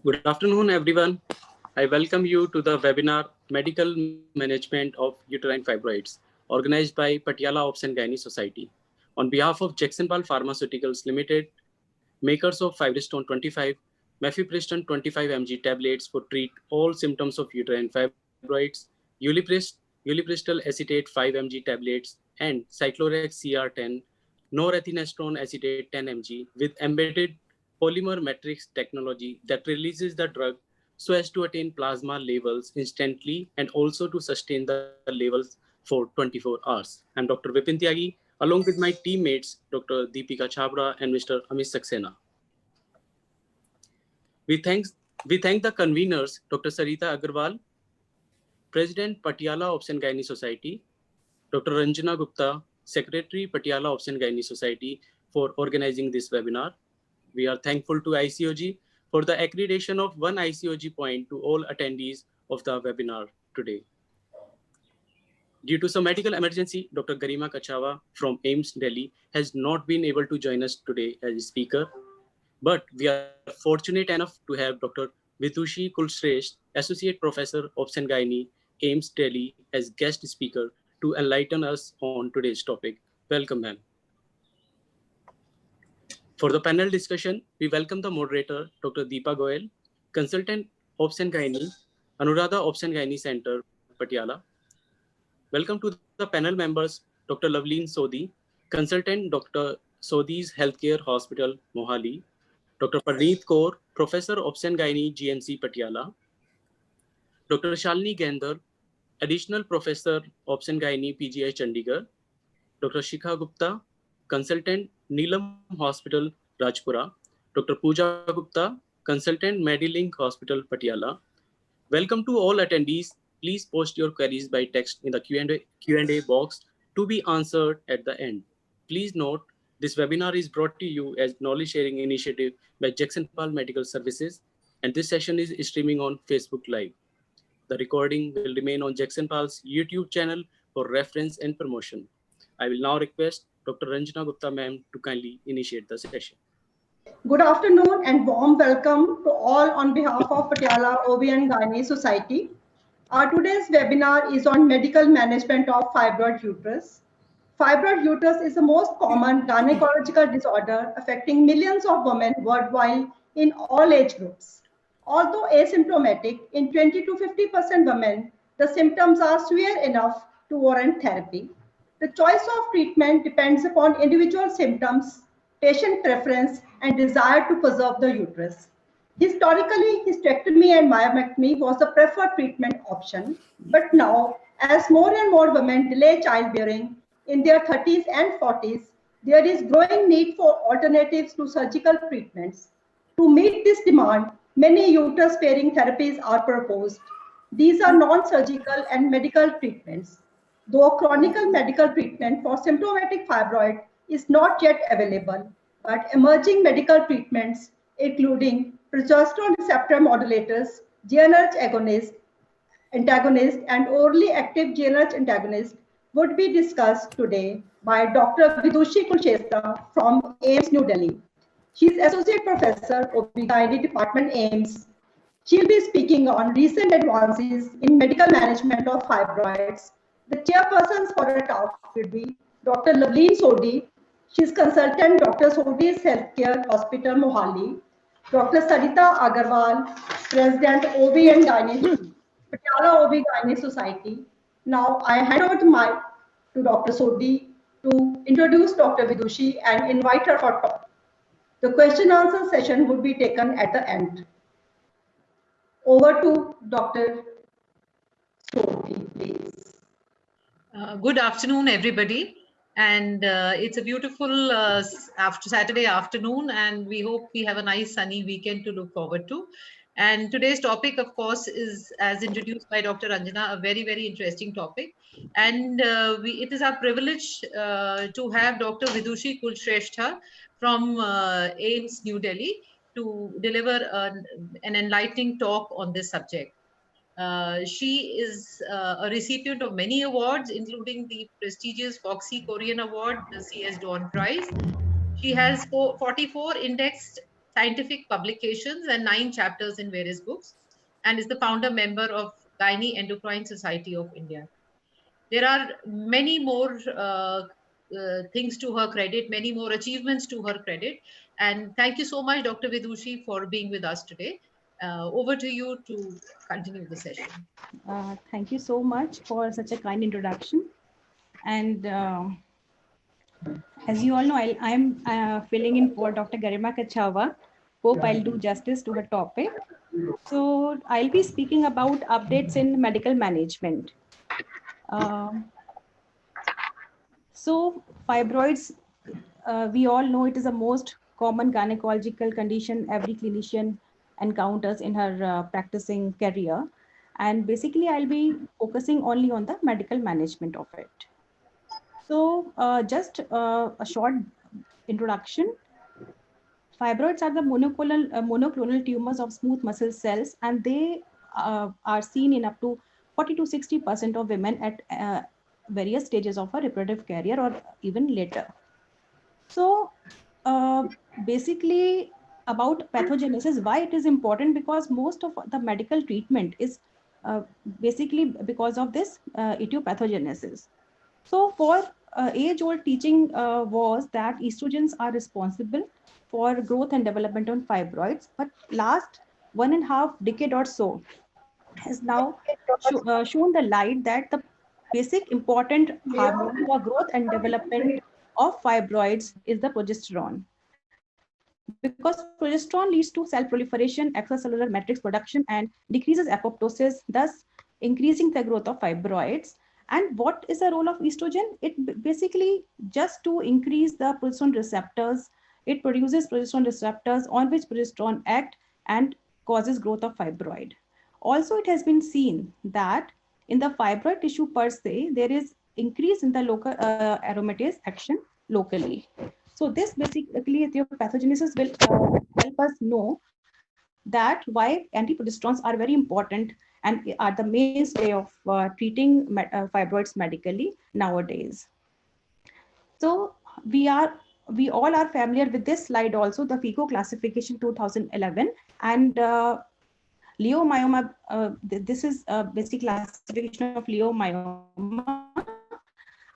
Good afternoon, everyone. I welcome you to the webinar Medical Management of Uterine Fibroids, organized by Patiala Obs and Gyn Society. On behalf of Jagsonpal Pharmaceuticals Ltd, makers of Fibristone 25, Mifepristone 25 mg tablets for treat all symptoms of uterine fibroids, Ulipristal Acetate 5 mg tablets, and Cycloreg CR 10, Norethisterone Acetate 10 mg with Embedded Polymer Matrix Technology that releases the drug so as to attain plasma levels instantly and also to sustain the levels for 24 hours. I'm Dr. Vipin Tyagi, along with my teammates, Dr. Deepa Goel and Mr. Amit Saxena. We thank the conveners, Dr. Sarita Aggarwal, President Patiala Obs and Gyn Society, Dr. Ranjana Gupta, Secretary Patiala Obs and Gyn Society for organizing this webinar. We are thankful to ICOG for the accreditation of 1 ICOG point to all attendees of the webinar today. Due to some medical emergency, Dr. Garima Kachawa from AIIMS Delhi has not been able to join us today as a speaker, but we are fortunate enough to have Dr. Vidushi Kulshrestha, Associate Professor Obs and Gyn, AIIMS Delhi, as guest speaker to enlighten us on today's topic. Welcome, ma'am. For the panel discussion, we welcome the moderator, Dr. Deepa Goel, Consultant Obs and Gyn, Anuradha Obs and Gyn Centre, Patiala. Welcome to the panel members, Dr. Lavleen Sodhi, Consultant Dr. Sodhi's Healthcare Hospital, Mohali, Dr. Parneet Kaur, Professor Obs and Gyn, GMC Patiala, Dr. Shalini Gainder, Additional Professor Obs and Gyn, PGI Chandigarh, Dr. Shikha Gupta, Consultant Neelam Hospital Rajpura, Dr. Pooja Gupta, Consultant Medilink Hospital Patiala. Welcome to all attendees. Please post your queries by text in the Q&A box to be answered at the end. Please note, this webinar is brought to you as knowledge sharing initiative by Jagsonpal Medical Services, and this session is streaming on Facebook Live. The recording will remain on Jagsonpal's YouTube channel for reference and promotion. I will now request Dr. Ranjana Gupta ma'am to kindly initiate the session. Good afternoon and warm welcome to all on behalf of Patiala Obs and Gyn Society. Today's webinar is on medical management of fibroid uterus. Fibroid uterus is the most common gynecological disorder affecting millions of women worldwide in all age groups. Although asymptomatic, in 20 to 50% women, the symptoms are severe enough to warrant therapy. The choice of treatment depends upon individual symptoms, patient preference, and desire to preserve the uterus. Historically, hysterectomy and myomectomy was the preferred treatment option, but now, as more and more women delay childbearing in their 30s and 40s, there is growing need for alternatives to surgical treatments. To meet this demand, many uterus-sparing therapies are proposed. These are non-surgical and medical treatments. Though chronic medical treatment for symptomatic fibroid is not yet available, but emerging medical treatments, including progesterone receptor modulators, GnRH antagonist, and orally active GnRH antagonist, would be discussed today by Dr. Vidushi Kulshrestha from AIIMS New Delhi. She is Associate Professor of Gyn Department AIIMS. She'll be speaking on recent advances in medical management of fibroids. The chairpersons for the talk will be Dr. Lavleen Sodhi. She is Consultant Dr. Sodhi's Healthcare Hospital, Mohali. Dr. Sarita Aggarwal, President OB and Gyn, Patiala OB Gyn Society. Now I hand over the mic to Dr. Sodhi to introduce Dr. Vidushi and invite her for talk. The question answer session would be taken at the end. Over to Dr. Sodhi, please. Good afternoon, everybody. And it's a beautiful Saturday afternoon, and we hope we have a nice sunny weekend to look forward to. And today's topic, of course, is, as introduced by Dr. Ranjana, a very, very interesting topic. And it is our privilege to have Dr. Vidushi Kulshrestha from AIIMS, New Delhi, to deliver an enlightening talk on this subject. She is a recipient of many awards, including the prestigious Foxy Korean Award, the CS Dawn Prize. She has 44 indexed scientific publications and 9 chapters in various books, and is the founder member of Gynae Endocrine Society of India. There are many more things to her credit, many more achievements to her credit. And thank you so much, Dr. Vidushi, for being with us today. Over to you to continue the session. Thank you so much for such a kind introduction. And as you all know, I'm filling in for Dr. Garima Kachawa. Hope I'll do justice to her topic. So I'll be speaking about updates in medical management. So fibroids, we all know it is the most common gynecological condition every clinician encounters in her practicing career. And basically, I'll be focusing only on the medical management of it. So just a short introduction. Fibroids are the monoclonal tumors of smooth muscle cells, and they are seen in up to 40 to 60% of women at various stages of a reproductive career or even later. So basically about pathogenesis, why it is important, because most of the medical treatment is basically because of this etiopathogenesis. So for age-old teaching was that estrogens are responsible for growth and development on fibroids, but last 1.5 decade or so has now shown the light that the basic important hormone for growth and development of fibroids is the progesterone. Because progesterone leads to cell proliferation, extracellular matrix production, and decreases apoptosis, thus increasing the growth of fibroids. And what is the role of estrogen? It basically just to increase the progesterone receptors. It produces progesterone receptors on which progesterone act and causes growth of fibroid. Also, it has been seen that in the fibroid tissue per se, there is increase in the local aromatase action locally. So this basically the pathogenesis will help us know that why antiprogesterones are very important and are the mainstay of treating fibroids medically nowadays. So we all are familiar with this slide also, the FIGO classification 2011, and leiomyoma, this is a basic classification of leiomyoma.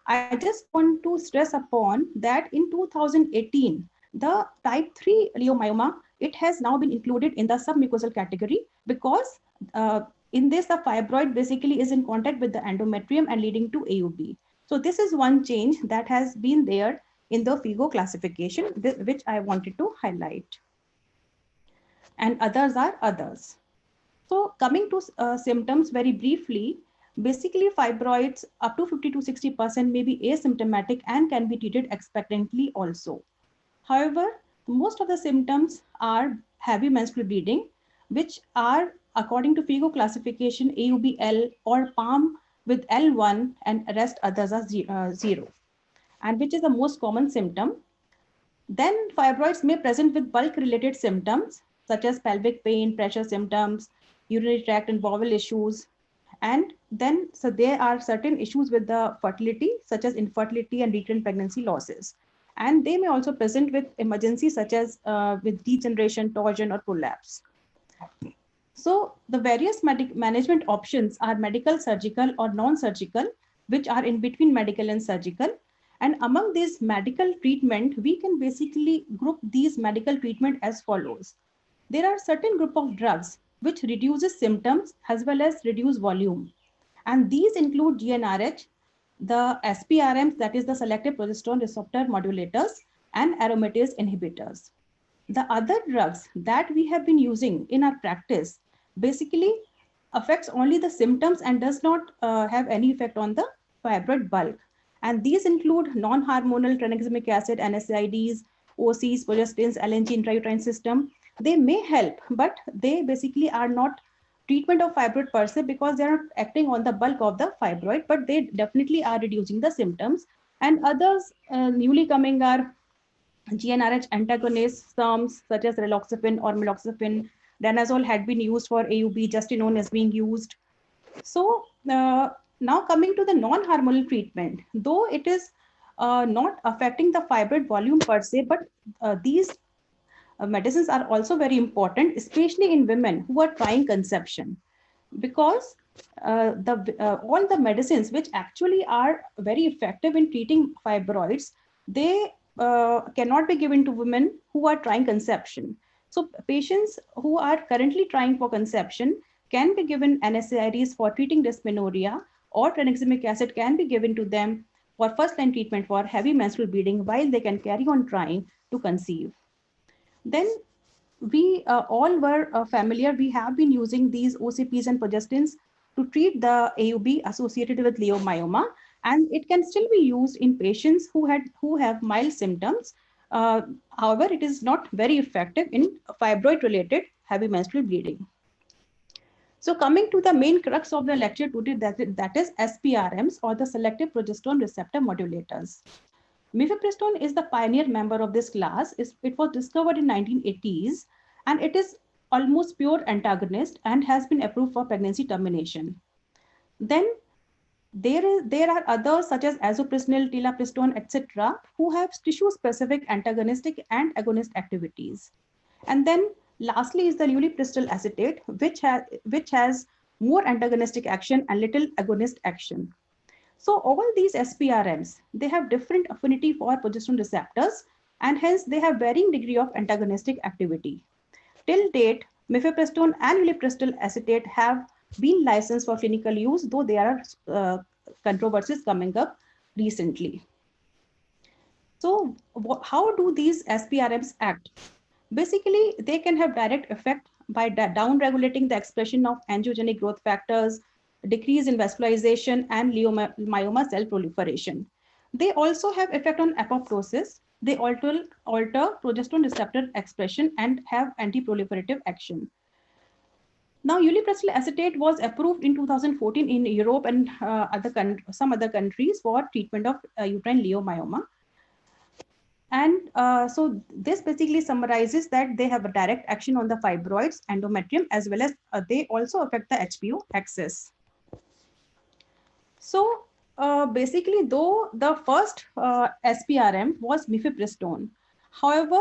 I just want to stress upon that in 2018, the type 3 leiomyoma, it has now been included in the submucosal category, because in this, the fibroid basically is in contact with the endometrium and leading to AUB. So this is one change that has been there in the FIGO classification, which I wanted to highlight. And others are others. So coming to symptoms very briefly, basically fibroids up to 50 to 60% may be asymptomatic and can be treated expectantly also. However, most of the symptoms are heavy menstrual bleeding, which are according to FIGO classification AUB-L or PALM with L1, and rest others are 0, and which is the most common symptom. Then fibroids may present with bulk related symptoms such as pelvic pain, pressure symptoms, urinary tract and bowel issues. And then, so there are certain issues with the fertility, such as infertility and recurrent pregnancy losses. And they may also present with emergencies such as with degeneration, torsion, or prolapse. So the various management options are medical, surgical, or non-surgical, which are in between medical and surgical. And among these medical treatment, we can basically group these medical treatment as follows. There are certain group of drugs which reduces symptoms as well as reduce volume. And these include GnRH, the SPRMs, that is the selective progesterone receptor modulators, and aromatase inhibitors. the other drugs that we have been using in our practice basically affects only the symptoms and does not have any effect on the fibroid bulk. And these include non-hormonal tranexamic acid, NSAIDs, OCs, progestins, LNG intrauterine system. They may help, but they basically are not treatment of fibroid per se because they are not acting on the bulk of the fibroid, but they definitely are reducing the symptoms. And others newly coming are GnRH antagonists, such as raloxifene or meloxifene. Danazol had been used for AUB, justininone is being used. So now coming to the non-hormonal treatment, though it is not affecting the fibroid volume per se, but these medicines are also very important, especially in women who are trying conception, because all the medicines which actually are very effective in treating fibroids, they cannot be given to women who are trying conception. So patients who are currently trying for conception can be given NSAIDs for treating dysmenorrhea, or tranexamic acid can be given to them for first-line treatment for heavy menstrual bleeding while they can carry on trying to conceive. Then we all were familiar. We have been using these OCPs and progestins to treat the AUB associated with leiomyoma, and it can still be used in patients who have mild symptoms. However, it is not very effective in fibroid-related heavy menstrual bleeding. So coming to the main crux of the lecture today, that is SPRMs, or the selective progesterone receptor modulators. Mifepristone is the pioneer member of this class. It was discovered in 1980s, and it is almost pure antagonist and has been approved for pregnancy termination. Then there are others such as azoprisnil, tilapristone, etc., who have tissue-specific antagonistic and agonist activities. And then lastly is the Ulipristal acetate, which has more antagonistic action and little agonist action. So all these SPRMs, they have different affinity for progesterone receptors, and hence they have varying degree of antagonistic activity. Till date, Mifepristone and Ulipristal acetate have been licensed for clinical use, though there are controversies coming up recently. So how do these SPRMs act? Basically, they can have direct effect by down-regulating the expression of angiogenic growth factors, decrease in vascularization, and leiomyoma cell proliferation. They also have effect on apoptosis. They alter progesterone receptor expression and have anti-proliferative action. Now, Ulipristal acetate was approved in 2014 in Europe and some other countries for treatment of uterine leiomyoma. And so this basically summarizes that they have a direct action on the fibroids, endometrium, as well as they also affect the HPO axis. So basically, though the first SPRM was Mifepristone, however,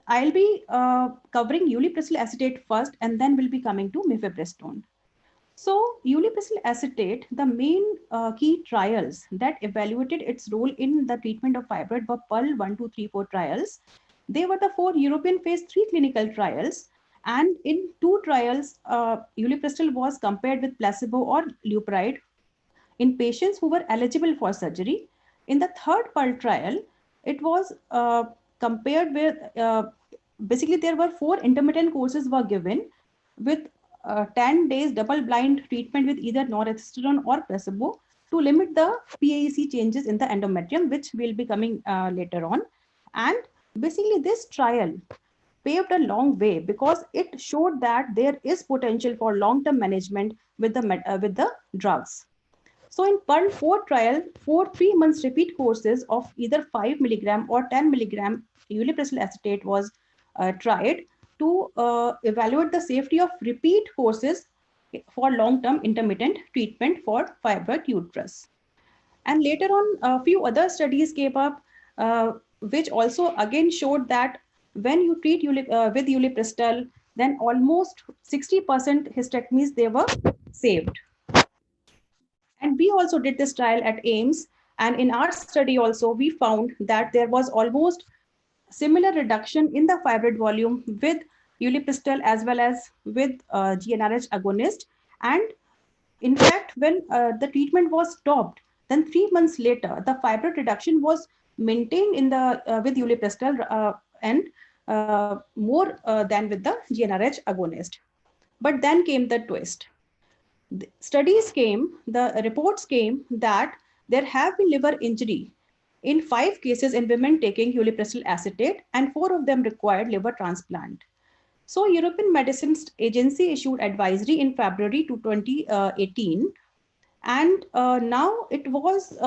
I'll be covering Ulipristal acetate first, and then we'll be coming to Mifepristone. So Ulipristal acetate, the main key trials that evaluated its role in the treatment of fibroid were PEARL 1, 2, 3, 4 trials. They were the 4 European phase 3 clinical trials. And in 2 trials, Ulipristal was compared with placebo or Lupride in patients who were eligible for surgery. In the third PEARL trial, it was compared with, basically there were 4 intermittent courses were given with 10 days double-blind treatment with either Norethisterone or placebo to limit the PAEC changes in the endometrium, which will be coming later on. And basically this trial paved a long way because it showed that there is potential for long-term management with the drugs. So in PEARL 4 trial, 3 months repeat courses of either 5 milligram or 10 milligram Ulipristal acetate was tried to evaluate the safety of repeat courses for long-term intermittent treatment for fibroid uterus. And later on, a few other studies came up, which also again showed that when you treat with Ulipristal, then almost 60% hysterectomies, they were saved. And we also did this trial at AIIMS. And in our study also, we found that there was almost similar reduction in the fibroid volume with Ulipristal as well as with GnRH agonist. And in fact, when the treatment was stopped, then 3 months later, the fibroid reduction was maintained in the with Ulipristal, and more than with the GnRH agonist. But then came the twist. The studies came, the reports came that there have been liver injury in 5 cases in women taking Ulipristal acetate, and 4 of them required liver transplant. So European Medicines Agency issued advisory in February 2018, and now it was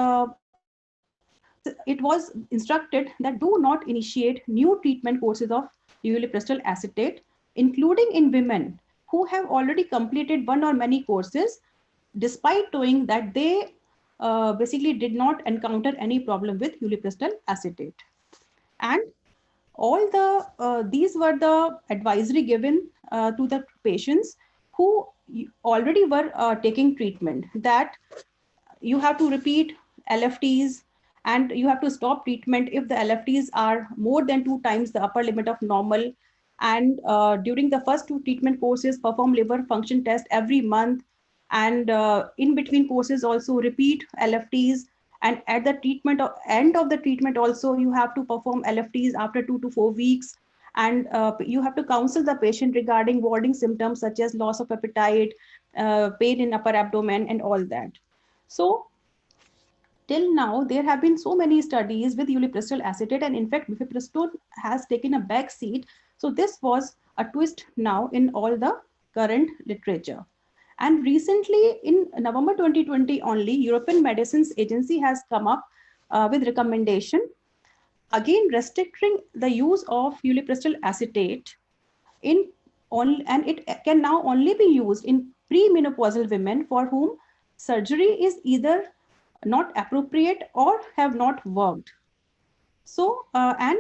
instructed that do not initiate new treatment courses of Ulipristal acetate, including in women who have already completed one or many courses, despite knowing that they basically did not encounter any problem with Ulipristal acetate. And all these were the advisory given to the patients who already were taking treatment, that you have to repeat LFTs and you have to stop treatment if the LFTs are more than 2 times the upper limit of normal. And during the first 2 treatment courses, perform liver function test every month. And in between courses also repeat LFTs. And at the end of the treatment also, you have to perform LFTs after 2 to 4 weeks. And you have to counsel the patient regarding warding symptoms such as loss of appetite, pain in upper abdomen, and all that. So till now, there have been so many studies with Ulipristal acetate, and in fact, Mifepristone has taken a back seat. So this was a twist now in all the current literature. And recently, in November 2020 only, European Medicines Agency has come up with recommendation, again restricting the use of Ulipristal acetate and it can now only be used in premenopausal women for whom surgery is either not appropriate or have not worked. So, and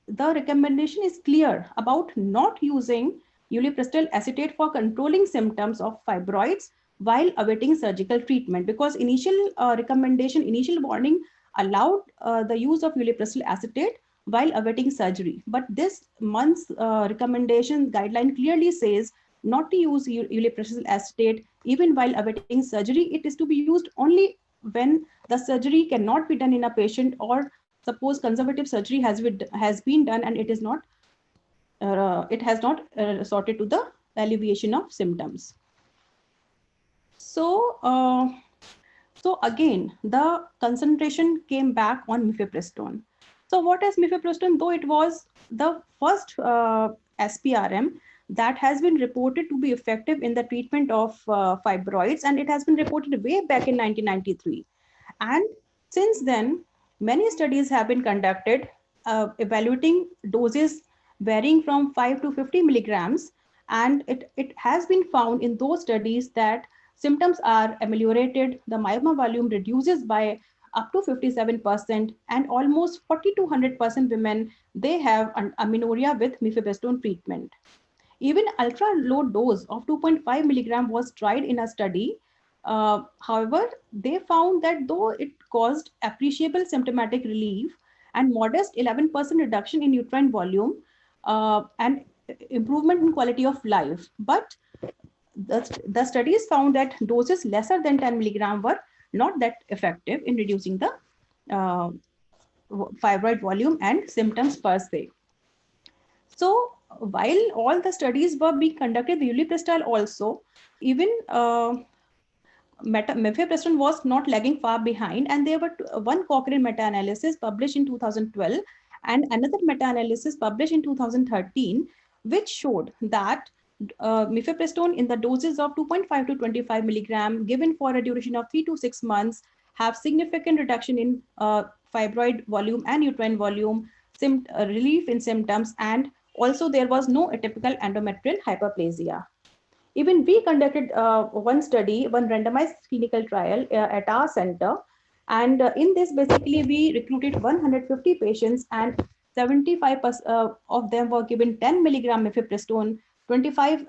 the recommendation is clear about not using Ulipristal acetate for controlling symptoms of fibroids while awaiting surgical treatment, because initial initial warning allowed the use of Ulipristal acetate while awaiting surgery. But this month's recommendation guideline clearly says not to use Ulipristal acetate even while awaiting surgery. It is to be used only when the surgery cannot be done in a patient, or suppose conservative surgery has been done and it has not sorted to the alleviation of symptoms. So so again, the concentration came back on Mifepristone. So what is Mifepristone? Though it was the first SPRM that has been reported to be effective in the treatment of fibroids, and it has been reported way back in 1993. And since then, many studies have been conducted evaluating doses varying from 5 to 50 milligrams. And it has been found in those studies that symptoms are ameliorated, the myoma volume reduces by up to 57%, and almost 40 to 100% women, they have amenorrhea with Mifepristone treatment. Even ultra low dose of 2.5 milligram was tried in a study. However, they found that though it caused appreciable symptomatic relief and modest 11% reduction in uterine volume and improvement in quality of life, but the studies found that doses lesser than 10 milligram were not that effective in reducing the fibroid volume and symptoms per se. So while all the studies were being conducted, the Ulipristal also, even Mifepristone was not lagging far behind, and there were one Cochrane meta-analysis published in 2012 and another meta-analysis published in 2013, which showed that Mifepristone in the doses of 2.5 to 25 milligram given for a duration of 3 to 6 months have significant reduction in fibroid volume and uterine volume, relief in symptoms, and also there was no atypical endometrial hyperplasia. Even we conducted one randomized clinical trial at our center. And in this, basically, we recruited 150 patients, and 75% of them were given 10 milligram Mifepristone, 25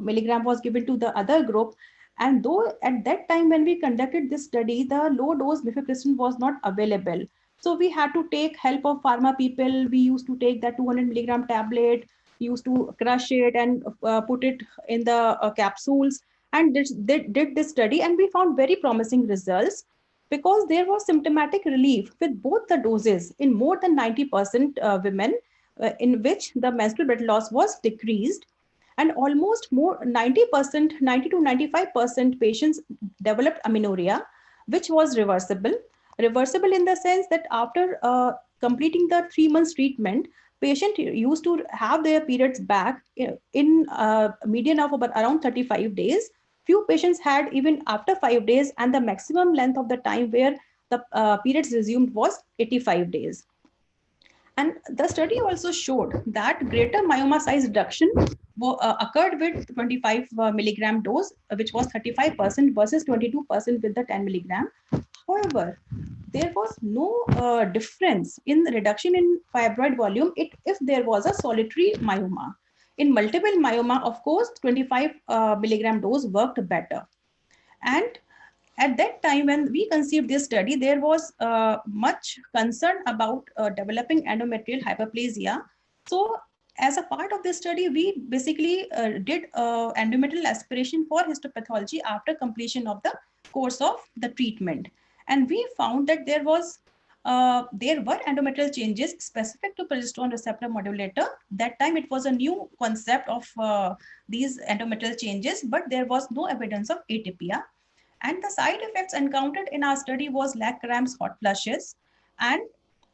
milligram was given to the other group. And though at that time when we conducted this study, the low dose Mifepristone was not available. So we had to take help of pharma people. We used to take that 200 milligram tablet, used to crush it and put it in the capsules, and did this study, and we found very promising results because there was symptomatic relief with both the doses in more than 90% women in which the menstrual blood loss was decreased, and almost more 90%, 90 to 95% patients developed amenorrhea, which was reversible. Reversible in the sense that after completing the 3 months treatment, patient used to have their periods back in a median of about around 35 days. Few patients had even after 5 days, and the maximum length of the time where the periods resumed was 85 days. And the study also showed that greater myoma size reduction occurred with 25 milligram dose, which was 35% versus 22% with the 10 milligram. However, there was no difference in reduction in fibroid volume if there was a solitary myoma. In multiple myoma, of course, 25 milligram dose worked better. And at that time, when we conceived this study, there was much concern about developing endometrial hyperplasia. So as a part of this study, we basically did endometrial aspiration for histopathology after completion of the course of the treatment. And we found that there were endometrial changes specific to progesterone receptor modulator. That time it was a new concept of these endometrial changes, but there was no evidence of atypia. And the side effects encountered in our study was lag cramps, hot flushes, and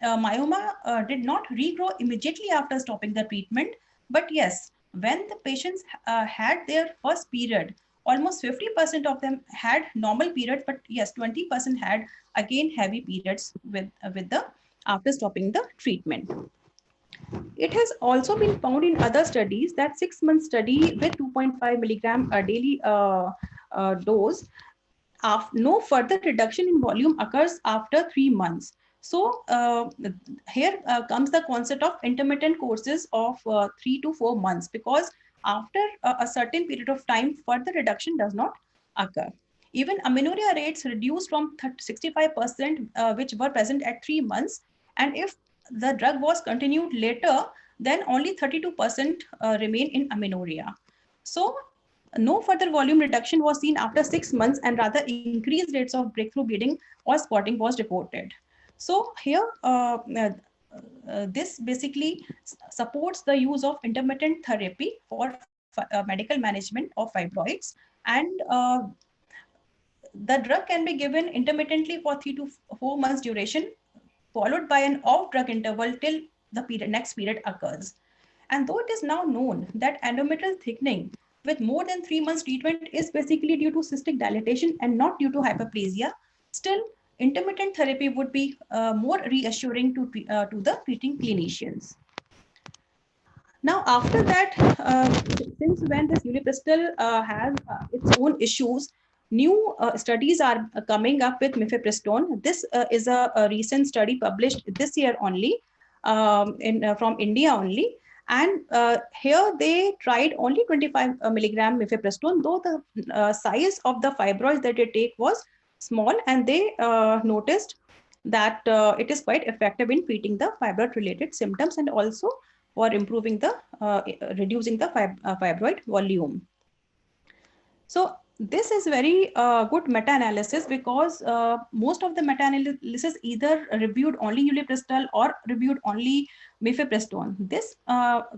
myoma did not regrow immediately after stopping the treatment. But yes, when the patients had their first period, almost 50% of them had normal periods, but yes, 20% had again heavy periods with the after stopping the treatment. It has also been found in other studies that 6-month study with 2.5 milligram daily dose, no further reduction in volume occurs after 3 months. So here comes the concept of intermittent courses of 3 to 4 months, because after a certain period of time, further reduction does not occur. Even amenorrhea rates reduced from 65%, which were present at 3 months. And if the drug was continued later, then only 32% remain in amenorrhea. So no further volume reduction was seen after 6 months, and rather increased rates of breakthrough bleeding or spotting was reported. So here, this basically supports the use of intermittent therapy for medical management of fibroids. And the drug can be given intermittently for 3 to 4 months duration, followed by an off-drug interval till the next period occurs. And though it is now known that endometrial thickening with more than 3 months treatment is basically due to cystic dilatation and not due to hyperplasia, still intermittent therapy would be more reassuring to the treating clinicians. Now, after that, since when this Ulipristal has its own issues, new studies are coming up with Mifepristone. This is a recent study published this year only from India only. And here they tried only 25 milligram Mifepristone, though the size of the fibroids that they take was small, and they noticed that it is quite effective in treating the fibroid related symptoms and also for improving the reducing the fibroid volume. So this is very good meta-analysis, because most of the meta-analysis either reviewed only Ulipristal or reviewed only Mifepristone. This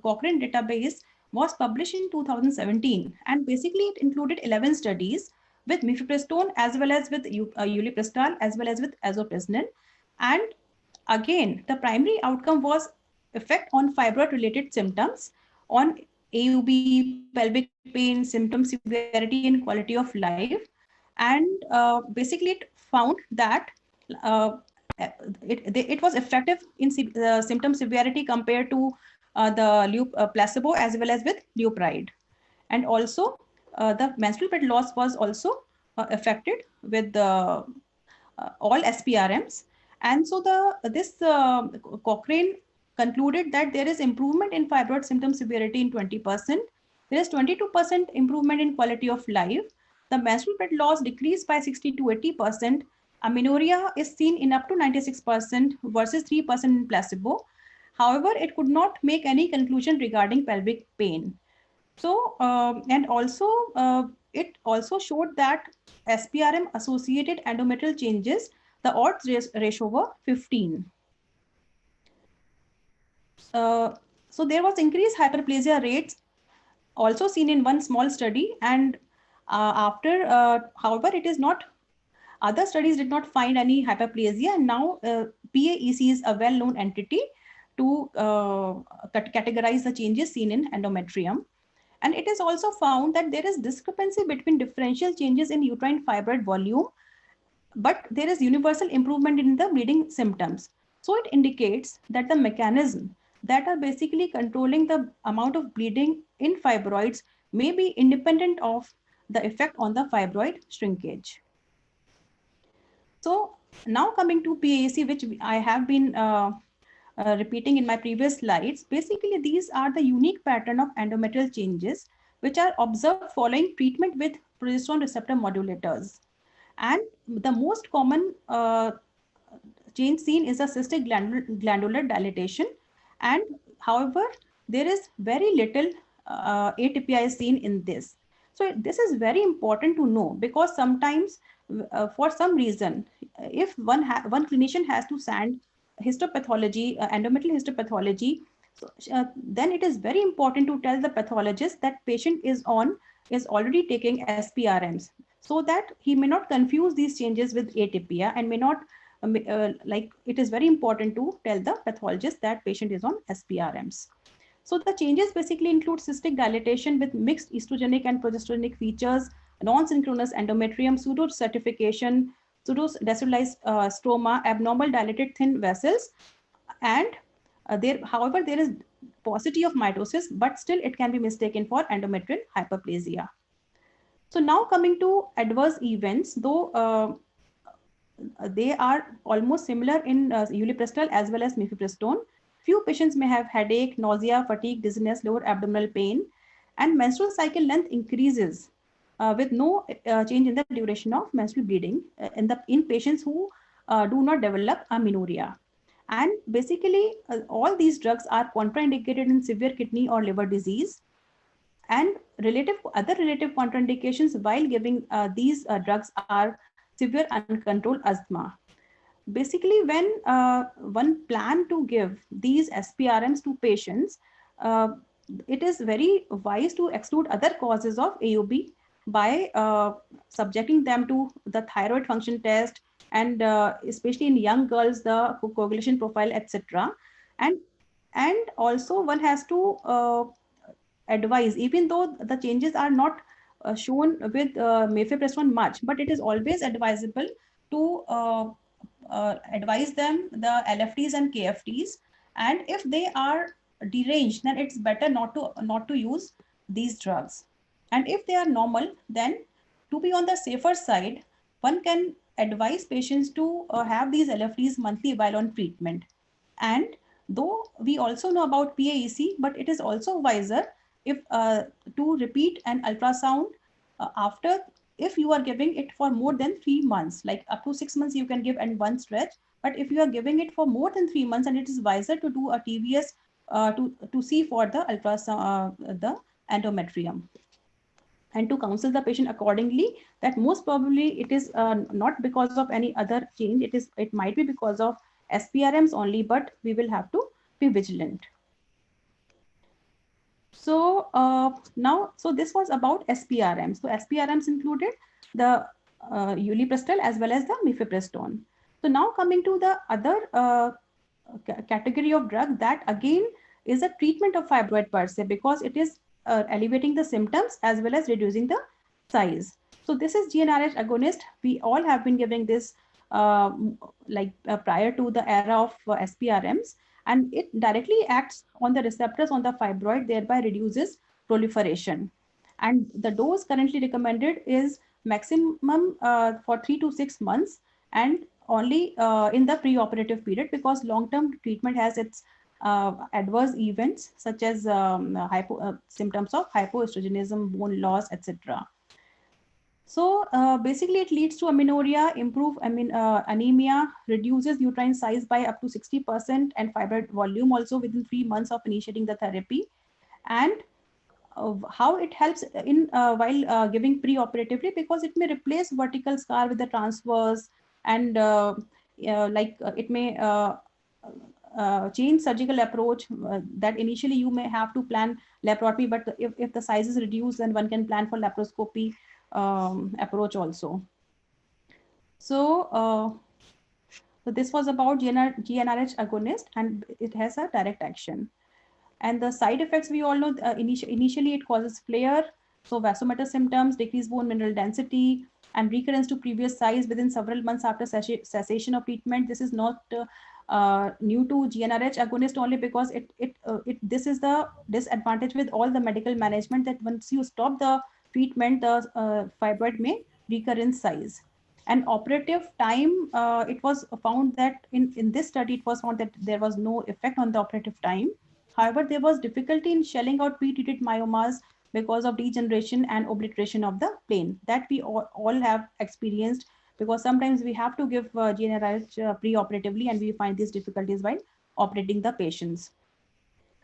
Cochrane database was published in 2017, and basically it included 11 studies with Mifepristone as well as with Ulipristal as well as with azopressin. And again, the primary outcome was effect on fibroid related symptoms, on AUB, pelvic pain, symptom severity and quality of life. And basically it found that it was effective in symptom severity compared to the placebo as well as with Lupride. And also the menstrual blood loss was also affected with all SPRMs. And so this Cochrane concluded that there is improvement in fibroid symptom severity in 20%. There is 22% improvement in quality of life. The menstrual blood loss decreased by 60 to 80%. Amenorrhea is seen in up to 96% versus 3% in placebo. However, it could not make any conclusion regarding pelvic pain. So, and also it also showed that SPRM associated endometrial changes, the odds ratio were 15. So there was increased hyperplasia rates also seen in one small study, and however, it is not, other studies did not find any hyperplasia, and now PAEC is a well-known entity to categorize the changes seen in endometrium. And it is also found that there is discrepancy between differential changes in uterine fibroid volume, but there is universal improvement in the bleeding symptoms. So it indicates that the mechanism that are basically controlling the amount of bleeding in fibroids may be independent of the effect on the fibroid shrinkage. So now coming to PAC, which I have been repeating in my previous slides, basically these are the unique pattern of endometrial changes which are observed following treatment with progesterone receptor modulators. And the most common change seen is a cystic glandular dilatation. And however, there is very little atypia is seen in this. So this is very important to know, because sometimes for some reason, if one clinician has to send histopathology, endometrial histopathology, so, then it is very important to tell the pathologist that patient is already taking SPRMs, so that he may not confuse these changes with atypia and may not like, it is very important to tell the pathologist that patient is on SPRMs. So the changes basically include cystic dilatation with mixed estrogenic and progesteronic features, non-synchronous endometrium, pseudo-certification, pseudo-decellulized stroma, abnormal dilated thin vessels, and however, there is paucity of mitosis, but still it can be mistaken for endometrial hyperplasia. So now coming to adverse events, though they are almost similar in Ulipristal as well as Mifepristone. Few patients may have headache, nausea, fatigue, dizziness, lower abdominal pain, and menstrual cycle length increases with no change in the duration of menstrual bleeding in patients who do not develop amenorrhea. And basically, all these drugs are contraindicated in severe kidney or liver disease. And other relative contraindications while giving these drugs are severe uncontrolled asthma. Basically, when one plan to give these SPRMs to patients, it is very wise to exclude other causes of AOB by subjecting them to the thyroid function test, and especially in young girls, the coagulation profile, etc. And also one has to advise, even though the changes are not shown with Mifepristone much, but it is always advisable to advise them the LFTs and KFTs, and if they are deranged, then it's better not to use these drugs. And if they are normal, then to be on the safer side, one can advise patients to have these LFTs monthly while on treatment. And though we also know about PAEC, but it is also wiser if to repeat an ultrasound after, if you are giving it for more than 3 months, like up to 6 months you can give in one stretch, but if you are giving it for more than 3 months, and it is wiser to do a TVS to see for the ultrasound, the endometrium, and to counsel the patient accordingly, that most probably it is not because of any other change, it might be because of SPRMs only, but we will have to be vigilant. So now, so this was about SPRMs. So SPRMs included the Ulipristal as well as the Mifepristone. So now coming to the other category of drug, that again is a treatment of fibroid per se, because it is elevating the symptoms as well as reducing the size. So this is GnRH agonist. We all have been giving this prior to the era of SPRMs, and it directly acts on the receptors on the fibroid, thereby reduces proliferation. And the dose currently recommended is maximum for 3 to 6 months, and only in the preoperative period, because long-term treatment has its adverse events such as symptoms of hypoestrogenism, bone loss, etc. So basically it leads to amenorrhea, anemia, reduces uterine size by up to 60% and fibroid volume also within 3 months of initiating the therapy. And how it helps in while giving preoperatively, because it may replace vertical scar with the transverse, and it may change surgical approach, that initially you may have to plan laparoscopy, but if the size is reduced, then one can plan for laparoscopy approach also. So, so this was about GnRH agonist, and it has a direct action. And the side effects, we all know, initially it causes flare, so vasomotor symptoms, decreased bone mineral density, and recurrence to previous size within several months after cessation of treatment. This is not new to GnRH agonist only, because this is the disadvantage with all the medical management, that once you stop the treatment, the fibroid may recur in size. And operative time, it was found that in this study, it was found that there was no effect on the operative time. However, there was difficulty in shelling out pre-treated myomas because of degeneration and obliteration of the plane, that we all have experienced, because sometimes we have to give GnRH pre-operatively, and we find these difficulties while operating the patients.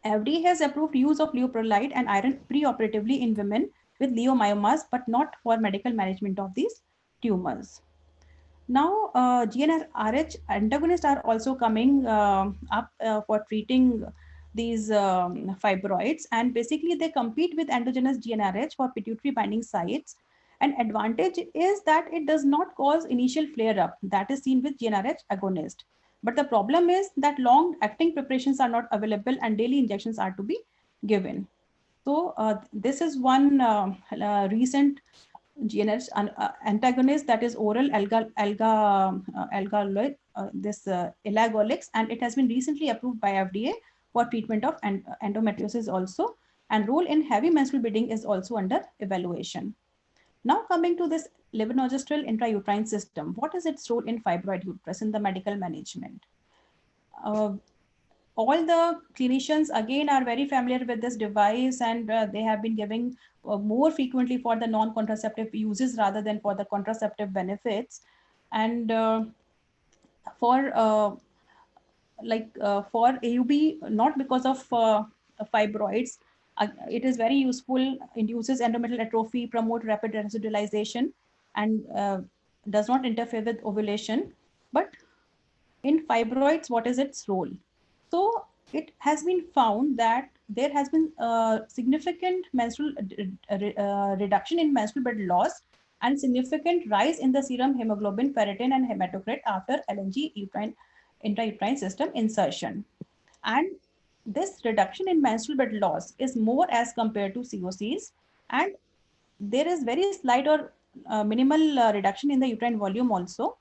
FDA has approved use of leuprolide and iron pre-operatively in women with leiomyomas, but not for medical management of these tumors. Now, GnRH antagonists are also coming up for treating these fibroids, and basically they compete with endogenous GnRH for pituitary binding sites. And advantage is that it does not cause initial flare-up that is seen with GnRH agonist. But the problem is that long-acting preparations are not available, and daily injections are to be given. So this is one recent GnRH antagonist, that is oral elagolix, and it has been recently approved by FDA for treatment of endometriosis also, and role in heavy menstrual bleeding is also under evaluation. Now coming to this levonorgestrel intrauterine system, what is its role in fibroid uterus in the medical management? All the clinicians again are very familiar with this device, and they have been giving more frequently for the non-contraceptive uses rather than for the contraceptive benefits. And for AUB, not because of fibroids, it is very useful, induces endometrial atrophy, promote rapid residualization, and does not interfere with ovulation. But in fibroids, what is its role? So it has been found that there has been significant menstrual reduction in menstrual blood loss, and significant rise in the serum hemoglobin, ferritin, and hematocrit after LNG intrauterine system insertion. And this reduction in menstrual blood loss is more as compared to COCs, and there is very slight or minimal reduction in the uterine volume also.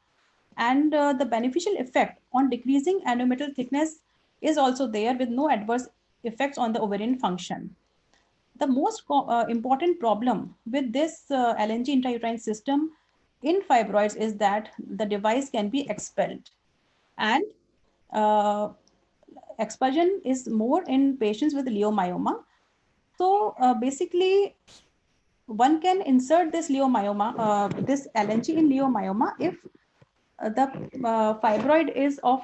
And the beneficial effect on decreasing endometrial thickness is also there, with no adverse effects on the ovarian function. The most important problem with this LNG intrauterine system in fibroids is that the device can be expelled, and expulsion is more in patients with leiomyoma. So basically, one can insert this leiomyoma, this LNG in leiomyoma, if the fibroid is of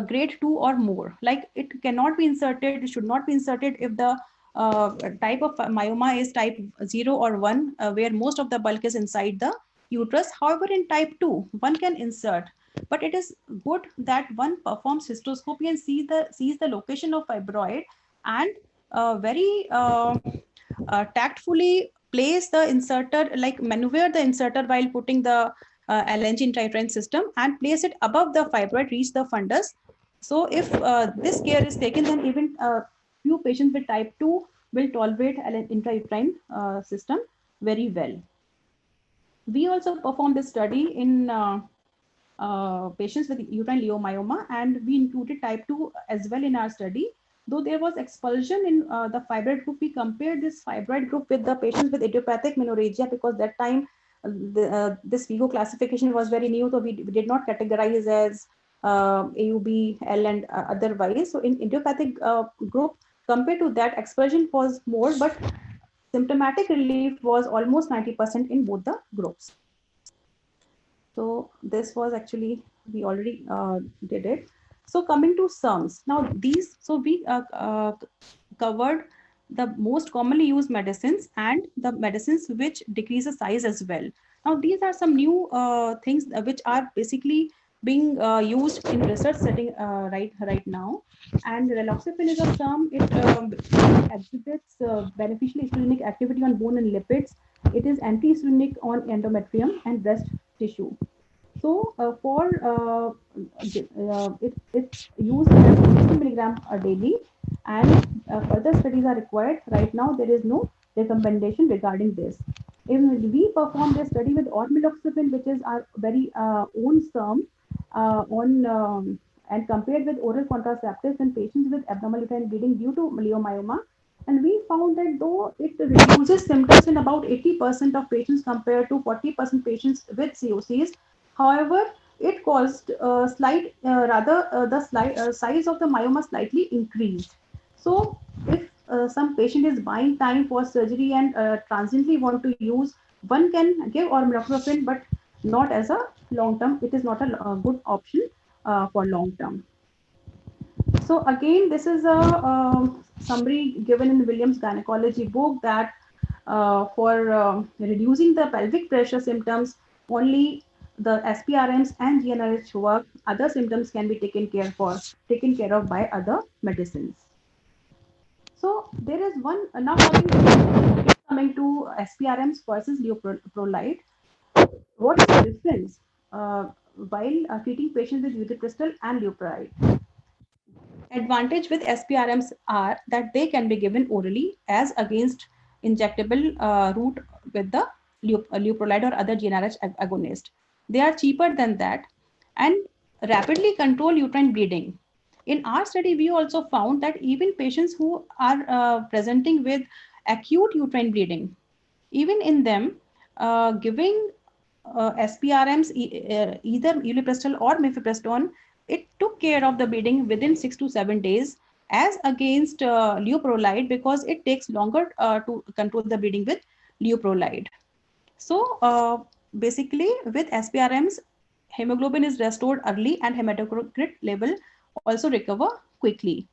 grade 2 or more. Like, it cannot be inserted, it should not be inserted if the type of myoma is type 0 or 1, where most of the bulk is inside the uterus. However, in type 2, one can insert, but it is good that one performs hysteroscopy and sees the location of fibroid, and very tactfully place the inserter, like maneuver the inserter while putting the LNG intrauterine system, and place it above the fibroid, reach the fundus. So if this care is taken, then even few patients with type 2 will tolerate intrauterine system very well. We also performed this study in patients with uterine leiomyoma, and we included type 2 as well in our study. Though there was expulsion in the fibroid group, we compared this fibroid group with the patients with idiopathic menorrhagia, because that time this Vigo classification was very new, so we did not categorize as AUB, L, and otherwise. So in idiopathic group, compared to that, expulsion was more, but symptomatic relief was almost 90% in both the groups. So this was actually, we already did it. So coming to SERMs, now these, so we covered the most commonly used medicines and the medicines which decrease the size as well. Now these are some new things which are basically being used in research setting right now. And raloxifene is a term. It exhibits beneficial estrogenic activity on bone and lipids. It is anti-estrogenic on endometrium and breast tissue. So it's used as 60 milligram daily, and further studies are required. Right now, there is no recommendation regarding this. If we perform this study with ormeloxifene, which is our very own term, on and compared with oral contraceptives in patients with abnormal uterine bleeding due to leiomyoma, and we found that though it reduces symptoms in about 80% of patients compared to 40% patients with COCs, however, it caused the size of the myoma slightly increased. So if some patient is buying time for surgery and transiently want to use, one can give ormeloxifene, but not as a long term. It is not a good option for long term. So again, this is a summary given in Williams Gynecology book that for reducing the pelvic pressure symptoms, only the SPRMs and GnRH work. Other symptoms can be taken care of by other medicines. So there is one now coming to SPRMs versus leuprolide. What is the difference while treating patients with Ulipristal and Lupride? Advantage with SPRMs are that they can be given orally as against injectable route with the leuprolide or other GnRH agonist. They are cheaper than that and rapidly control uterine bleeding. In our study, we also found that even patients who are presenting with acute uterine bleeding, even in them, giving SPRMs, either Ulipristal or Mifepristone, it took care of the bleeding within 6 to 7 days, as against leuprolide, because it takes longer to control the bleeding with leuprolide. So basically, with SPRMs, hemoglobin is restored early and hematocrit level also recover quickly.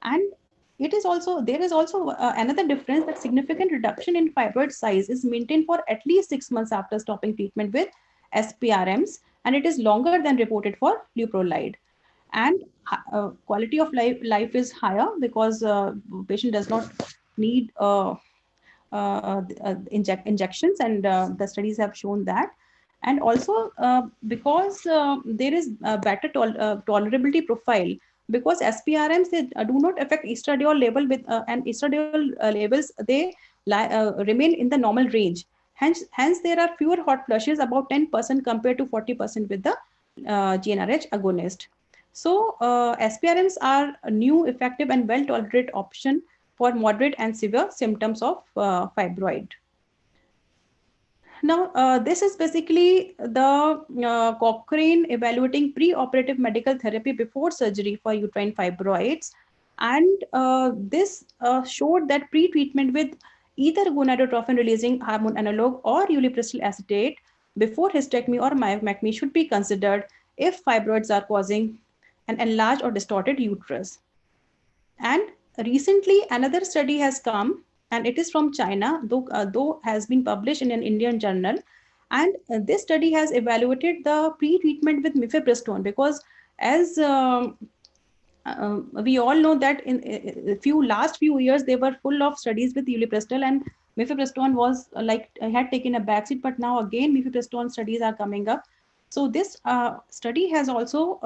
And there is also another difference, that significant reduction in fibroid size is maintained for at least 6 months after stopping treatment with SPRMs, and it is longer than reported for leuprolide. And quality of life is higher because patient does not need injections, and the studies have shown that. And also because there is a better tolerability profile, because SPRMs, they do not affect estradiol level with and estradiol levels, they remain in the normal range. Hence there are fewer hot flushes, about 10% compared to 40% with the GnRH agonist. So SPRMs are a new, effective, and well-tolerated option for moderate and severe symptoms of fibroid. Now, this is basically the Cochrane evaluating pre-operative medical therapy before surgery for uterine fibroids. And this showed that pre-treatment with either gonadotrophin-releasing hormone analog or Ulipristal acetate before hysterectomy or myomectomy should be considered if fibroids are causing an enlarged or distorted uterus. And recently, another study has come, and it is from China, though has been published in an Indian journal. And this study has evaluated the pre-treatment with Mifepristone, because as we all know that in last few years, they were full of studies with Ulipristal, and Mifepristone was had taken a backseat, but now again Mifepristone studies are coming up. So this study has also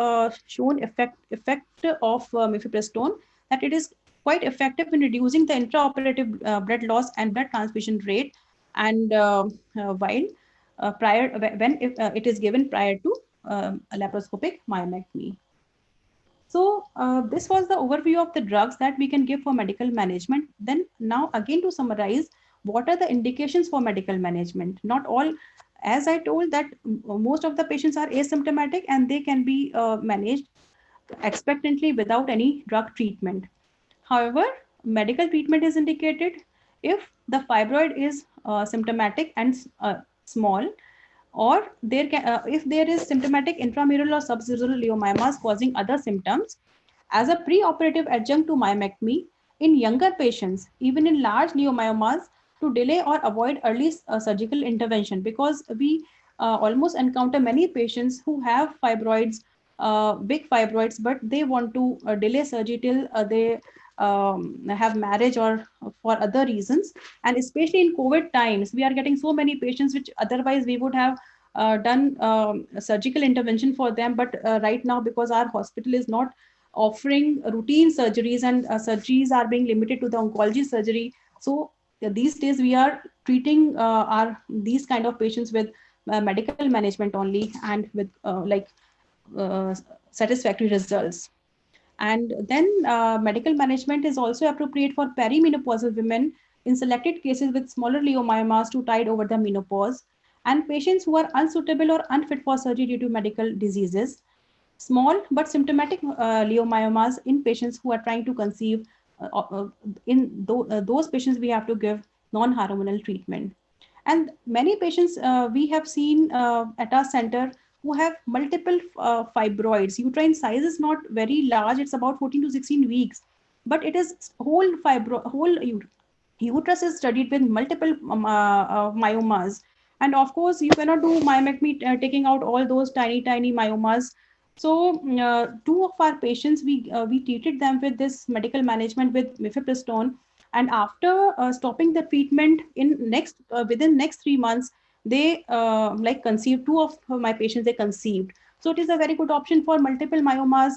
shown effect of Mifepristone, that it is quite effective in reducing the intraoperative blood loss and blood transfusion rate, and while when it is given prior to laparoscopic myomectomy. So this was the overview of the drugs that we can give for medical management. Then now again, to summarize, what are the indications for medical management? Not all, as I told, that most of the patients are asymptomatic and they can be managed expectantly without any drug treatment. However, medical treatment is indicated if the fibroid is symptomatic and small, or if there is symptomatic intramural or submural leiomyomas causing other symptoms, as a preoperative adjunct to myomectomy in younger patients, even in large leiomyomas, to delay or avoid early surgical intervention, because we almost encounter many patients who have fibroids, big fibroids, but they want to delay surgery till they have marriage or for other reasons. And especially in COVID times, we are getting so many patients which otherwise we would have done surgical intervention for them. But right now, because our hospital is not offering routine surgeries and surgeries are being limited to the oncology surgery. So these days we are treating these kind of patients with medical management only and with satisfactory results. And then medical management is also appropriate for perimenopausal women in selected cases with smaller leiomyomas to tide over the menopause, and patients who are unsuitable or unfit for surgery due to medical diseases. Small but symptomatic leiomyomas in patients who are trying to conceive. Those patients we have to give non-hormonal treatment. And many patients we have seen at our center who have multiple fibroids. Uterine size is not very large, it's about 14 to 16 weeks, but it is whole uterus is studied with multiple myomas. And of course, you cannot do myomectomy taking out all those tiny myomas. So two of our patients, we treated them with this medical management with Mifepristone, and after stopping the treatment within next 3 months, they conceived. Two of my patients, they conceived. So it is a very good option for multiple myomas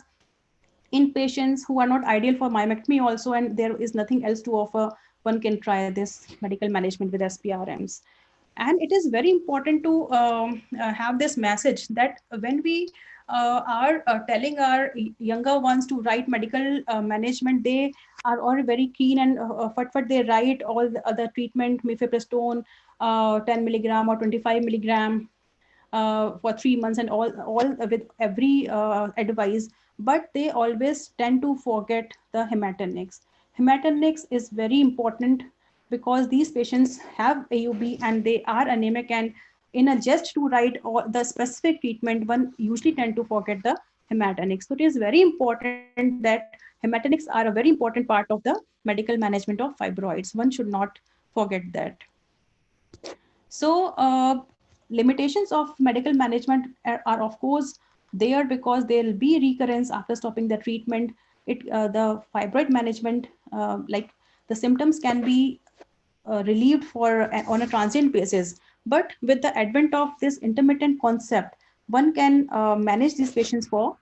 in patients who are not ideal for myomectomy also, and there is nothing else to offer. One can try this medical management with SPRMs. And it is very important to have this message that when we are telling our younger ones to write medical management, they are all very keen and they write all the other treatment, Mifepristone, 10 milligram or 25 milligram for 3 months and all with every advice, but they always tend to forget the hematinics. Hematinics is very important because these patients have AUB and they are anemic, and in a just to write all the specific treatment, one usually tend to forget the hematinics. So it is very important that hematinics are a very important part of the medical management of fibroids. One should not forget that. So limitations of medical management are of course there because there will be recurrence after stopping the treatment. The fibroid management, like the symptoms can be relieved on a transient basis, but with the advent of this intermittent concept, one can manage these patients for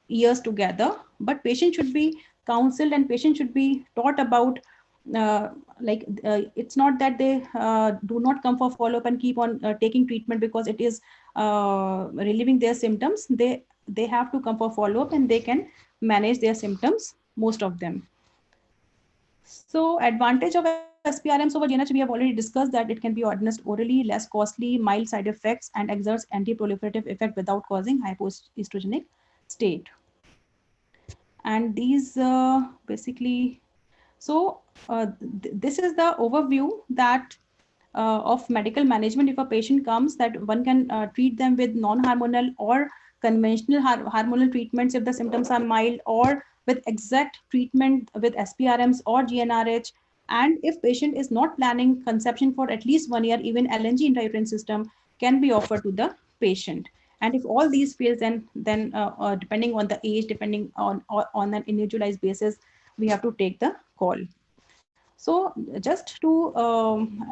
years together. But patient should be counseled and patient should be taught about it's not that they do not come for follow-up and keep on taking treatment because it is relieving their symptoms. They have to come for follow-up and they can manage their symptoms, most of them. So advantage of SPRMs over GnH, we have already discussed that it can be administered orally, less costly, mild side effects, and exerts anti-proliferative effect without causing hypoestrogenic state. And these basically, so this is the overview that of medical management. If a patient comes, that one can treat them with non-hormonal or conventional hormonal treatments if the symptoms are mild, or with exact treatment with SPRMs or GnRH. And if patient is not planning conception for at least 1 year, even LNG intrauterine system can be offered to the patient. And if all these fails, then depending on the age, depending on an individualized basis, we have to take the call. So just to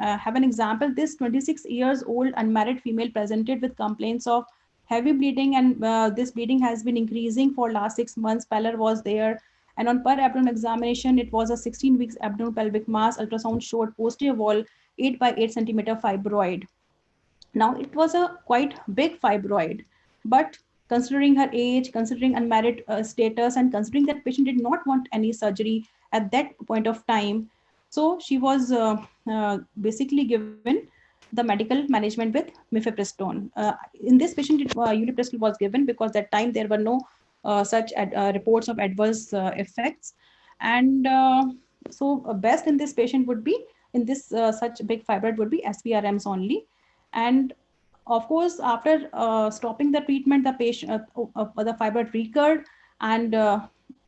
have an example, this 26 years old unmarried female presented with complaints of heavy bleeding, and this bleeding has been increasing for last 6 months. Pallor was there, and on per abdomen examination, it was a 16 weeks abdomen pelvic mass. Ultrasound showed posterior wall 8 by 8 centimeter fibroid. Now it was a quite big fibroid, but considering her age, considering unmarried status, and considering that patient did not want any surgery at that point of time, so she was basically given the medical management with Mifepristone. In this patient, Ulipristal was given because that time there were no such reports of adverse effects. And so best in this patient would be, in this such big fibroid, would be SPRMs only. And of course, after stopping the treatment, the patient, the fibroid recurred, and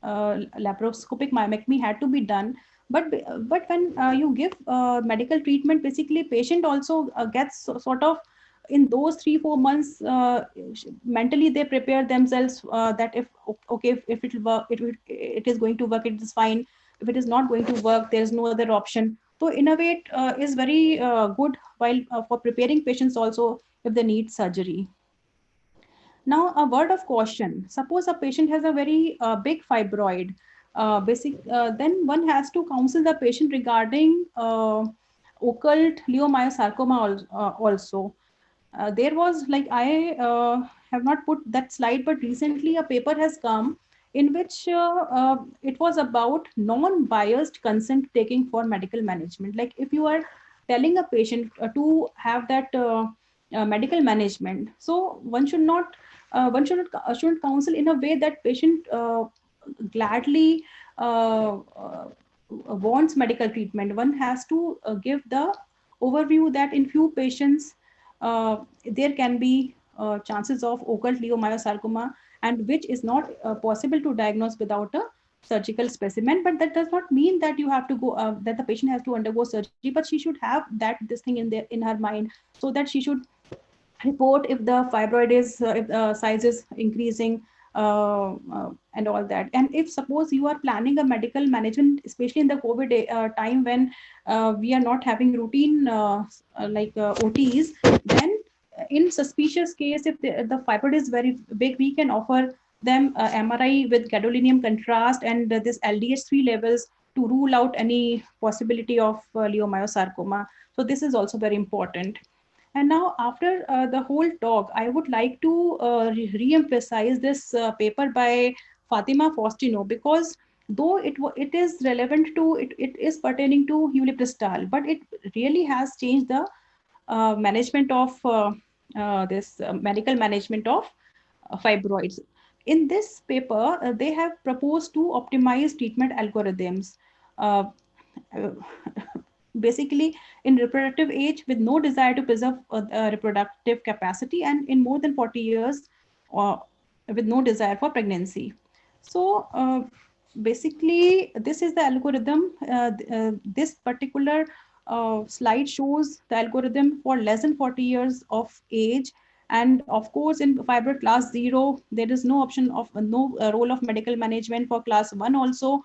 laparoscopic myomectomy had to be done. But when you give medical treatment, basically patient also gets sort of in those 3-4 months, mentally they prepare themselves that if okay, if it will work, it is going to work, it is fine. If it is not going to work, there is no other option. So in a way, it is very good while for preparing patients also if they need surgery. Now, a word of caution. Suppose a patient has a very big fibroid. Then one has to counsel the patient regarding occult leiomyosarcoma also. There was, like, I have not put that slide, but recently a paper has come in which it was about non-biased consent taking for medical management. Like, if you are telling a patient to have that medical management, so one should not shouldn't counsel in a way that patient gladly wants medical treatment. One has to give the overview that in few patients there can be chances of occult leiomyosarcoma, and which is not possible to diagnose without a surgical specimen. But that does not mean that you have to go that the patient has to undergo surgery, but she should have this thing in her mind, so that she should report if the fibroid is if the size is increasing and all that. And if suppose you are planning a medical management, especially in the COVID time when we are not having routine OTs, then in suspicious case, if the fibroid is very big, we can offer them MRI with gadolinium contrast and this LDH3 levels to rule out any possibility of leiomyosarcoma. So this is also very important. And now, after the whole talk, I would like to re-emphasize this paper by Fatima Faustino, because though it is relevant to, it is pertaining to Ulipristal, but it really has changed the management of this medical management of fibroids. In this paper, they have proposed two optimized treatment algorithms. Uh, Basically, in reproductive age with no desire to preserve reproductive capacity, and in more than 40 years with no desire for pregnancy. So basically, this is the algorithm. This particular slide shows the algorithm for less than 40 years of age. And of course, in fibroid class 0, there is no option of no role of medical management. For class 1 also,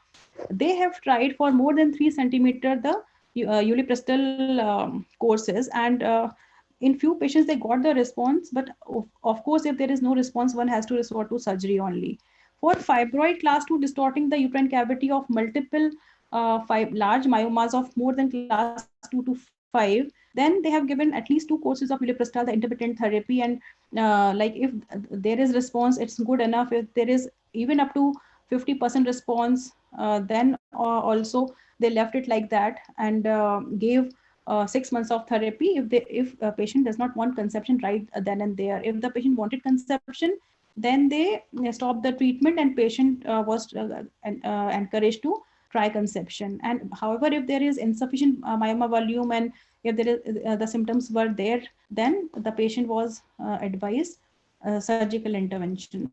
they have tried for more than 3 centimeter the Ulipristal courses, and in few patients they got the response, but of course if there is no response, one has to resort to surgery only. For fibroid class 2 distorting the uterine cavity of multiple large myomas of more than class 2 to 5, then they have given at least 2 courses of Ulipristal, the intermittent therapy, and like if there is response, it's good enough. If there is even up to 50% response, then also they left it like that and gave 6 months of therapy if a patient does not want conception right then and there. If the patient wanted conception, then they stopped the treatment and patient was encouraged to try conception. And however, if there is insufficient myoma volume and if there is the symptoms were there, then the patient was advised surgical intervention.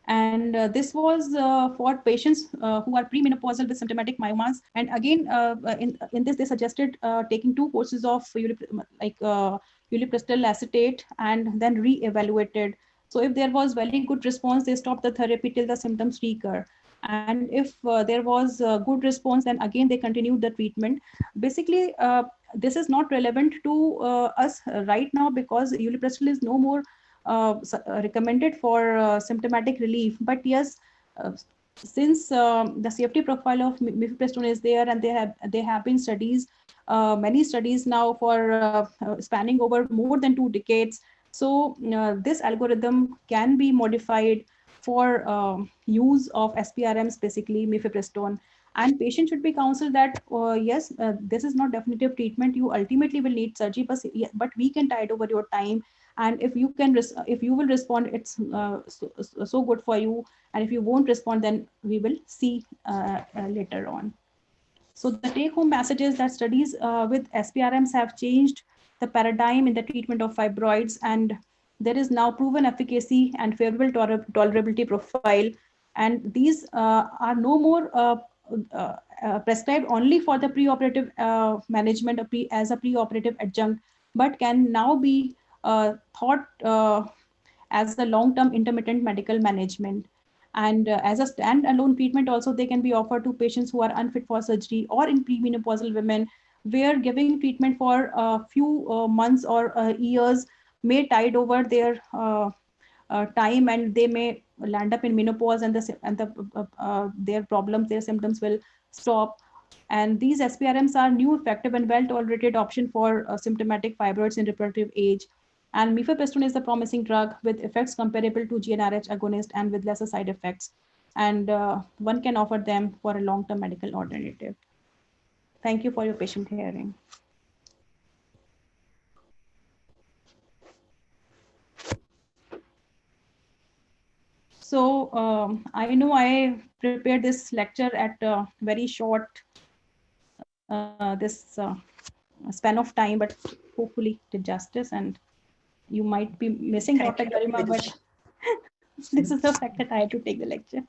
And this was for patients who are premenopausal with symptomatic myomas. And again, in this, they suggested taking 2 courses of Ulipristal acetate and then re-evaluated. So if there was very good response, they stopped the therapy till the symptoms recur. And if there was good response, then again they continued the treatment. Basically, this is not relevant to us right now because Ulipristal is no more recommended for symptomatic relief. But yes, since the safety profile of Mifepristone is there, and there have been studies, many studies now for spanning over more than 2 decades. So this algorithm can be modified for use of SPRMs, basically Mifepristone. And patient should be counseled that yes, this is not definitive treatment. You ultimately will need surgery, but we can tide over your time. And if you can, if you will respond, it's so good for you. And if you won't respond, then we will see later on. So the take-home message is that studies with SPRMs have changed the paradigm in the treatment of fibroids, and there is now proven efficacy and favorable tolerability profile. And these are no more prescribed only for the preoperative management as a preoperative adjunct. but can now be thought as a long-term intermittent medical management. And as a standalone treatment also, they can be offered to patients who are unfit for surgery or in premenopausal women, where giving treatment for a few months or years may tide over their time, and they may land up in menopause, and their problems, their symptoms will stop. And these SPRMs are new, effective, and well-tolerated option for symptomatic fibroids in reproductive age. And Mifepristone is a promising drug with effects comparable to GnRH agonist and with lesser side effects. And one can offer them for a long-term medical alternative. Thank you for your patient hearing. So I know I prepared this lecture at a very short span of time, but hopefully did justice. And you might be missing Dr. Garima, but this is the fact that I had to take the lecture.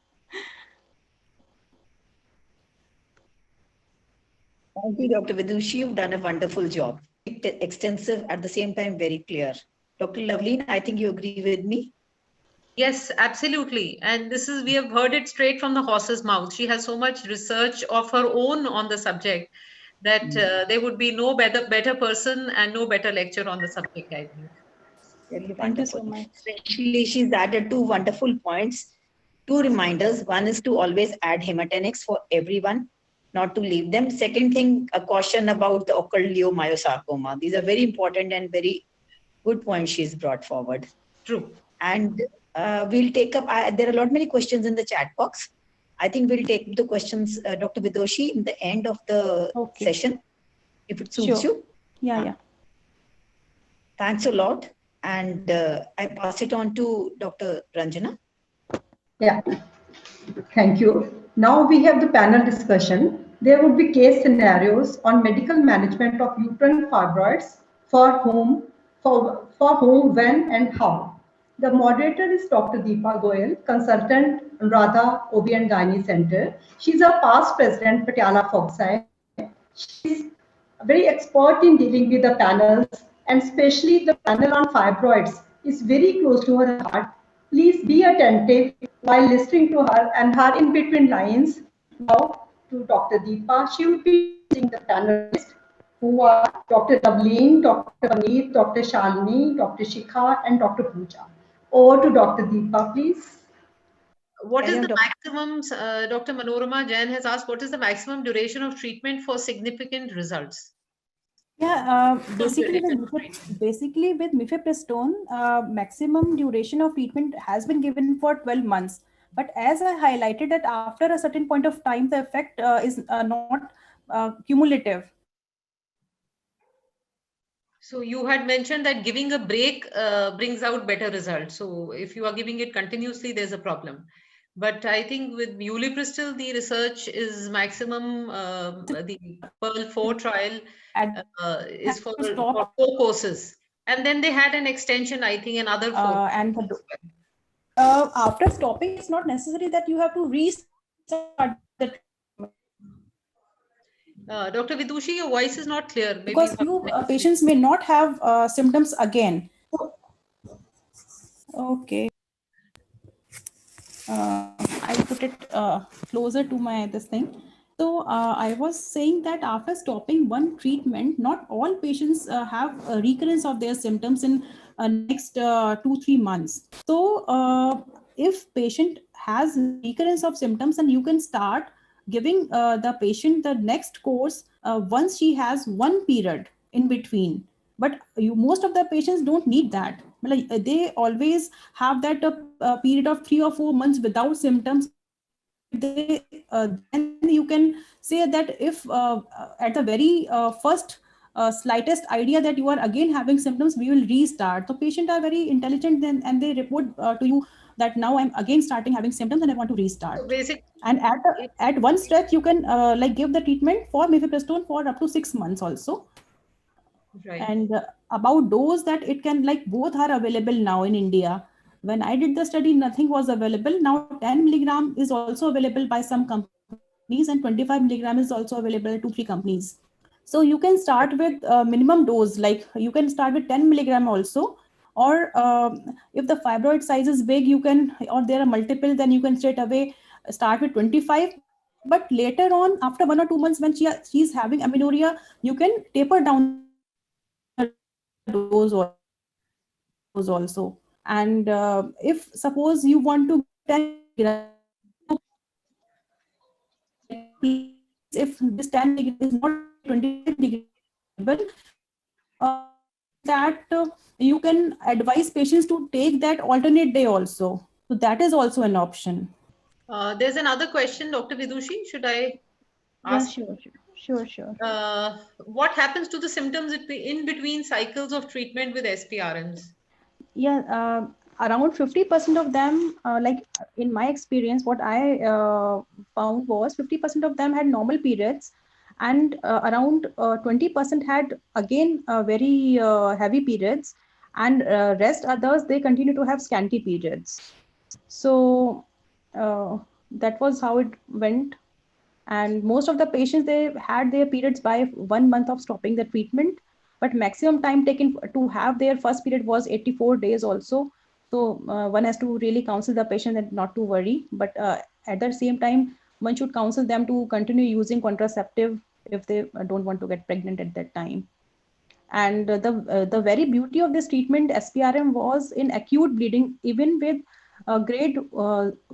Thank you, Dr. Vidushi. You've done a wonderful job. Extensive, at the same time, very clear. Dr. Lavleen, I think you agree with me. Yes, absolutely. And this is, we have heard it straight from the horse's mouth. She has so much research of her own on the subject that there would be no better person and no better lecture on the subject, I think. Very Thank wonderful. you so much. Especially, she's added two wonderful points, two reminders. One is to always add hematinics for everyone, not to leave them. Second thing, a caution about the occult leiomyosarcoma. These are very important and very good points she's brought forward. True. And we'll take up, there are a lot many questions in the chat box. I think we'll take the questions, Dr. Vidushi, in the end of the session, if it suits you. Yeah. Thanks a lot. And I pass it on to Dr. Ranjana. Yeah, thank you. Now we have the panel discussion. There would be case scenarios on medical management of uterine fibroids for whom, when, and how. The moderator is Dr. Deepa Goel, consultant, Anuradha Obs and Gyn Centre. She's a past president, Patiala Foxai. She's very expert in dealing with the panels, and especially the panel on fibroids is very close to her heart. Please be attentive while listening to her and her in between lines. Now to Dr. Deepa. She will be using the panelists who are Dr. Lavleen, Dr. Parneet, Dr. Shalini, Dr. Shikha, and Dr. Pooja. Over to Dr. Deepa, please. What is the maximum, Dr. Manorama Jain has asked, what is the maximum duration of treatment for significant results? Yeah, basically with Mifepristone, maximum duration of treatment has been given for 12 months. But as I highlighted that after a certain point of time, the effect is not cumulative. So you had mentioned that giving a break brings out better results. So if you are giving it continuously, there's a problem. But I think with Ulipristal, the research is maximum, the Pearl 4 trial is for 4 courses. And then they had an extension, I think, another 4. After stopping, it's not necessary that you have to restart the Dr. Vidushi, your voice is not clear. Maybe because few patients may not have symptoms again. Okay. I'll put it closer to this thing. So I was saying that after stopping one treatment, not all patients have a recurrence of their symptoms in next 2-3 months. So if patient has recurrence of symptoms, and you can start giving the patient the next course once she has one period in between. But most of the patients don't need that. They always have that period of 3 or 4 months without symptoms. Then you can say that if at the very first slightest idea that you are again having symptoms, we will restart. So patients are very intelligent then, and they report to you that now I'm again starting having symptoms and I want to restart. So and at one stretch, you can give the treatment for Mifepristone for up to 6 months also. Right. And about dose, that it can both are available now in India. When I did the study, nothing was available. Now 10 milligram is also available by some companies, and 25 milligram is also available to 3 companies. So you can start with minimum dose, like you can start with 10 milligram also, or if the fibroid size is big, you can, or there are multiple, then you can straight away start with 25. But later on, after 1 or 2 months, when she's having amenorrhea, you can taper down the dose also. And if suppose you want to give 10 milligram, like please, if this 10 milligram is not 25 milligram available, that you can advise patients to take that alternate day also. So that is also an option. There's another question, Dr. Vidushi. Should I ask? Yeah, sure. What happens to the symptoms in between cycles of treatment with SPRMs? Yeah, around 50% of them, like in my experience, what I found was 50% of them had normal periods, and around 20% had again very heavy periods, and rest others, they continue to have scanty periods. So that was how it went. And most of the patients, they had their periods by 1 month of stopping the treatment, but maximum time taken to have their first period was 84 days also. So one has to really counsel the patient and not to worry, but at the same time, one should counsel them to continue using contraceptive if they don't want to get pregnant at that time. And the very beauty of this treatment, SPRM, was in acute bleeding, even with grade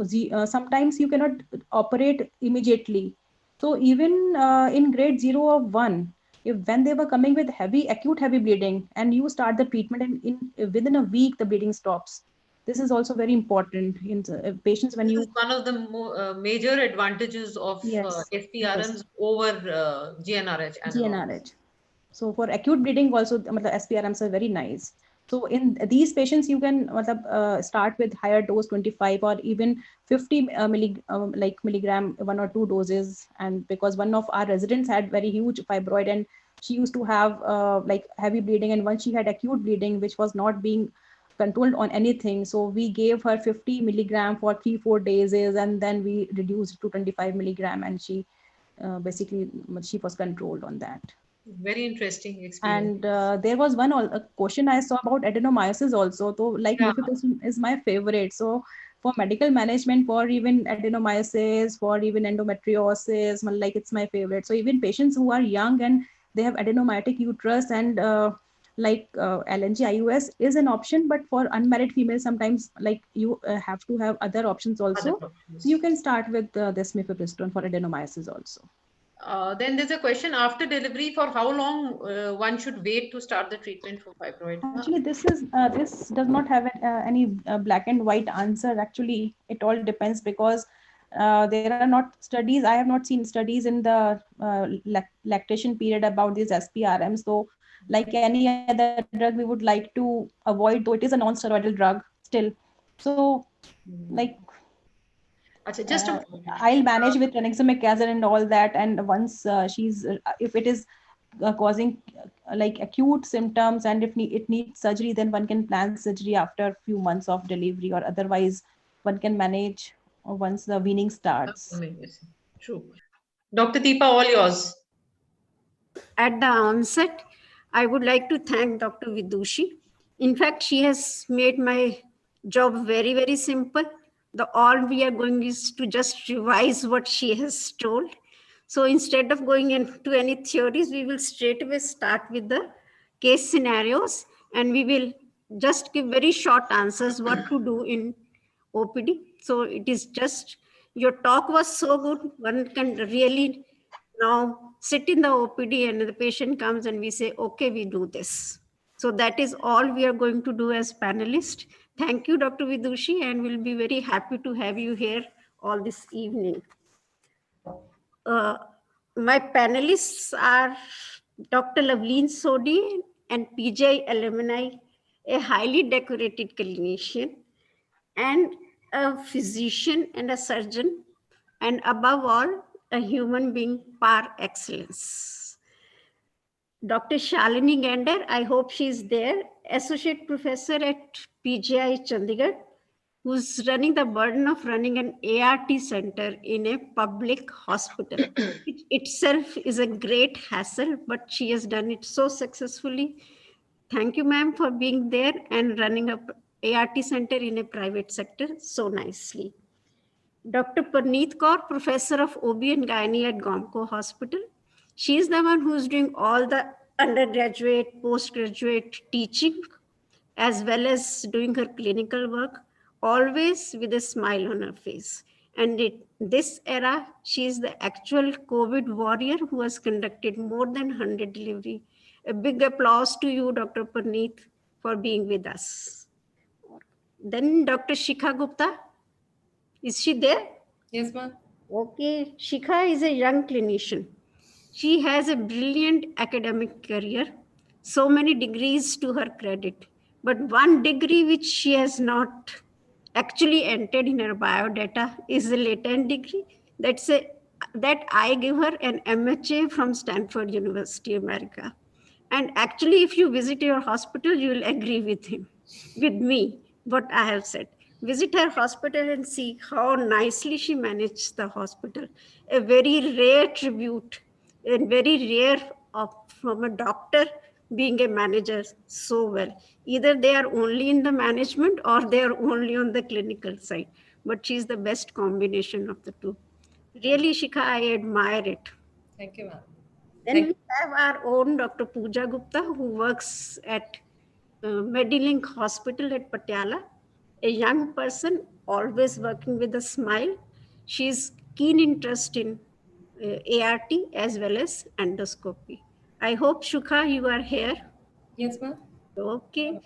Z. Sometimes you cannot operate immediately. So even in grade 0 or 1, if when they were coming with acute heavy bleeding, and you start the treatment, and within a week the bleeding stops. This is also very important in patients when This you. is one of the major advantages of Yes, SPRMs yes, over GnRH analogs. GnRH. So for acute bleeding also, SPRMs are very nice. So in these patients, you can start with higher dose, 25 or even 50 milligram, 1 or 2 doses. And because one of our residents had very huge fibroid, and she used to have like heavy bleeding, and once she had acute bleeding, which was not being controlled on anything. So we gave her 50 milligram for 3-4 days, and then we reduced to 25 milligram, and she basically she was controlled on that. Very interesting experience. And there was one question I saw about adenomyosis also. So like Mifepristone is my favorite. So for medical management, for even adenomyosis, for even endometriosis, like it's my favorite. So even patients who are young and they have adenomyotic uterus, and LNG IUS is an option, but for unmarried females, sometimes like you have to have other options also. You can start with this Mifepristone for adenomyosis also. Then there's a question, after delivery, for how long one should wait to start the treatment for fibroid? Actually, this does not have any black and white answer. Actually, it all depends, because there are not studies. I have not seen studies in the lactation period about these SPRM. So like any other drug, we would like to avoid, though it is a non-steroidal drug still. So like I'll manage with tranexamic and all that. And once if it is causing like acute symptoms, and if it needs surgery, then one can plan surgery after a few months of delivery, or otherwise one can manage once the weaning starts. True. Dr. Deepa, all yours. At the onset, I would like to thank Dr. Vidushi. In fact, she has made my job very, very simple. All we are going is to just revise what she has told. So instead of going into any theories, we will straight away start with the case scenarios, and we will just give very short answers what to do in OPD. So it is just, your talk was so good, one can really now sit in the OPD and the patient comes and we say, okay, we do this. So that is all we are going to do as panelists. Thank you, Dr. Vidushi, and we'll be very happy to have you here all this evening. My panelists are Dr. Lavleen Sodhi and PGI alumni, a highly decorated clinician, and a physician and a surgeon, and above all, a human being par excellence. Dr. Shalini Gainder, I hope she's there, Associate Professor at PGI Chandigarh, who's running the burden of running an ART center in a public hospital, which itself is a great hassle, but she has done it so successfully. Thank you, ma'am, for being there and running a ART center in a private sector so nicely. Dr. Parneet Kaur, Professor of OB and Gynae at GOMCO Hospital. She is the one who's doing all the undergraduate, postgraduate teaching, as well as doing her clinical work, always with a smile on her face. And in this era, she is the actual COVID warrior who has conducted more than 100 delivery. A big applause to you, Dr. Parneet, for being with us. Then Dr. Shikha Gupta. Is she there? Yes, ma'am. Okay, Shikha is a young clinician. She has a brilliant academic career, so many degrees to her credit. But one degree which she has not actually entered in her biodata is a latent degree. That I give her an MHA from Stanford University, America. And actually, if you visit your hospital, you will agree with me, what I have said. Visit her hospital and see how nicely she managed the hospital. A very rare tribute and very rare from a doctor being a manager so well. Either they are only in the management or they are only on the clinical side. But she's the best combination of the two. Really, Shikha, I admire it. Thank you, ma'am. Then we have our own Dr. Pooja Gupta, who works at Medilink Hospital at Patiala. A young person, always working with a smile. She's keen interest in ART as well as endoscopy. I hope, Shukha, you are here. Yes, ma'am. Okay.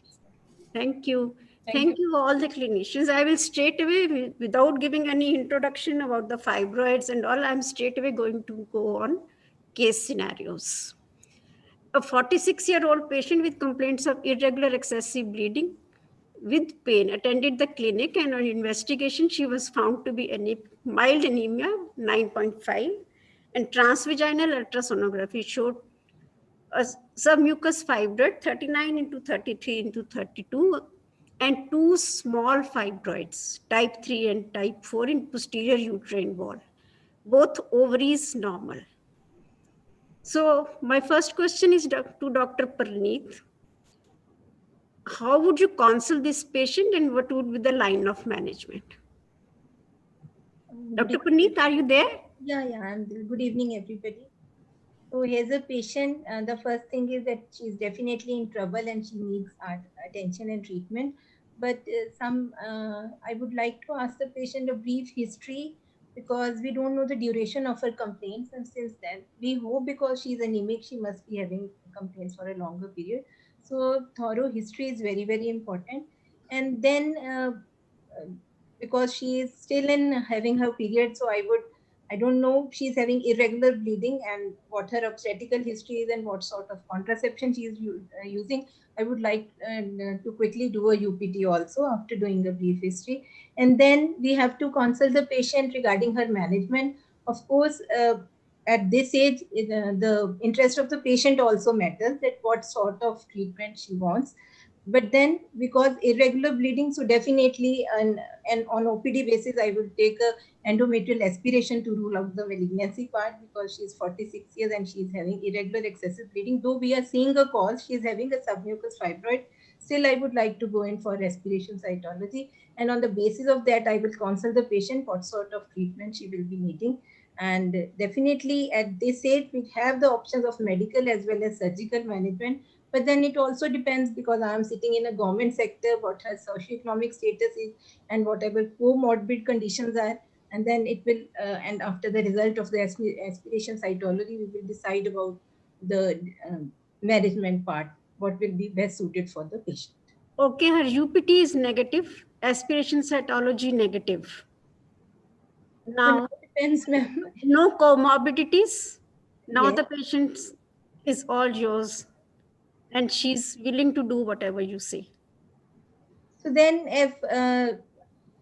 Thank you. Thank you all the clinicians. I will straight away, without giving any introduction about the fibroids and all, I'm straight away going to go on case scenarios. A 46-year-old patient with complaints of irregular excessive bleeding with pain attended the clinic, and on investigation, she was found to be mild anemia, 9.5, and transvaginal ultrasonography showed a submucous fibroid, 39 into 33 into 32, and two small fibroids, type 3 and type 4 in posterior uterine wall, both ovaries normal. So my first question is to Dr. Parneet. How would you counsel this patient and what would be the line of management? Dr. Parneet, are you there? Yeah, I'm there. Good evening, everybody. So here's a patient. The first thing is that she's definitely in trouble and she needs our attention and treatment. But I would like to ask the patient a brief history because we don't know the duration of her complaints. And since then, we hope because she's anemic, she must be having complaints for a longer period. So thorough history is very, very important. And then because she is still in having her period, so I don't know if she's having irregular bleeding and what her obstetrical history is and what sort of contraception she is using. I would like to quickly do a UPT also after doing a brief history. And then we have to consult the patient regarding her management. Of course, at this age, the interest of the patient also matters, that what sort of treatment she wants. But then because irregular bleeding, so definitely and on OPD basis, I will take a endometrial aspiration to rule out the malignancy part because she's 46 years and she's having irregular excessive bleeding. Though we are seeing a cause, she's having a submucous fibroid. Still, I would like to go in for respiration cytology. And on the basis of that, I will consult the patient what sort of treatment she will be needing. And definitely at this age, we have the options of medical as well as surgical management. But then it also depends because I am sitting in a government sector, what her socioeconomic status is and whatever comorbid conditions are. And then it will, and after the result of the aspiration cytology, we will decide about the management part, what will be best suited for the patient. Okay, her UPT is negative, aspiration cytology negative. Now, so depends, ma'am. No comorbidities. Now the patient is all yours and she's willing to do whatever you say. So then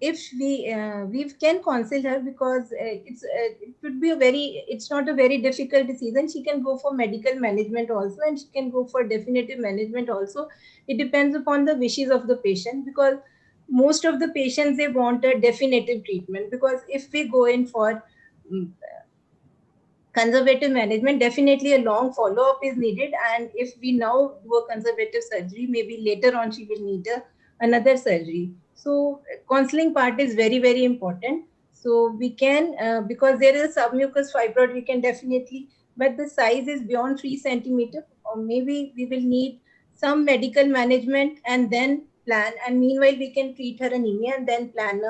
if we can consult her because it's not a very difficult decision. She can go for medical management also and she can go for definitive management also. It depends upon the wishes of the patient because most of the patients, they want a definitive treatment, because if we go in for conservative management, definitely a long follow-up is needed. And if we now do a conservative surgery, maybe later on she will need another surgery. So counseling part is very, very important. So we can, because there is a submucous fibroid, we can definitely, but the size is beyond 3 centimeters, or maybe we will need some medical management and then plan. And meanwhile, we can treat her anemia and then plan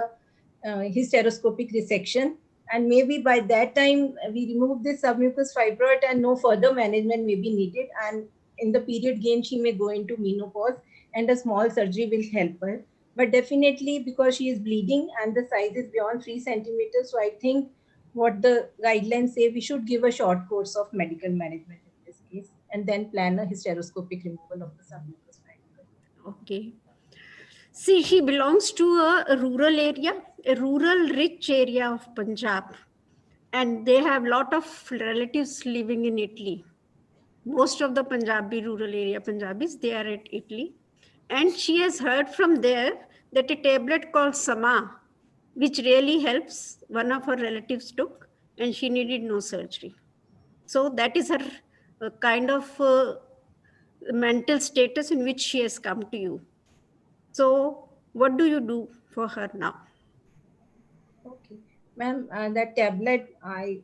a hysteroscopic resection. And maybe by that time we remove this submucous fibroid and no further management may be needed. And in the period gain, she may go into menopause and a small surgery will help her. But definitely, because she is bleeding and the size is beyond 3 centimeters, so I think what the guidelines say, we should give a short course of medical management in this case and then plan a hysteroscopic removal of the submucous fibroid. Okay. See, she belongs to a rural area, a rural rich area of Punjab, and they have a lot of relatives living in Italy. Most of the Punjabi rural area Punjabis, they are at Italy. And she has heard from there that a tablet called Sama, which really helps, one of her relatives took, and she needed no surgery. So that is her kind of mental status in which she has come to you. So what do you do for her now? Okay, ma'am, that tablet, I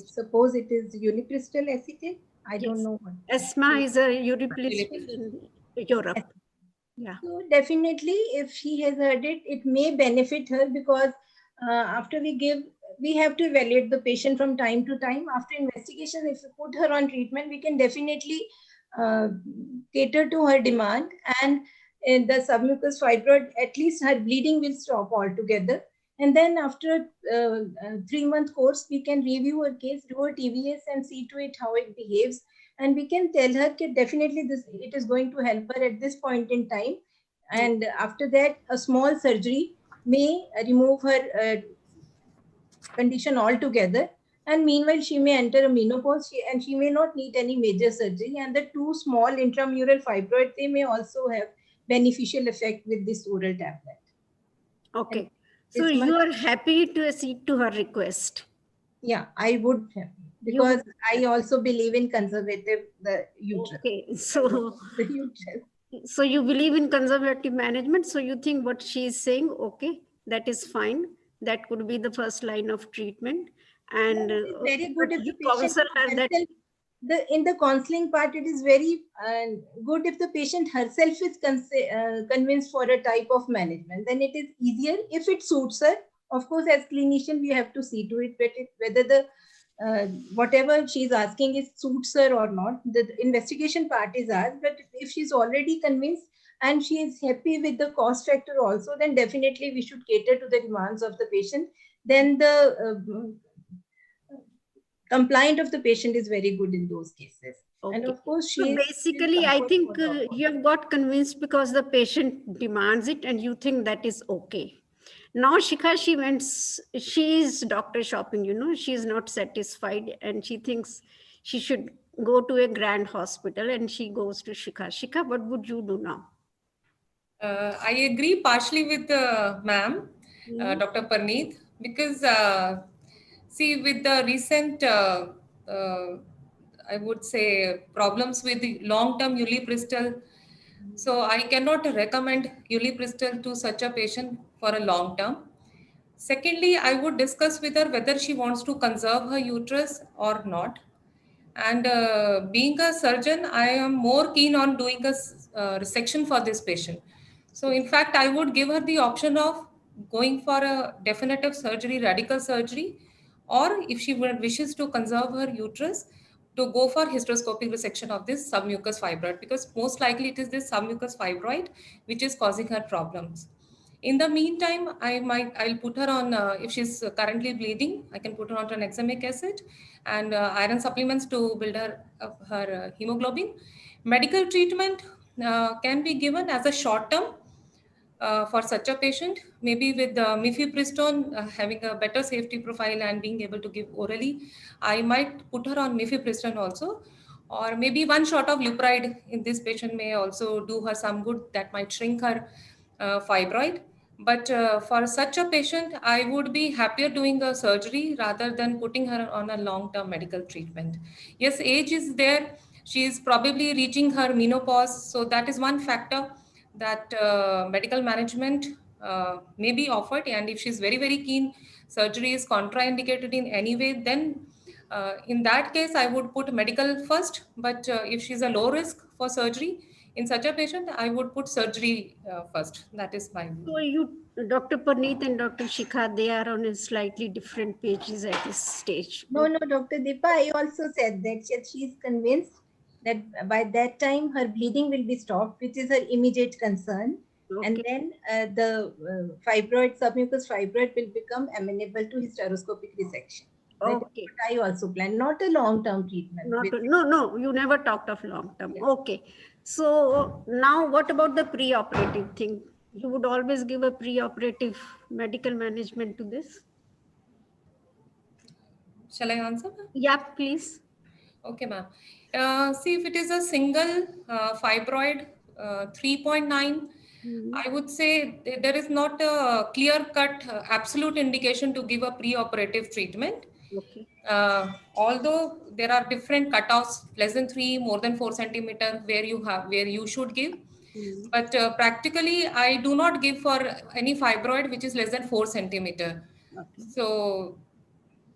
suppose it is Ulipristal acetate. I don't know what. Asthma is a Ulipristal in Europe. Yeah. So definitely, if she has heard it, it may benefit her, because after we have to evaluate the patient from time to time. After investigation, if we put her on treatment, we can definitely cater to her demand, and in the submucous fibroid, at least her bleeding will stop altogether. And then after 3-month course, we can review her case, do a TVS and see to it how it behaves. And we can tell her that definitely it is going to help her at this point in time. And after that, a small surgery may remove her condition altogether. And meanwhile, she may enter a menopause and she may not need any major surgery. And the 2 small intramural fibroids, they may also have beneficial effect with this oral tablet. Okay. So you are happy to accede to her request? Yeah, I would have, because I also believe in conservative the uterus. Okay, so so you believe in conservative management. So you think what she is saying, okay, that is fine. That could be the first line of treatment. And very good if you the patient counsel her that in the counseling part, it is very good if the patient herself is convinced for a type of management. Then it is easier if it suits her. Of course, as clinician, we have to see to it whether the whatever she's asking is suits her or not. The investigation part is ours, but if she's already convinced and she is happy with the cost factor also, then definitely we should cater to the demands of the patient. Then the compliant of the patient is very good in those cases. Okay. And of course, so basically, I think you have got convinced because the patient demands it and you think that is okay. Now, Shikha, she is doctor shopping, you know, she is not satisfied and she thinks she should go to a grand hospital and she goes to Shikha. Shikha, what would you do now? I agree partially with ma'am, Dr. Parneet, because see, with the recent, I would say, problems with the long-term Ulipristal, so I cannot recommend Ulipristal to such a patient for a long term. Secondly, I would discuss with her whether she wants to conserve her uterus or not. And being a surgeon, I am more keen on doing a resection for this patient. So in fact, I would give her the option of going for a definitive surgery, radical surgery, or if she wishes to conserve her uterus, to go for hysteroscopic resection of this submucous fibroid, because most likely it is this submucous fibroid which is causing her problems. In the meantime, I'll put her on, if she's currently bleeding, I can put her on tranexamic acid and iron supplements to build her hemoglobin. Medical treatment can be given as a short term for such a patient, maybe with Mifepristone having a better safety profile and being able to give orally. I might put her on Mifepristone also, or maybe one shot of Lupride in this patient may also do her some good, that might shrink her fibroid. But for such a patient, I would be happier doing a surgery rather than putting her on a long-term medical treatment. Yes, age is there. She is probably reaching her menopause. So that is one factor that medical management may be offered. And if she's very, very keen, surgery is contraindicated in any way, then in that case, I would put medical first. But if she's a low risk for surgery, in such a patient, I would put surgery first. That is my view. So you, Dr. Parneet and Dr. Shikha, they are on a slightly different pages at this stage. No, Dr. Deepa, I also said that she is convinced that by that time her bleeding will be stopped, which is her immediate concern. Okay. And then the fibroid, submucous fibroid will become amenable to hysteroscopic resection. Okay. That is what I also plan, not a long-term treatment. No, you never talked of long-term. Yeah. Okay. So now what about the pre-operative thing? You would always give a pre-operative medical management to this? Shall I answer? Yeah, please. Okay, ma'am. See, if it is a single fibroid, 3.9, I would say there is not a clear-cut absolute indication to give a pre-operative treatment. Okay. Although there are different cutoffs, less than 3, more than 4 centimeter, where you should give. But practically, I do not give for any fibroid which is less than 4 centimeter. Okay. So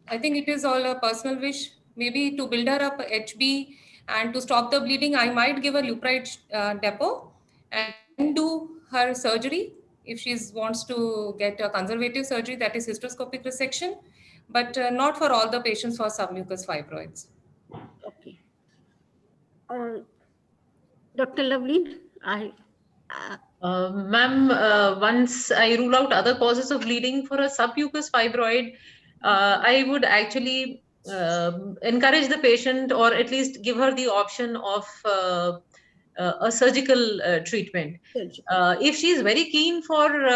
I think it is all a personal wish. Maybe to build her up HB and to stop the bleeding, I might give a Lupride depot and do her surgery if she wants to get a conservative surgery, that is hysteroscopic resection, but not for all the patients for submucous fibroids. Okay. Dr. Lavleen, Ma'am, once I rule out other causes of bleeding for a submucous fibroid, I would actually encourage the patient, or at least give her the option of a surgical treatment. If she is very keen for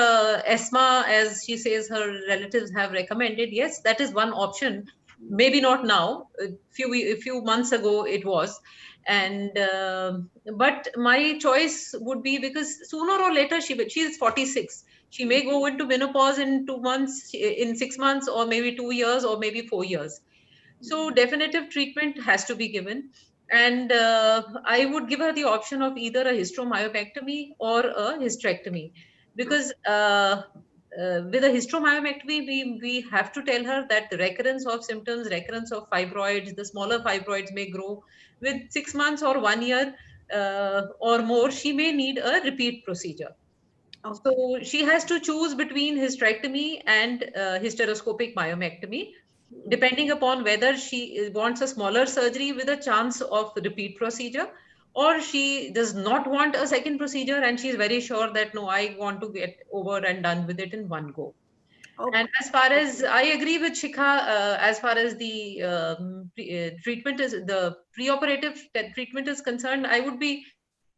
asthma, as she says her relatives have recommended, yes, that is one option. Maybe not now. A few months ago it was. And but my choice would be, because sooner or later she is 46. She may go into menopause in 2 months, in 6 months, or maybe 2 years, or maybe 4 years. So definitive treatment has to be given. And I would give her the option of either a hystromyomectomy or a hysterectomy, because with a hystromyomectomy, we have to tell her that the recurrence of symptoms, recurrence of fibroids, the smaller fibroids may grow with 6 months or 1 year or more. She may need a repeat procedure. Okay. So she has to choose between hysterectomy and hysteroscopic myomectomy, depending upon whether she wants a smaller surgery with a chance of repeat procedure, or she does not want a second procedure and she's very sure that, no, I want to get over and done with it in one go. Okay. And as far as I agree with Shikha, as far as the treatment is, the preoperative treatment is concerned, I would be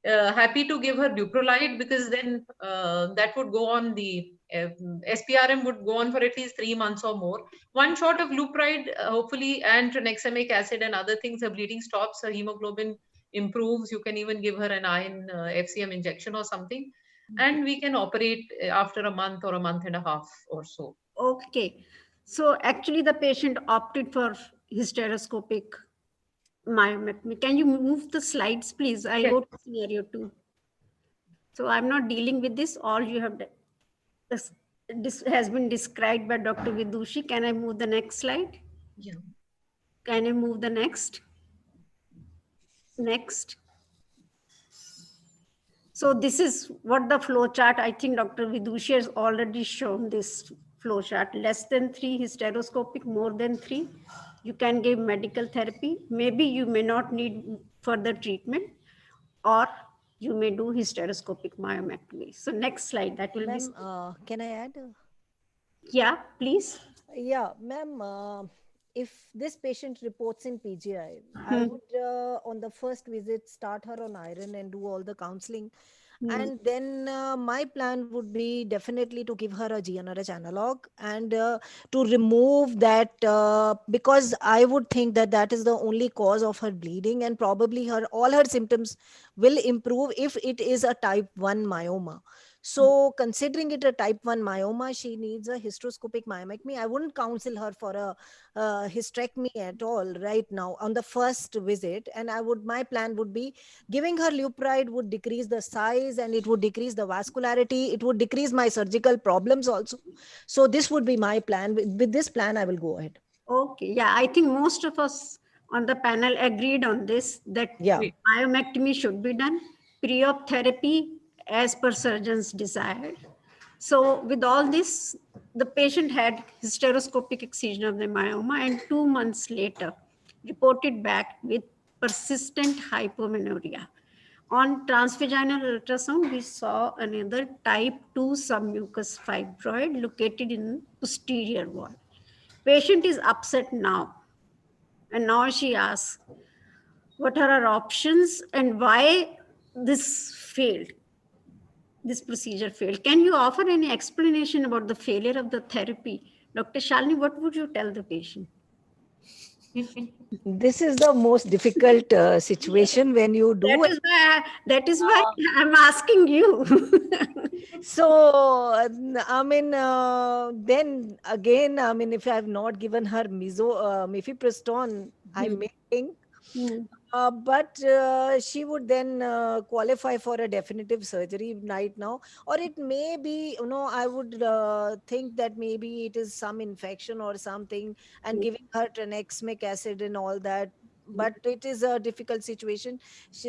happy to give her Luprolide, because then that would go on, the SPRM would go on for at least 3 months or more. One shot of Lupride, hopefully, and tranexamic acid and other things, her bleeding stops, her hemoglobin improves. You can even give her an iron FCM injection or something, and we can operate after a month or a month and a half or so. Okay. So actually the patient opted for hysteroscopic myomectomy. Can you move the slides, please? I go to scenario 2. So I'm not dealing with this. All you have done. This has been described by Dr. Vidushi. Can I move the next slide? Yeah. Can I move the next? Next. So this is what the flow chart, I think Dr. Vidushi has already shown this flow chart. Less than 3 hysteroscopic, more than 3. You can give medical therapy. Maybe you may not need further treatment, or you may do hysteroscopic myomectomy. So next slide, that will be. Can I add? Yeah, please. Yeah, ma'am. If this patient reports in PGI, I would on the first visit start her on iron and do all the counseling. And then my plan would be definitely to give her a GnRH analog and to remove that because I would think that that is the only cause of her bleeding, and probably all her symptoms will improve if it is a type 1 myoma. So considering it a type 1 myoma, she needs a hysteroscopic myomectomy. I wouldn't counsel her for a hysterectomy at all right now on the first visit. And my plan would be giving her Lupride would decrease the size and it would decrease the vascularity. It would decrease my surgical problems also. So this would be my plan. With this plan, I will go ahead. Okay. Yeah, I think most of us on the panel agreed on this, that myomectomy should be done, pre-op therapy as per surgeon's desired. So with all this, the patient had hysteroscopic excision of the myoma and 2 months later reported back with persistent hypomenorrhea. On transvaginal ultrasound, we saw another type 2 submucous fibroid located in posterior wall. Patient is upset now. And now she asks, what are our options and why this failed? This procedure failed. Can you offer any explanation about the failure of the therapy? Dr. Shalini, what would you tell the patient? This is the most difficult situation when you do. That is why I'm asking you. So, I mean, then again, I mean, if I have not given her Mifepristone, I may think. But she would then qualify for a definitive surgery right now, or it may be, I would think that maybe it is some infection or something, and giving her tranexamic acid and all that. But it is a difficult situation.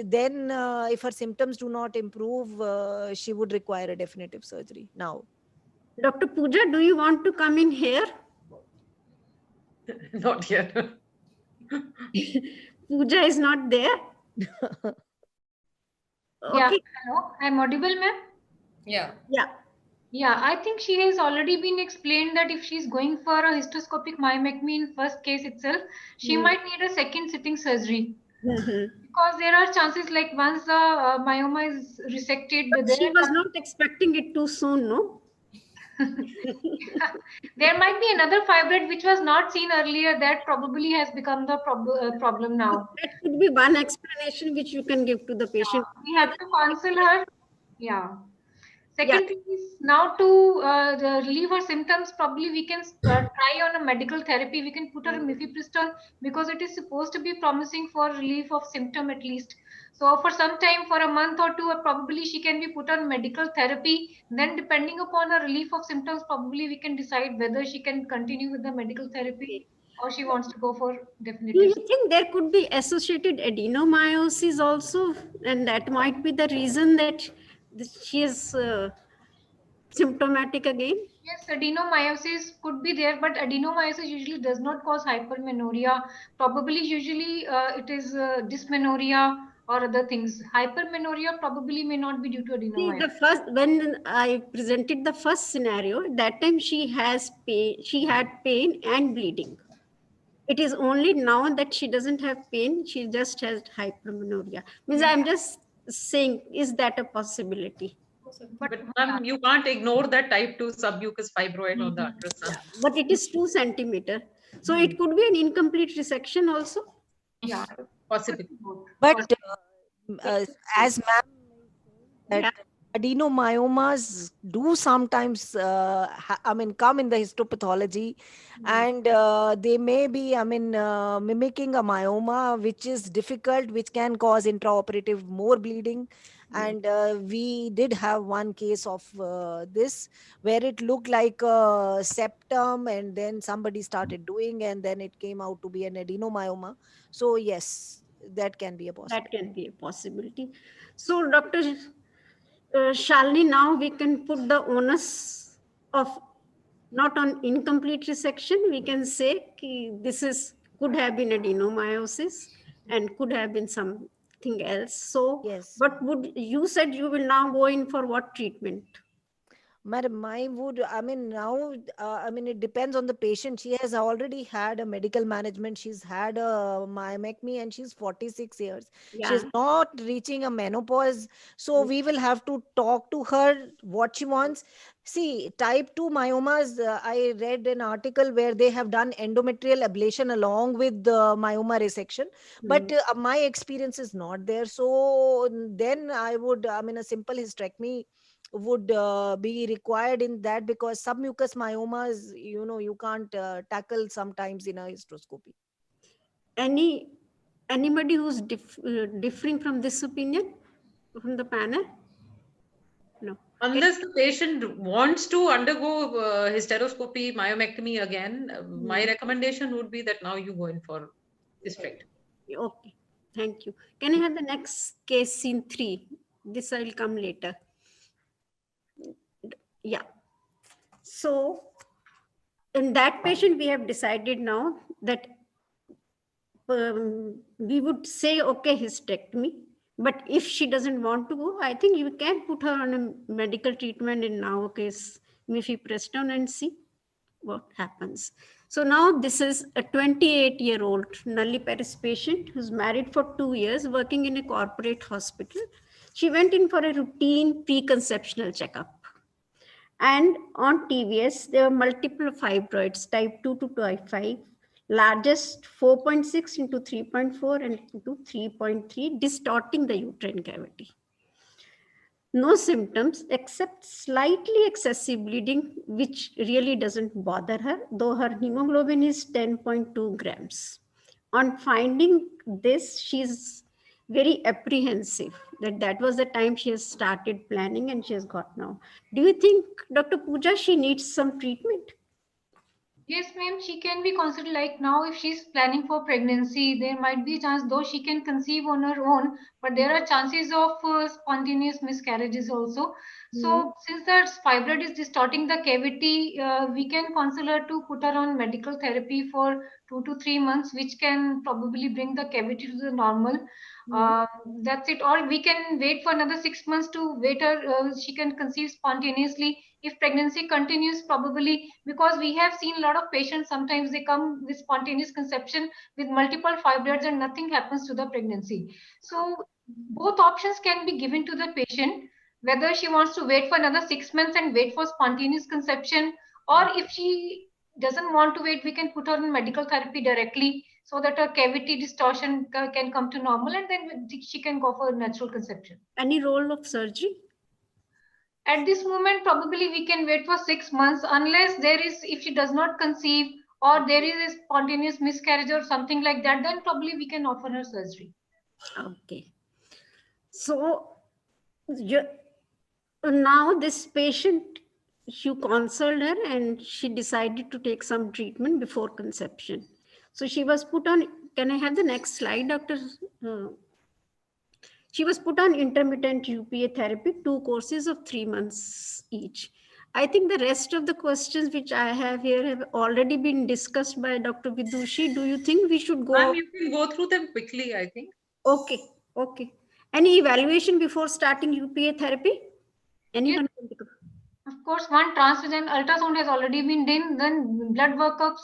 Then, if her symptoms do not improve, she would require a definitive surgery now. Dr. Pooja, do you want to come in here? Not yet. Pooja is not there. Yeah, hello. I'm audible, ma'am? Yeah. Yeah, I think she has already been explained that if she's going for a hysteroscopic myomectomy in first case itself, she might need a second sitting surgery. Because there are chances like once the myoma is resected. But she was not expecting it too soon, no? There might be another fibroid which was not seen earlier that probably has become the problem now. That could be one explanation which you can give to the patient. Yeah, we have to counsel her. Yeah. Second thing is now to relieve her symptoms, probably we can try on a medical therapy. We can put her Mifepristone because it is supposed to be promising for relief of symptom at least. So for some time, for a month or two, probably she can be put on medical therapy. Then depending upon her relief of symptoms, probably we can decide whether she can continue with the medical therapy or she wants to go for definitive. Do you think there could be associated adenomyosis also? And that might be the reason that she is symptomatic again? Yes, adenomyosis could be there, but adenomyosis usually does not cause hypermenorrhea. Probably usually it is dysmenorrhea or other things. Hypermenorrhea probably may not be due to adenomyosis. When I presented the first scenario, that time she had pain and bleeding. It is only now that she doesn't have pain, she just has hypermenorrhea. Means I'm just saying, is that a possibility? But ma'am, you can't ignore that type 2 submucous fibroid on the ultrasound. But it is 2 centimeters. So it could be an incomplete resection also? Yeah, possibly. But as ma'am, adenomyomas do sometimes, come in the histopathology, and they may be, mimicking a myoma, which is difficult, which can cause intraoperative more bleeding. And we did have one case of this where it looked like a septum, and then somebody started doing, and then it came out to be an adenomyoma. So yes, that can be a possibility. That can be a possibility. So Dr. Shalini, now we can put the onus of not on incomplete resection. We can say this could have been adenomyosis and could have been something else. So yes, what you said you will now go in for what treatment? Madam, it depends on the patient. She has already had a medical management. She's had a myomectomy and she's 46 years. Yeah. She's not reaching a menopause. So we will have to talk to her what she wants. See, type 2 myomas, I read an article where they have done endometrial ablation along with the myoma resection, but my experience is not there. So then I would, I mean, a simple hysterectomy would be required in that, because submucous myomas, you know, you can't tackle sometimes in a hysteroscopy. Anybody who's differing from this opinion from the panel? No. Unless the patient wants to undergo hysteroscopy, myomectomy again, my recommendation would be that now you go in for hysterectomy. Okay, thank you. Can I have the next case scene 3? This I will come later. Yeah. So in that patient, we have decided now that we would say, okay, hysterectomy. But if she doesn't want to go, I think you can put her on a medical treatment, in our case, Mifepristone, and see what happens. So now this is a 28-year-old nulliparous patient who's married for 2 years, working in a corporate hospital. She went in for a routine preconceptional checkup. And on TVS, there were multiple fibroids, type 2 to type 5, largest 4.6 into 3.4 and into 3.3, distorting the uterine cavity. No symptoms except slightly excessive bleeding, which really doesn't bother her, though her hemoglobin is 10.2 grams. On finding this, she's very apprehensive that was the time she has started planning and she has got now. Do you think, Dr. Pooja, she needs some treatment? Yes, ma'am, she can be considered, like now if she's planning for pregnancy, there might be a chance, though she can conceive on her own, but there are chances of spontaneous miscarriages also. So since that fibroid is distorting the cavity, we can counsel her to put her on medical therapy for 2 to 3 months, which can probably bring the cavity to the normal. That's it. Or we can wait for another 6 months to wait her, she can conceive spontaneously. If pregnancy continues, probably, because we have seen a lot of patients, sometimes they come with spontaneous conception with multiple fibroids and nothing happens to the pregnancy. So both options can be given to the patient, whether she wants to wait for another 6 months and wait for spontaneous conception, or if she doesn't want to wait, we can put her on medical therapy directly so that her cavity distortion can come to normal, and then she can go for natural conception. Any role of surgery? At this moment, probably we can wait for 6 months, unless there is, if she does not conceive or there is a spontaneous miscarriage or something like that, then probably we can offer her surgery. Okay. So now this patient, you consoled her and she decided to take some treatment before conception. So she was put on, can I have the next slide, Doctor? She was put on intermittent UPA therapy, 2 courses of 3 months each. I think the rest of the questions which I have here have already been discussed by Dr. Vidushi. Do you think we should go? You can go through them quickly, I think. Okay, okay. Any evaluation before starting UPA therapy? Anyone? Yes. Of course, one transfusion ultrasound has already been done, then blood workups,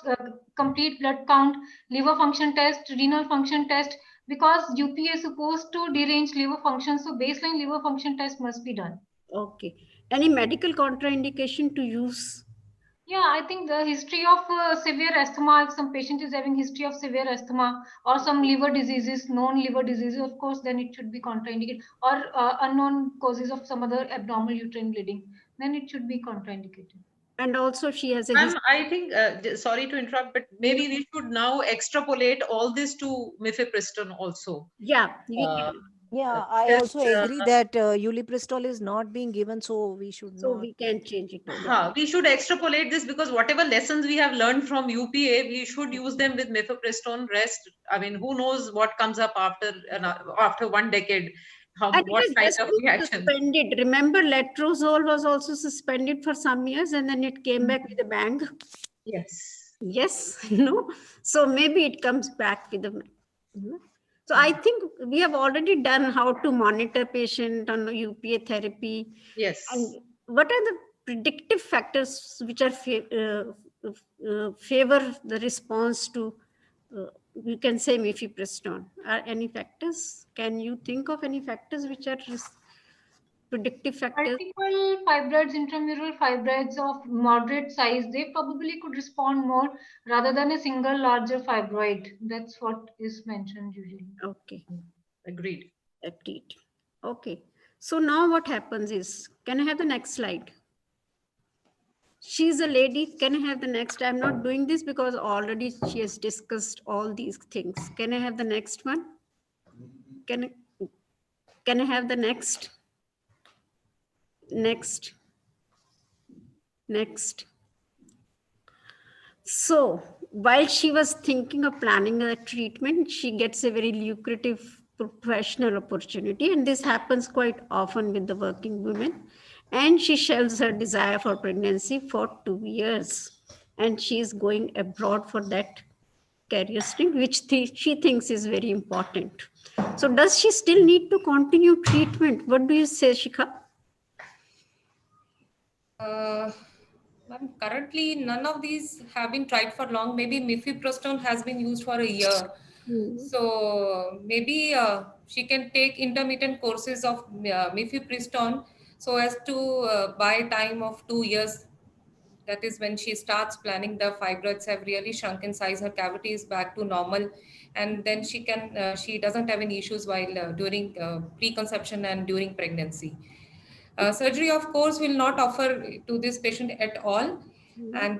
complete blood count, liver function test, renal function test, because UPA is supposed to derange liver function, so baseline liver function test must be done. Okay. Any medical contraindication to use? Yeah, I think the history of severe asthma, if some patient is having history of severe asthma or some liver diseases, known liver diseases, of course, then it should be contraindicated, or unknown causes of some other abnormal uterine bleeding, then it should be contraindicated. And also she has a I think, sorry to interrupt, but maybe we should now extrapolate all this to Mifepristone also. Yeah. Yeah, I also agree that Ulipristol is not being given, so we should not. We can change it. We should extrapolate this, because whatever lessons we have learned from UPA, we should use them with Mifepristone. Rest, I mean, who knows what comes up after 1 decade? What kind of reaction? Suspended. Remember, letrozole was also suspended for some years, and then it came back with a bang. Yes. Yes. No. So maybe it comes back with a. So I think we have already done how to monitor patient on UPA therapy. Yes. And what are the predictive factors which are favor the response to, you can say, Mifepristone? Are any factors? Can you think of any factors which are predictive factors? Multiple fibroids, intramural fibroids of moderate size, they probably could respond more rather than a single larger fibroid. That's what is mentioned usually. Okay. Agreed. Agreed. Okay. So now what happens is, can I have the next slide? She's a lady. Can I have the next? I'm not doing this because already she has discussed all these things. Can I have the next one? Can I have the next? Next. So while she was thinking of planning a treatment, she gets a very lucrative professional opportunity. And this happens quite often with the working women. And she shelves her desire for pregnancy for 2 years. And she is going abroad for that career stint, which she thinks is very important. So does she still need to continue treatment? What do you say, Shikha? Currently, none of these have been tried for long. Maybe Mifepristone has been used for a year. So maybe she can take intermittent courses of Mifepristone so as to buy time of 2 years. That is when she starts planning. The fibroids have really shrunk in size. Her cavity is back to normal, and then she can. She doesn't have any issues while during preconception and during pregnancy. Surgery, of course, will not offer to this patient at all. And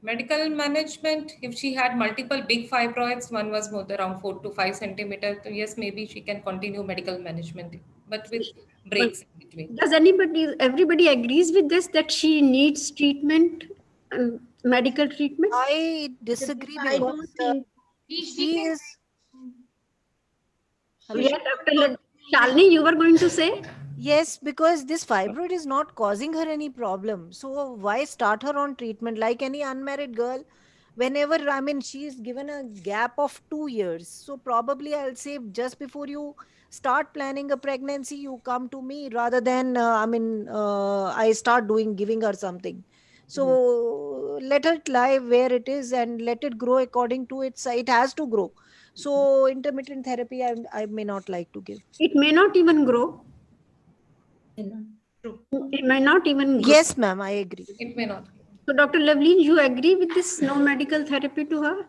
medical management, if she had multiple big fibroids, one was more around 4 to 5 centimeters, so yes, maybe she can continue medical management, but with breaks in between. Does everybody agrees with this, that she needs treatment, medical treatment? I disagree I because don't think she is. Yeah, Dr. Shalini, you were going to say? Yes, because this fibroid is not causing her any problem. So why start her on treatment like any unmarried girl? Whenever, I mean, she is given a gap of 2 years. So probably I'll say just before you start planning a pregnancy, you come to me rather than, I start giving her something. So let it lie where it is and let it grow according to its, it has to grow. So intermittent therapy, I may not like to give. It may not even grow. It may not even grow. Yes, ma'am, I agree. It may not. So Dr. Lavleen, you agree with this no medical therapy to her?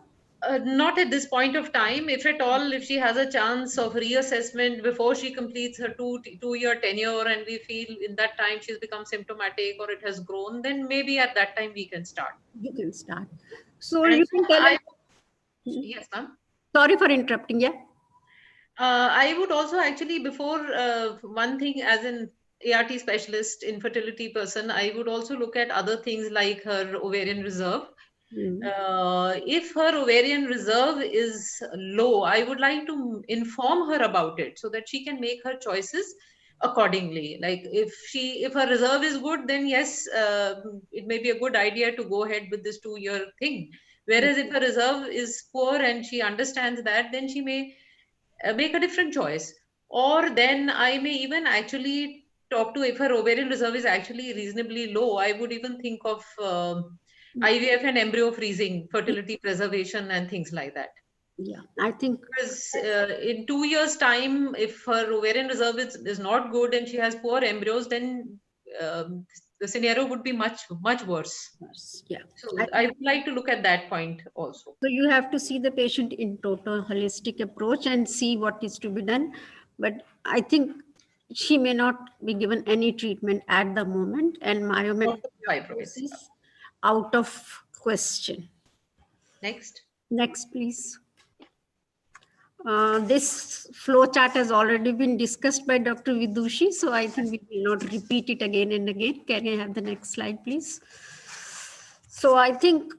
Not at this point of time. If at all, if she has a chance of reassessment before she completes her two-year tenure and we feel in that time she's become symptomatic or it has grown, then maybe at that time we can start. You can start. So you can tell us. Yes, ma'am. Sorry for interrupting, yeah. I would also actually, before one thing as an ART specialist, infertility person, I would also look at other things like her ovarian reserve. If her ovarian reserve is low, I would like to inform her about it so that she can make her choices accordingly. Like if her reserve is good, then yes, it may be a good idea to go ahead with this 2-year thing. Whereas if her reserve is poor and she understands that, then she may make a different choice. Or then I may even actually talk to, if her ovarian reserve is actually reasonably low, I would even think of IVF and embryo freezing, fertility preservation and things like that. Yeah, I think because in 2 years time, if her ovarian reserve is not good and she has poor embryos, then the scenario would be much worse. Yeah. So I would like to look at that point also. So you have to see the patient in total holistic approach and see what is to be done. But I think she may not be given any treatment at the moment, and myomectosis is out of question. Next, please. This flow chart has already been discussed by Dr. Vidushi, so I think we will not repeat it again and again. Can I have the next slide, please? So I think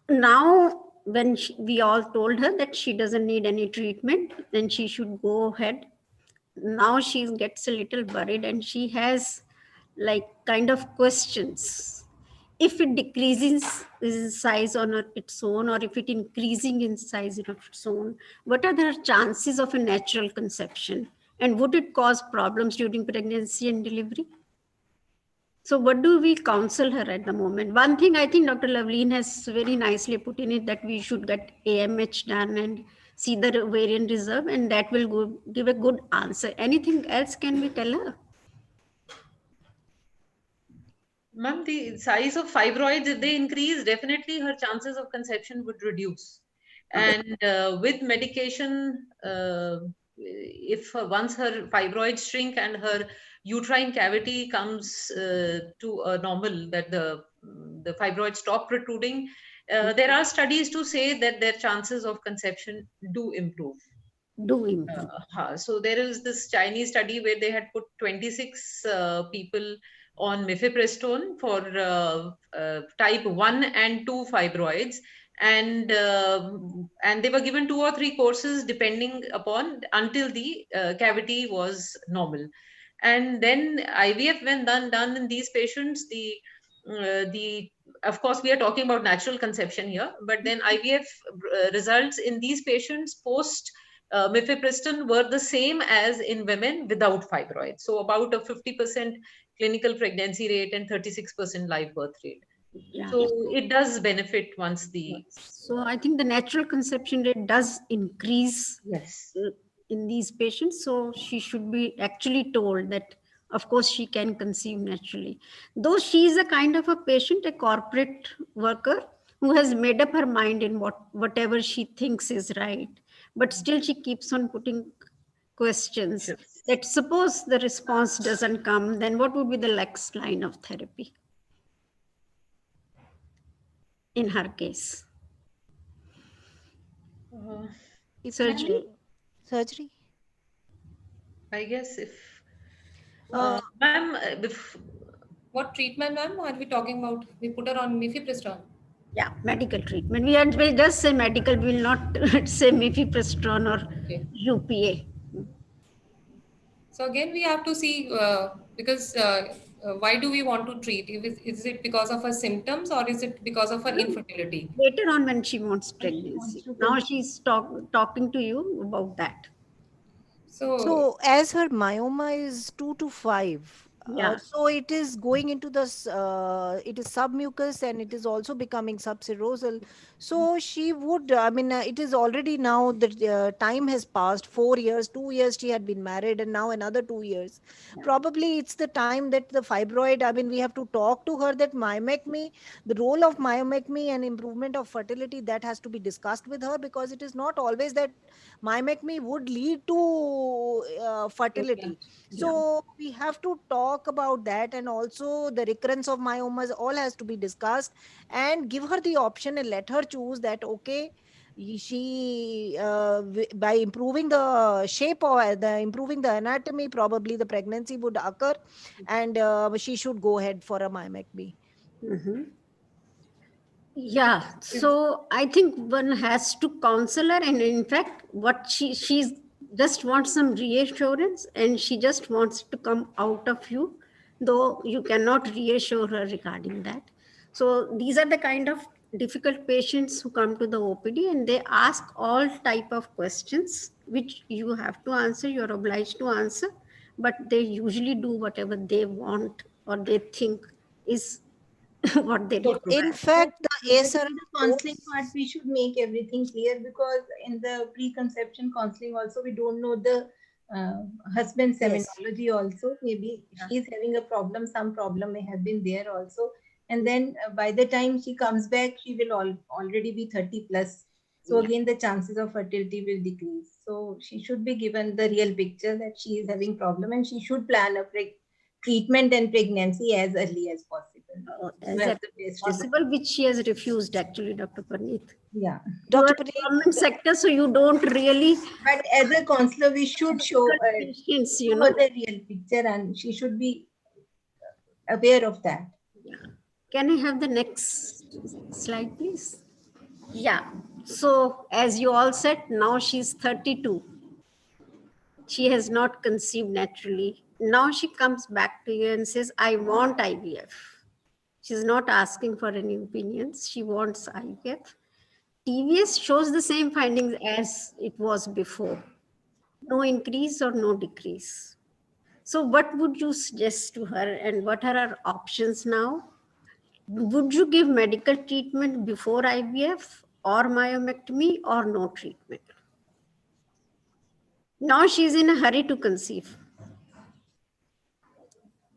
now when we all told her that she doesn't need any treatment, then she should go ahead. Now she gets a little worried and she has like kind of questions. If it decreases in size on its own, or if it increasing in size on its own, what are the chances of a natural conception? And would it cause problems during pregnancy and delivery? So what do we counsel her at the moment? One thing I think Dr. Lavleen has very nicely put in it, that we should get AMH done and see the ovarian reserve, and that will give a good answer. Anything else can we tell her? Ma'am, the size of fibroids, if they increase, definitely her chances of conception would reduce. And with medication, if once her fibroids shrink and her uterine cavity comes to a normal, that the fibroids stop protruding, there are studies to say that their chances of conception do improve. So there is this Chinese study where they had put 26 people on Mifepristone for type 1 and 2 fibroids, and they were given 2 or 3 courses depending upon, until the cavity was normal. And then IVF, when done in these patients, of course we are talking about natural conception here, but then IVF results in these patients post Mifepristone were the same as in women without fibroids. So about a 50% clinical pregnancy rate and 36% live birth rate. Yeah. So it does benefit once the... So I think the natural conception rate does increase in these patients. So she should be actually told that, of course, she can conceive naturally. Though she is a kind of a patient, a corporate worker who has made up her mind in whatever she thinks is right. But still she keeps on putting questions. That suppose the response doesn't come, then what would be the next line of therapy in her case? Surgery? Surgery? I guess if... ma'am, what treatment, ma'am, are we talking about? We put her on Mifepristone. Yeah, medical treatment. We'll just say medical. We will not say Mifepristone or UPA. So again, we have to see, because why do we want to treat? Is it because of her symptoms or is it because of her infertility? Later on when she wants pregnancy. Now she's talking to you about that. So as her myoma is 2 to 5, so it is going into the, it is submucous and it is also becoming subserosal. So she would, I mean, it is already now the time has passed, 4 years, 2 years she had been married and now another 2 years. Probably it's the time that the fibroid, I mean, we have to talk to her that myomectomy, the role of myomectomy and improvement of fertility, that has to be discussed with her, because it is not always that myomectomy would lead to fertility. So we have to talk about that, and also the recurrence of myomas all has to be discussed, and give her the option and let her choose that, okay, she by improving the shape or improving the anatomy, probably the pregnancy would occur, and she should go ahead for a myomectomy. Yeah, so I think one has to counsel her, and in fact what she's just wants some reassurance, and she just wants to come out of you, though you cannot reassure her regarding that. So these are the kind of difficult patients who come to the OPD, and they ask all type of questions which you have to answer, you're obliged to answer, but they usually do whatever they want or they think is what they do. In fact, the ASR counseling part, we should make everything clear, because in the preconception counseling also, we don't know the husband's seminology also. Maybe she's having a problem, some problem may have been there also. And then by the time she comes back, she will already be 30 plus. So again, the chances of fertility will decrease. So she should be given the real picture that she is having problem, and she should plan a treatment and pregnancy as early as possible. As possible, which she has refused actually, Dr. Parneet. Yeah. Dr. Government sector, so you don't really. But as a counselor, we should show patients, the real picture, and she should be aware of that. Yeah. Can I have the next slide, please? Yeah. So as you all said, now she's 32. She has not conceived naturally. Now she comes back to you and says, I want IVF. She's not asking for any opinions. She wants IVF. TVS shows the same findings as it was before. No increase or no decrease. So what would you suggest to her, and what are her options now? Would you give medical treatment before IVF or myomectomy, or no treatment? Now she's in a hurry to conceive.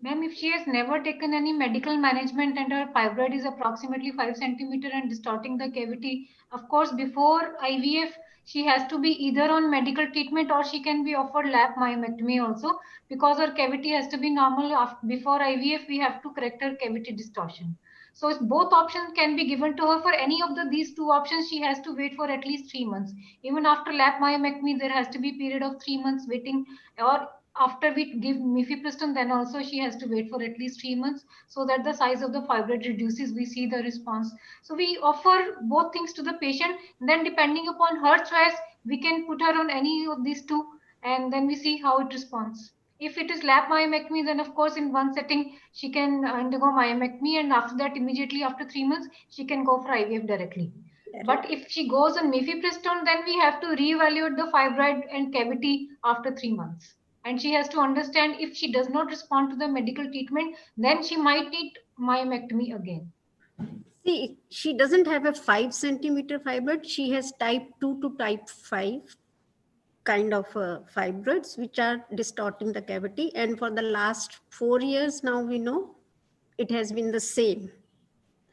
Ma'am, if she has never taken any medical management and her fibroid is approximately 5 centimeter and distorting the cavity, of course, before IVF, she has to be either on medical treatment or she can be offered lap myomectomy also, because her cavity has to be normal. Before IVF, we have to correct her cavity distortion. So both options can be given to her. For any of these two options, she has to wait for at least 3 months. Even after lap myomectomy, there has to be a period of 3 months waiting, or after we give Mifepristone, then also she has to wait for at least 3 months so that the size of the fibroid reduces. We see the response. So we offer both things to the patient. Then depending upon her choice, we can put her on any of these two, and then we see how it responds. If it is lap myomectomy, then of course in one setting she can undergo myomectomy, and after that, immediately after 3 months, she can go for IVF directly. But if she goes on Mifepristone, then we have to reevaluate the fibroid and cavity after 3 months. And she has to understand, if she does not respond to the medical treatment, then she might need myomectomy again. See, she doesn't have a 5 centimeter fibroid. She has type 2 to type 5 kind of fibroids which are distorting the cavity. And for the last 4 years now, we know it has been the same.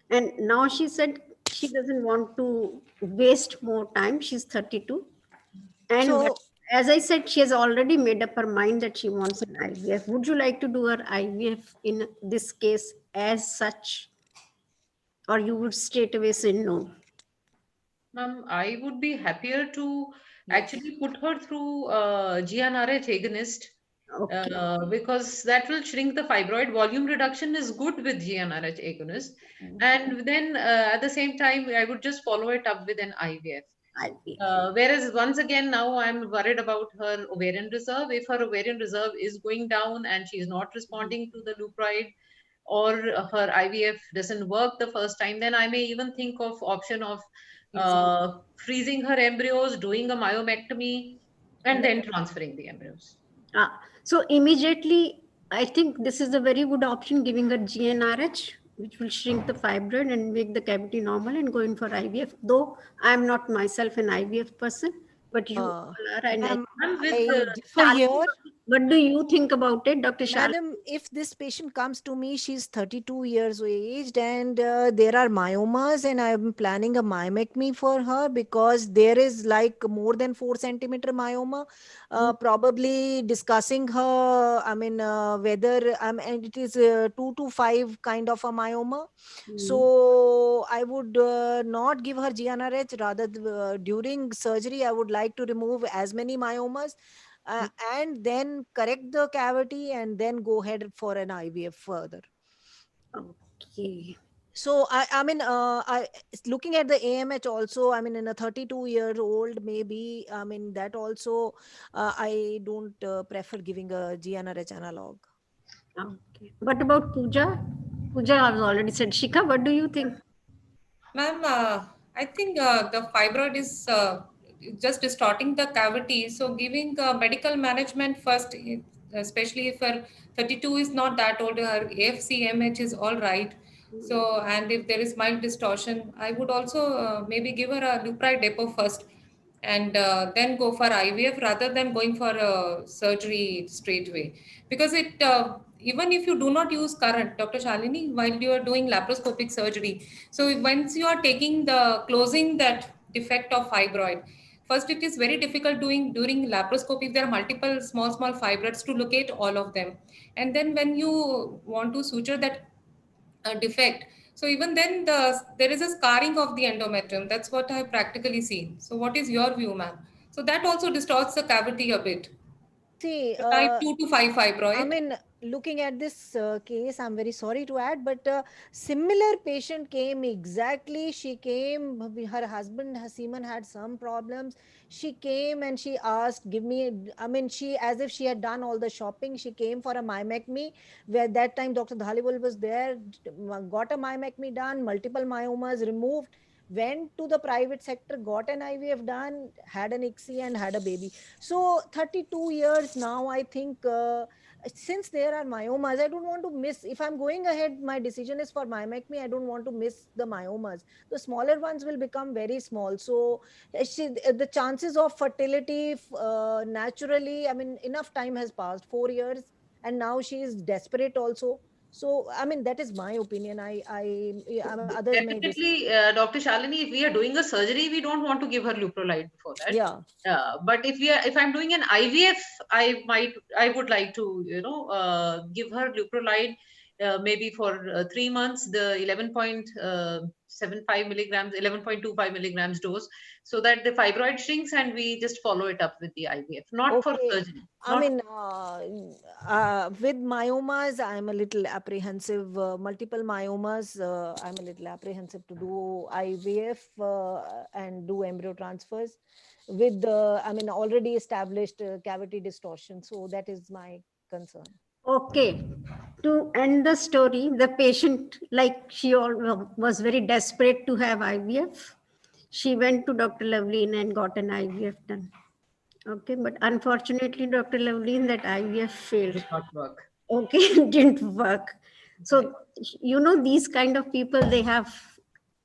And now she said she doesn't want to waste more time. She's 32. And So, as I said, she has already made up her mind that she wants an IVF. Would you like to do her IVF in this case as such? Or you would straight away say no? I would be happier to actually put her through GnRH agonist, because that will shrink the fibroid. Volume reduction is good with GnRH agonist. And then at the same time, I would just follow it up with an IVF. Whereas once again, now I'm worried about her ovarian reserve. If her ovarian reserve is going down and she is not responding to the Lupride, or her IVF doesn't work the first time, then I may even think of option of freezing her embryos, doing a myomectomy, and then transferring the embryos. So immediately, I think this is a very good option, giving her GnRH, which will shrink the fibroid and make the cavity normal, and going for IVF. Though I am not myself an IVF person, but you all are. And I differ here. What do you think about it, Dr. Shalini? Madam, if this patient comes to me, she's 32 years aged and there are myomas, and I'm planning a myomectomy for her because there is like more than 4 centimeter myoma. Probably discussing her, I mean, whether and it is 2 to 5 kind of a myoma. So I would not give her GnRH. Rather, during surgery, I would like to remove as many myomas. And then correct the cavity and then go ahead for an IVF further. Okay. So I mean, looking at the AMH also, I mean, in a 32-year-old, maybe, I mean, that also, I don't prefer giving a GnRH analog. Okay. What about Pooja? Pooja, I've already said. Shikha, what do you think? Ma'am, I think the fibroid is just distorting the cavity. So giving medical management first, especially if her 32 is not that old, her AFC-MH is all right. So, and if there is mild distortion, I would also maybe give her a Lupride depot first, and then go for IVF rather than going for surgery straight away. Because it, even if you do not use current, Dr. Shalini, while you are doing laparoscopic surgery, so once you are taking the closing that defect of fibroid, first it is very difficult doing during laparoscopy. There are multiple small fibroids to locate all of them. And then when you want to suture that defect, so even then there is a scarring of the endometrium. That's what I have practically seen. So what is your view, ma'am? So that also distorts the cavity a bit. See, So type 2 to 5 fibroid. I mean, looking at this case, I'm very sorry to add, but similar patient came exactly. She came, her husband, her semen had some problems. She came and she asked, give me, I mean, she, as if she had done all the shopping, she came for a myomectomy, where that time Dr. Dhaliwal was there, got a myomectomy done, multiple myomas removed, went to the private sector, got an IVF done, had an ICSI and had a baby. So 32 years now, I think since there are myomas, I don't want to miss. If I'm going ahead, my decision is for myomectomy. I don't want to miss the myomas. The smaller ones will become very small. So the chances of fertility naturally, I mean, enough time has passed, 4 years, and now she is desperate also. So, I mean, that is my opinion. Others may Definitely, Dr. Shalini, if we are doing a surgery, we don't want to give her leuprolide before that. Yeah. But if I'm doing an IVF, I would like to, give her leuprolide maybe for 3 months, the 11.75 milligrams, 11.25 milligrams dose, so that the fibroid shrinks and we just follow it up with the IVF, not for surgery. I mean, with myomas, I'm a little apprehensive. Multiple myomas, I'm a little apprehensive to do IVF and do embryo transfers with I mean, already established cavity distortion. So that is my concern. Okay. To end the story, the patient, like she was very desperate to have IVF. She went to Dr. Lavleen and got an IVF done. Okay, but unfortunately, Dr. Lavleen, that IVF failed. Did not work. Okay, didn't work. So, these kind of people, they have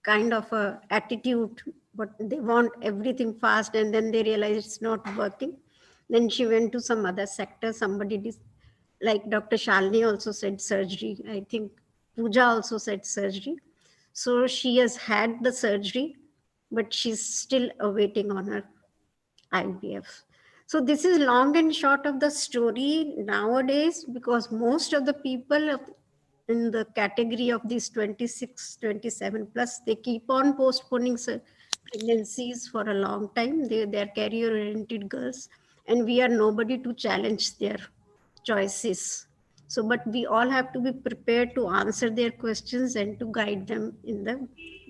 kind of a attitude, but they want everything fast, and then they realize it's not working. Then she went to some other sector. Somebody like Dr. Shalini also said surgery. I think Pooja also said surgery. So she has had the surgery, but she's still awaiting on her IVF. So this is long and short of the story nowadays, because most of the people in the category of these 26, 27 plus, they keep on postponing pregnancies for a long time. They are career-oriented girls, and we are nobody to challenge their choices. So, but we all have to be prepared to answer their questions and to guide them in the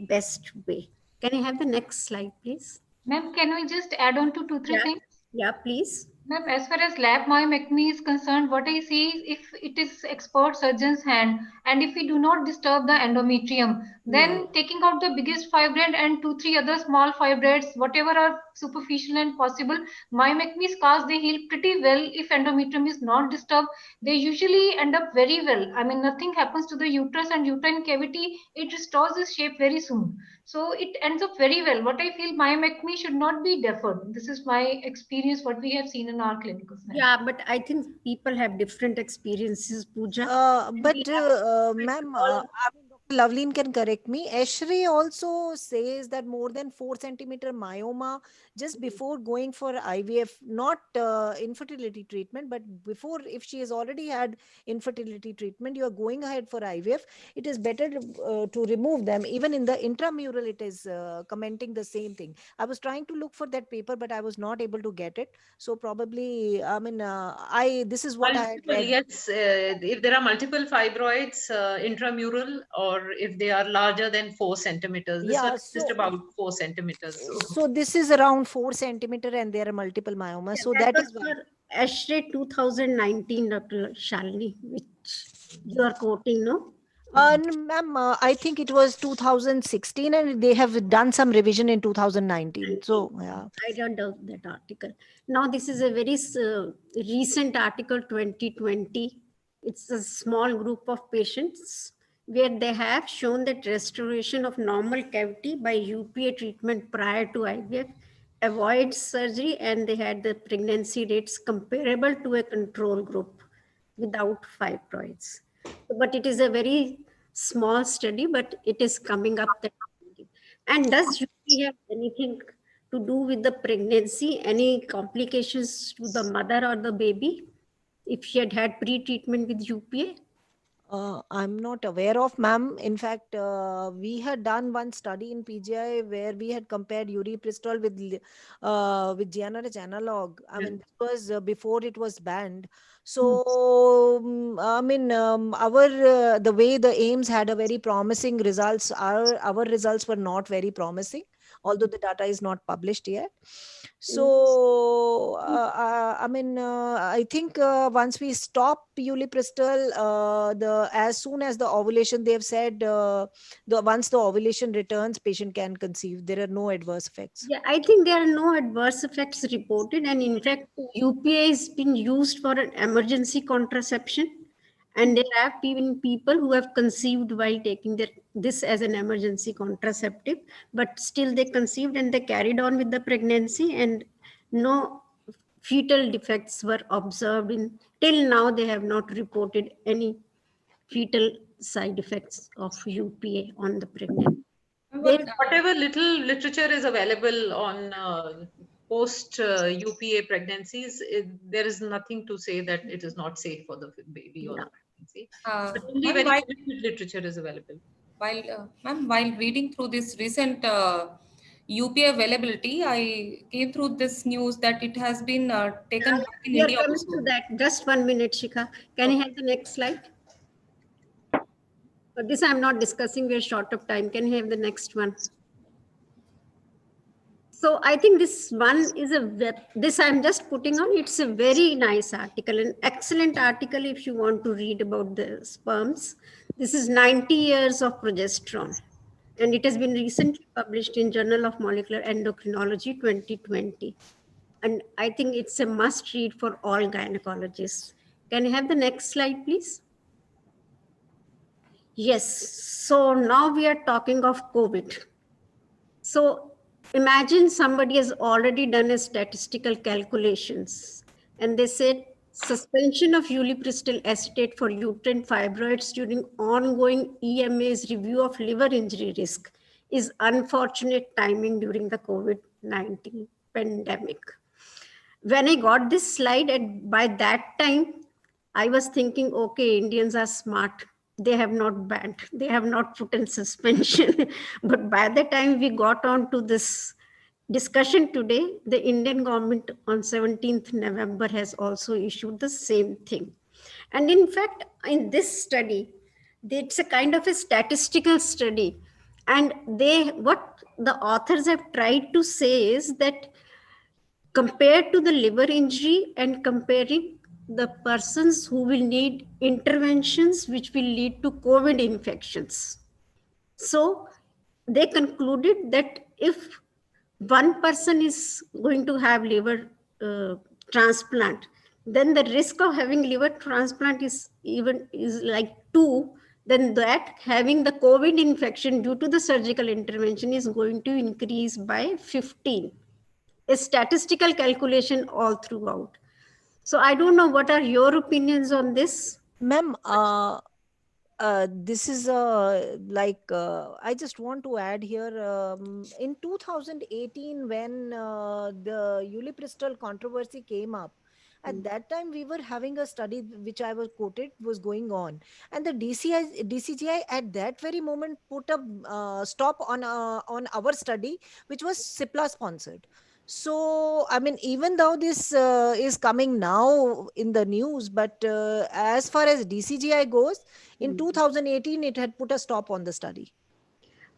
best way. Can I have the next slide, please? Ma'am, can we just add on to 2-3 things? Yeah, please. Ma'am, as far as lab myomectomy is concerned, what I see is if it is expert surgeon's hand and if we do not disturb the endometrium, then taking out the biggest fibroid and 2-3 other small fibroids, whatever are superficial and possible, myomectomy scars, they heal pretty well if endometrium is not disturbed. They usually end up very well. I mean, nothing happens to the uterus and uterine cavity. It restores its shape very soon. So it ends up very well. What I feel, myomectomy should not be deferred. This is my experience, what we have seen in our clinicals. Yeah, but I think people have different experiences, Pooja. Ma'am, Dr. Lavleen can correct me. Ashray also says that more than 4 centimeter myoma just before going for IVF, not infertility treatment, but before, if she has already had infertility treatment, you are going ahead for IVF, it is better to remove them. Even in the intramural, it is commenting the same thing. I was trying to look for that paper, but I was not able to get it. So probably, I mean, this is what I read. Yes, if there are multiple fibroids intramural, or if they are larger than 4 centimeters. This was just about 4 centimeters. So this is around 4 centimeter and there are multiple myomas. So that is for Ashray 2019, Dr. Shalini, which you are quoting, no? Ma'am, I think it was 2016 and they have done some revision in 2019. So, yeah. I don't know that article. Now, this is a very recent article, 2020. It's a small group of patients where they have shown that restoration of normal cavity by UPA treatment prior to IVF avoids surgery, and they had the pregnancy rates comparable to a control group without fibroids. But it is a very small study, but it is coming up. And does UPA have anything to do with the pregnancy? Any complications to the mother or the baby if she had had pre-treatment with UPA? I'm not aware of, ma'am. In fact, we had done one study in PGI where we had compared Ulipristol with GnRH analog. I mean, this was before it was banned. So, I mean, the way the AIIMS had a very promising results, our results were not very promising. although the data is not published yet. So, I think once we stop Ulipristal, as soon as the ovulation, they have said once the ovulation returns, patient can conceive. There are no adverse effects. Yeah, I think there are no adverse effects reported. And in fact, UPA has been used for an emergency contraception. And there have been people who have conceived while taking this as an emergency contraceptive, but still they conceived and they carried on with the pregnancy, and no fetal defects were observed. Till now, they have not reported any fetal side effects of UPA on the pregnancy. Whatever little literature is available on post UPA pregnancies, there is nothing to say that it is not safe for the baby or the pregnancy. But only very limited literature is available. While reading through this recent UPA availability, I came through this news that it has been taken back in India coming also. to that. Just 1 minute, Shikha. Can you have the next slide? But this I'm not discussing. We're short of time. Can you have the next one? So I think this one is this I'm just putting on. It's a very nice article, an excellent article if you want to read about the sperms. This is 90 years of progesterone. And it has been recently published in Journal of Molecular Endocrinology 2020. And I think it's a must read for all gynecologists. Can you have the next slide, please? Yes. So now we are talking of COVID. So imagine somebody has already done a statistical calculations and they said suspension of Ulipristal acetate for uterine fibroids during ongoing EMA's review of liver injury risk is unfortunate timing during the COVID-19 pandemic. When I got this slide, and by that time, I was thinking, okay, Indians are smart. They have not banned, they have not put in suspension. But by the time we got on to this discussion today, the Indian government on 17th November has also issued the same thing. And in fact, in this study, it's a kind of a statistical study. And what the authors have tried to say is that compared to the liver injury and comparing the persons who will need interventions which will lead to COVID infections. So they concluded that if one person is going to have liver transplant, then the risk of having liver transplant is like 2, then that having the COVID infection due to the surgical intervention is going to increase by 15. A statistical calculation all throughout. So I don't know, what are your opinions on this? Ma'am, this is I just want to add here, in 2018 when the Ulipristal controversy came up, at that time we were having a study which I was quoted was going on, and the DCGI at that very moment put a stop on our study, which was CIPLA sponsored. So, I mean, even though this is coming now in the news, but as far as DCGI goes, in 2018, it had put a stop on the study.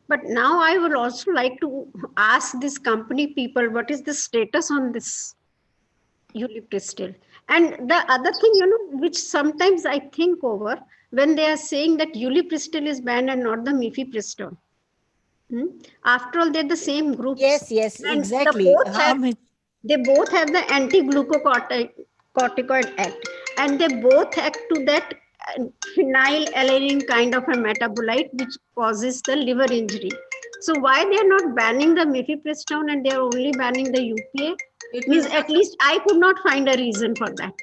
But now I would also like to ask this company people, what is the status on this Ulipristal? And the other thing, which sometimes I think over, when they are saying that Ulipristal is banned and not the Mifepristone. After all, they're the same groups. Yes, and exactly. They both have the anti-glucocorticoid act, and they both act to that phenylalanine kind of a metabolite which causes the liver injury. So why they are not banning the Mifepristone and they are only banning the UPA? It means at least I could not find a reason for that.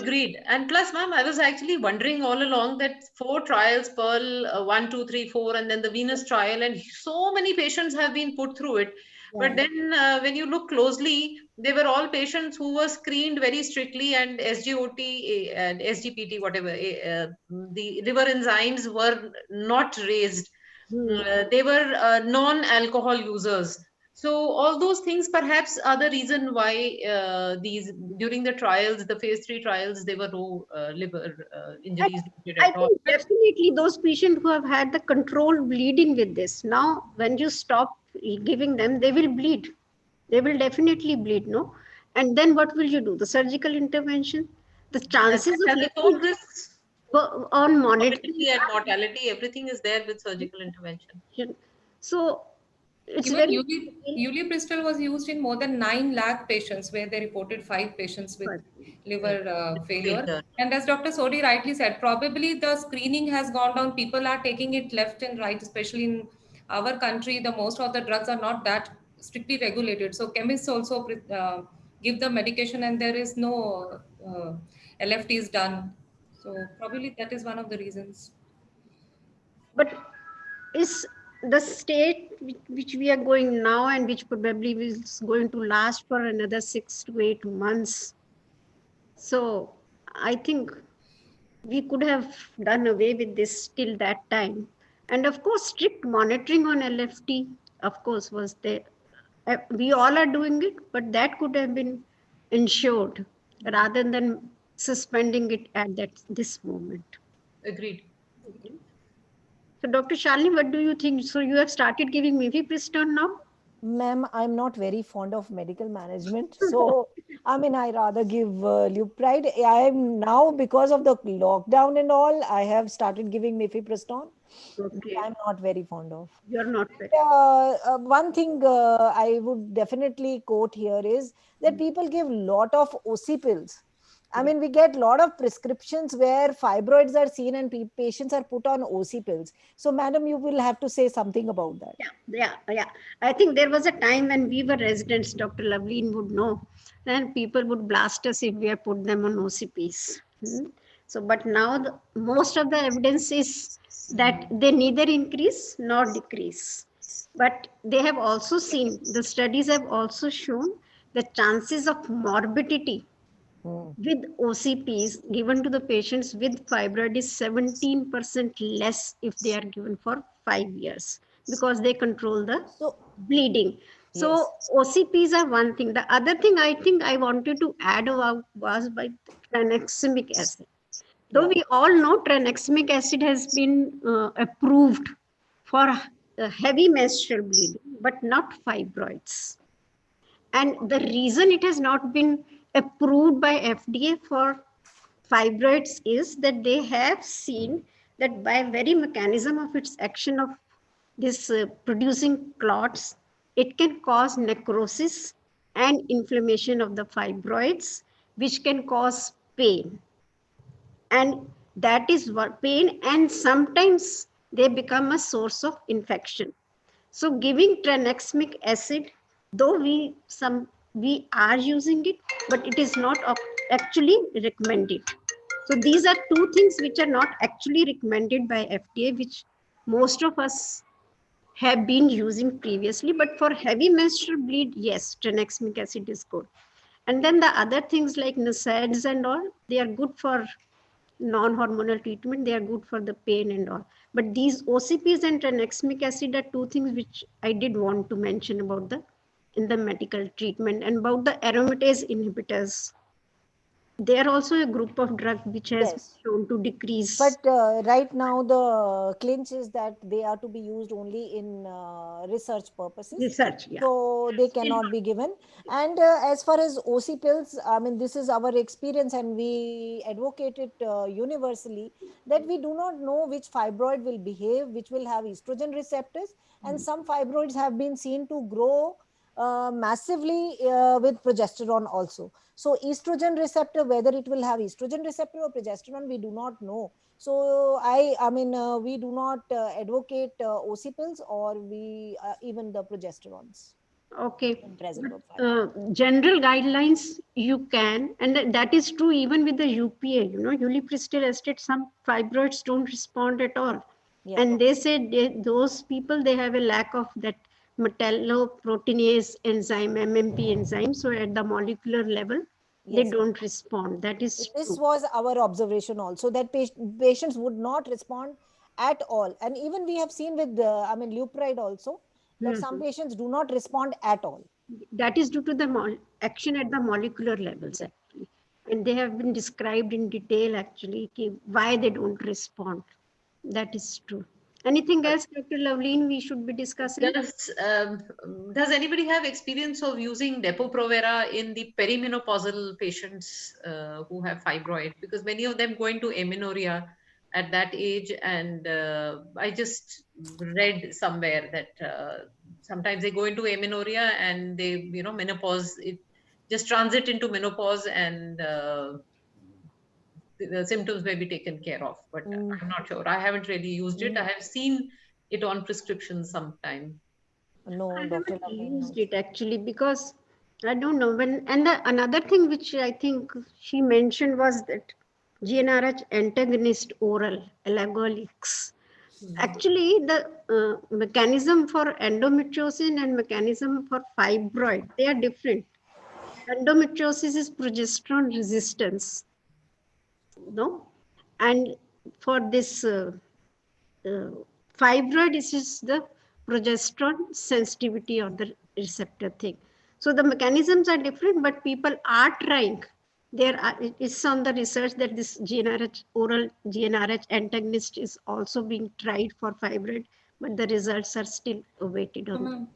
Agreed. And plus, ma'am, I was actually wondering all along that 4 trials, Pearl 1, 2, 3, 4, and then the Venus trial, and so many patients have been put through it. Yeah. But then when you look closely, they were all patients who were screened very strictly, and SGOT and SGPT, whatever, the liver enzymes were not raised. They were non-alcohol users. So all those things perhaps are the reason why these during the trials, the phase 3 trials, there were no liver injuries I at all. think definitely those patients who have had the controlled bleeding with this, now when you stop giving them, they will bleed. They will definitely bleed, no? And then what will you do? The surgical intervention? The chances of Has its own living risks, on monitoring. morbidity and mortality, everything is there with surgical intervention. So it's Even very Ulipristal was used in more than 9 lakh patients, where they reported 5 patients with liver failure. Failure. And as Dr. Sodhi rightly said, probably the screening has gone down. People are taking it left and right, especially in our country. The most of the drugs are not that strictly regulated. So chemists also give the medication, and there is no LFTs done. So probably that is one of the reasons. but is the state which we are going now and which probably is going to last for another 6 to 8 months. So I think we could have done away with this till that time. And of course, strict monitoring on LFT, of course, was there. We all are doing it, but that could have been ensured rather than suspending it at this moment. Agreed. So, Dr. Shalini, what do you think? So, you have started giving Mifepristone now? Ma'am, I'm not very fond of medical management. So, I mean, I rather give Lupride. I'm now, because of the lockdown and all, I have started giving Mifepristone. Okay. I'm not very fond of. You're not very. One thing I would definitely quote here is that people give lot of OC pills. I mean, we get a lot of prescriptions where fibroids are seen and patients are put on OC pills. So, madam, you will have to say something about that. Yeah. I think there was a time when we were residents, Dr. Lavleen would know, and people would blast us if we had put them on OCPs. So, but now most of the evidence is that they neither increase nor decrease. But they have also seen, the studies have also shown the chances of morbidity with OCPs given to the patients with fibroid is 17% less if they are given for 5 years because they control the bleeding. So OCPs are one thing. The other thing I think I wanted to add about was by tranexamic acid. Though we all know tranexamic acid has been approved for heavy menstrual bleeding, but not fibroids. And the reason it has not been approved by FDA for fibroids is that they have seen that by very mechanism of its action of this producing clots, it can cause necrosis and inflammation of the fibroids, which can cause pain. And that is what pain, and sometimes they become a source of infection. So giving tranexamic acid, though we are using it, but it is not actually recommended. So these are two things which are not actually recommended by FDA, which most of us have been using previously. But for heavy menstrual bleed, yes, tranexamic acid is good. And then the other things like NSAIDs and all, they are good for non-hormonal treatment. They are good for the pain and all. But these OCPs and tranexamic acid are two things which I did want to mention about in the medical treatment. And about the aromatase inhibitors, they are also a group of drug which has been shown to decrease. But right now the clinch is that they are to be used only in research purposes. Research, yeah. So they cannot be given. And as far as OC pills, I mean, this is our experience and we advocate it universally that we do not know which fibroid will behave, which will have estrogen receptors. And some fibroids have been seen to grow massively with progesterone also. So estrogen receptor, whether it will have estrogen receptor or progesterone, we do not know. So I mean, we do not advocate OC pills or we even the progesterones. Okay. General guidelines you can, and that is true even with the UPA. Ulipristal acetate, some fibroids don't respond at all. Yeah. And they say those people, they have a lack of that metalloproteinase enzyme, MMP enzyme. So at the molecular level, they don't respond. That is This true. was our observation also, that patients would not respond at all. And even we have seen with, I mean, Lupride also, that some patients do not respond at all. That is due to the action at the molecular levels actually. And they have been described in detail actually why they don't respond. That is true. Anything else, Dr. Lavleen, we should be discussing? Does anybody have experience of using Depo-Provera in the perimenopausal patients who have fibroid? Because many of them go into amenorrhea at that age, and I just read somewhere that sometimes they go into amenorrhea and they, menopause, it just transit into menopause, and the symptoms may be taken care of, but I'm not sure. I haven't really used it. I have seen it on prescription sometime. No, I Dr. haven't used it actually because I don't know when. And another thing which I think she mentioned was that GnRH antagonist oral elagolix. Actually, the mechanism for endometriosis and mechanism for fibroid, they are different. Endometriosis is progesterone resistance. No, and for this fibroid, this is the progesterone sensitivity of the receptor thing. So the mechanisms are different, but people are trying. It is on the research that this oral GnRH antagonist is also being tried for fibroid, but the results are still awaited on.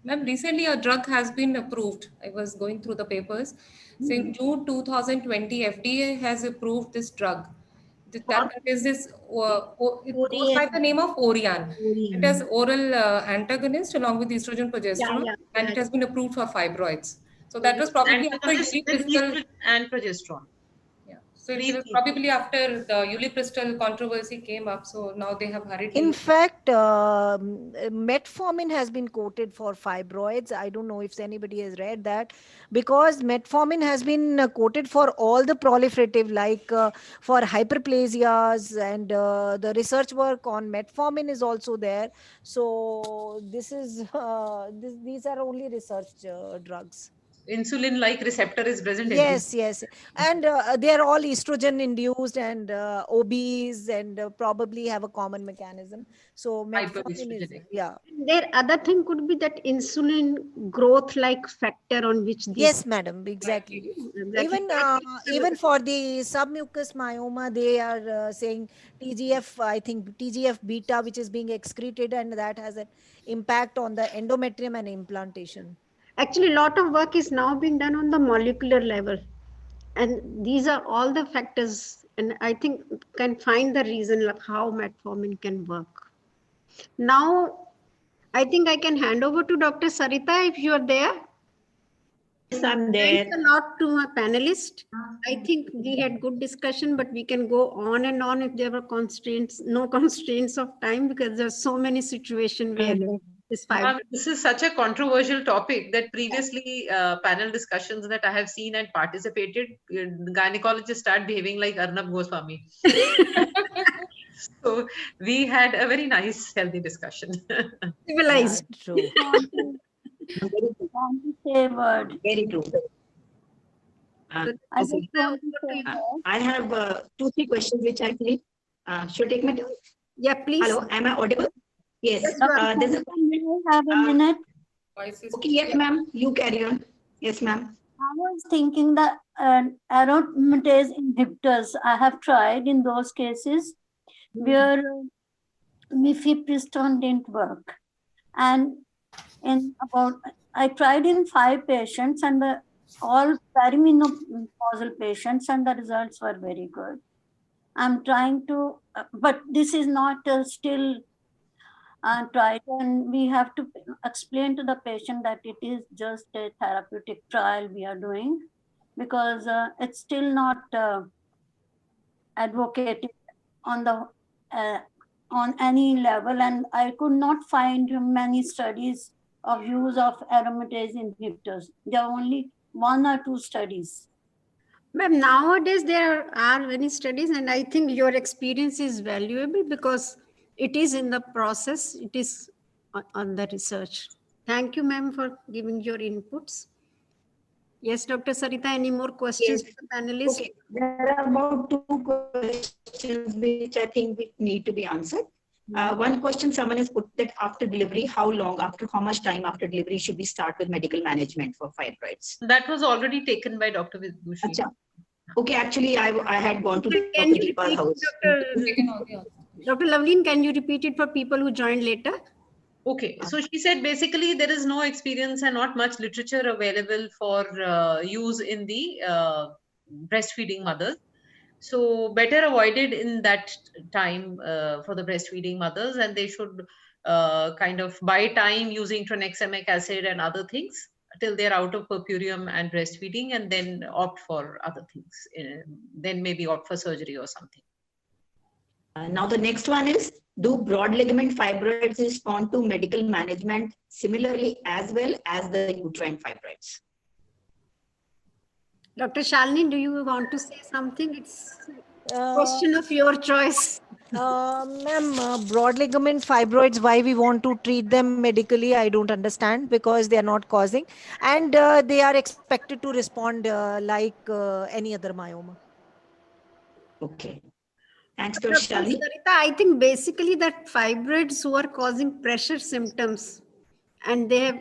Recently a drug has been approved. I was going through the papers. So in June 2020, FDA has approved this drug. That is this, it goes by the name of Orian. It has oral antagonist along with estrogen progesterone, and it has been approved for fibroids. So that was probably after Ulipristal and progesterone. So it was probably after the Ulipristal controversy came up. So now they have hurried. In fact, metformin has been quoted for fibroids. I don't know if anybody has read that, because metformin has been quoted for all the proliferative, like for hyperplasias, and the research work on metformin is also there. So this is these are only research drugs. Insulin-like receptor is present. Yes, yes, and they are all estrogen induced and obese, and probably have a common mechanism. So metformin is, yeah. Their other thing could be that insulin growth like factor on which these. Yes, madam, exactly. Even for the submucous myoma, they are saying TGF, I think TGF beta, which is being excreted, and that has an impact on the endometrium and implantation. Actually, a lot of work is now being done on the molecular level. And these are all the factors, and I think can find the reason of how metformin can work. Now, I think I can hand over to Dr. Sarita if you are there. Yes, I'm there. Thanks a lot to my panelists. I think we had good discussion, but we can go on and on if there were constraints, no constraints of time, because there's so many situations where this is such a controversial topic that previously panel discussions that I have seen and participated, gynecologists start behaving like Arnab Goswami. So we had a very nice, healthy discussion. Civilized. Yeah, true. Very true. I have 2-3 questions which I think should take my turn. Yeah, please. Hello, am I audible? Yes. There's a have a minute. Okay, yes, ma'am. You carry on. Yes, ma'am. I was thinking that aromatase inhibitors I have tried in those cases where Mifepristone didn't work, and I tried in 5 patients and all perimenopausal patients, and the results were very good. I'm trying to, but this is not still tried, and we have to explain to the patient that it is just a therapeutic trial we are doing, because it's still not advocated on the on any level, and I could not find many studies of use of aromatase inhibitors. There are only 1 or 2 studies. Ma'am, nowadays there are many studies, and I think your experience is valuable because it is in the process, it is on the research. Thank you, ma'am, for giving your inputs. Yes, Dr. Sarita, any more questions to the panelists? Okay, there are about 2 questions which I think need to be answered. One question someone has put that after delivery, after how much time after delivery should we start with medical management for fibroids? That was already taken by Dr. Vidushi. Achha. Okay, actually, I had gone to Dr. Deepa's house. Dr. Lavleen, can you repeat it for people who joined later? Okay, so she said basically there is no experience and not much literature available for use in the breastfeeding mothers. So better avoided in that time for the breastfeeding mothers, and they should kind of buy time using tranexamic acid and other things till they're out of purpurium and breastfeeding, and then opt for other things. Then maybe opt for surgery or something. Now the next one is, do broad ligament fibroids respond to medical management similarly as well as the uterine fibroids? Dr. Shalini, do you want to say something? It's a question of your choice. Ma'am, broad ligament fibroids, why we want to treat them medically, I don't understand, because they are not causing, and they are expected to respond like any other myoma. Okay. Thanks, Dr. Shalini. Sarita, I think basically that fibroids who are causing pressure symptoms, and they have